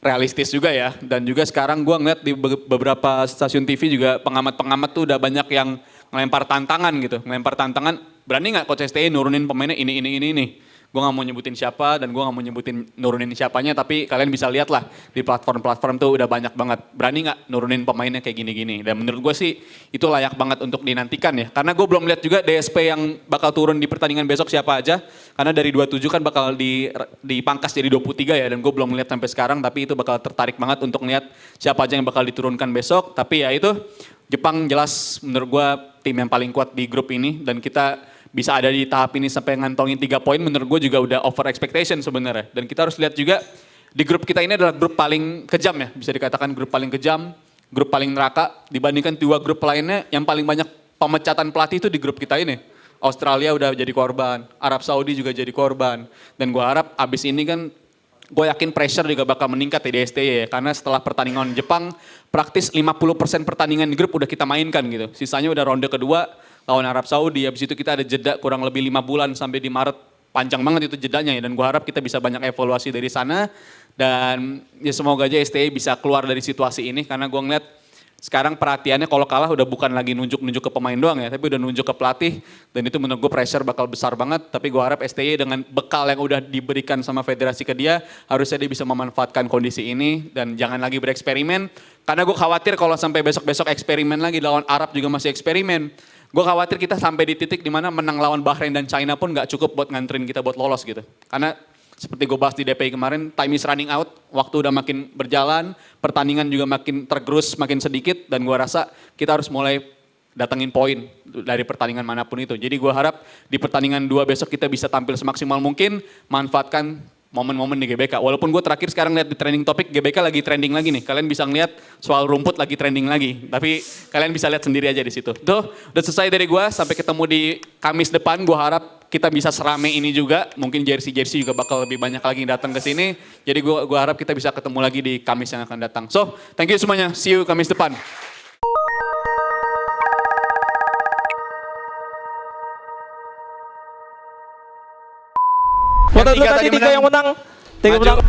realistis juga ya. Dan juga sekarang gue ngeliat di beberapa stasiun TV juga pengamat-pengamat tuh udah banyak yang ngelempar tantangan gitu. Ngelempar tantangan, berani gak Coach STI nurunin pemainnya ini. Gue gak mau nyebutin siapa dan gue gak mau nyebutin nurunin siapanya, tapi kalian bisa lihat lah di platform-platform tuh udah banyak banget. Berani gak nurunin pemainnya kayak gini-gini. Dan menurut gue sih itu layak banget untuk dinantikan ya. Karena gue belum lihat juga DSP yang bakal turun di pertandingan besok siapa aja. Karena dari 27 kan bakal dipangkas jadi 23 ya. Dan gue belum lihat sampai sekarang, tapi itu bakal tertarik banget untuk lihat siapa aja yang bakal diturunkan besok. Tapi ya itu, Jepang jelas menurut gue tim yang paling kuat di grup ini. Dan kita bisa ada di tahap ini sampai ngantongin 3 poin menurut gue juga udah over expectation sebenarnya. Dan kita harus lihat juga di grup kita ini adalah grup paling kejam ya. Bisa dikatakan grup paling kejam, grup paling neraka. Dibandingkan 2 grup lainnya yang paling banyak pemecatan pelatih itu di grup kita ini. Australia udah jadi korban, Arab Saudi juga jadi korban. Dan gue harap abis ini kan gue yakin pressure juga bakal meningkat di STY ya. Karena setelah pertandingan Jepang praktis 50% pertandingan di grup udah kita mainkan gitu. Sisanya udah ronde kedua lawan Arab Saudi, habis itu kita ada jeda kurang lebih 5 bulan sampai di Maret, panjang banget itu jedanya ya, dan gue harap kita bisa banyak evaluasi dari sana, dan ya semoga aja STI bisa keluar dari situasi ini, karena gue ngeliat sekarang perhatiannya kalau kalah udah bukan lagi nunjuk-nunjuk ke pemain doang ya, tapi udah nunjuk ke pelatih, dan itu menurut gue pressure bakal besar banget, tapi gue harap STI dengan bekal yang udah diberikan sama federasi ke dia, harusnya dia bisa memanfaatkan kondisi ini, dan jangan lagi bereksperimen, karena gue khawatir kalau sampai besok-besok eksperimen lagi, lawan Arab juga masih eksperimen. Gue khawatir kita sampai di titik dimana menang lawan Bahrain dan China pun gak cukup buat nganterin kita buat lolos gitu. Karena seperti gue bahas di DPI kemarin, time is running out, waktu udah makin berjalan, pertandingan juga makin tergerus, makin sedikit, dan gue rasa kita harus mulai datengin poin dari pertandingan manapun itu. Jadi gue harap di pertandingan 2 besok kita bisa tampil semaksimal mungkin, manfaatkan momen-momen di GBK. Walaupun gue terakhir sekarang lihat di trending topik, GBK lagi trending lagi nih. Kalian bisa ngeliat soal rumput lagi trending lagi. Tapi kalian bisa lihat sendiri aja di situ. Tuh, udah selesai dari gue. Sampai ketemu di Kamis depan. Gue harap kita bisa serame ini juga. Mungkin jersey-jersey juga bakal lebih banyak lagi yang datang ke sini. Jadi gue harap kita bisa ketemu lagi di Kamis yang akan datang. So, thank you semuanya. See you Kamis depan. Foto dulu tadi 3 yang menang. 3 menang.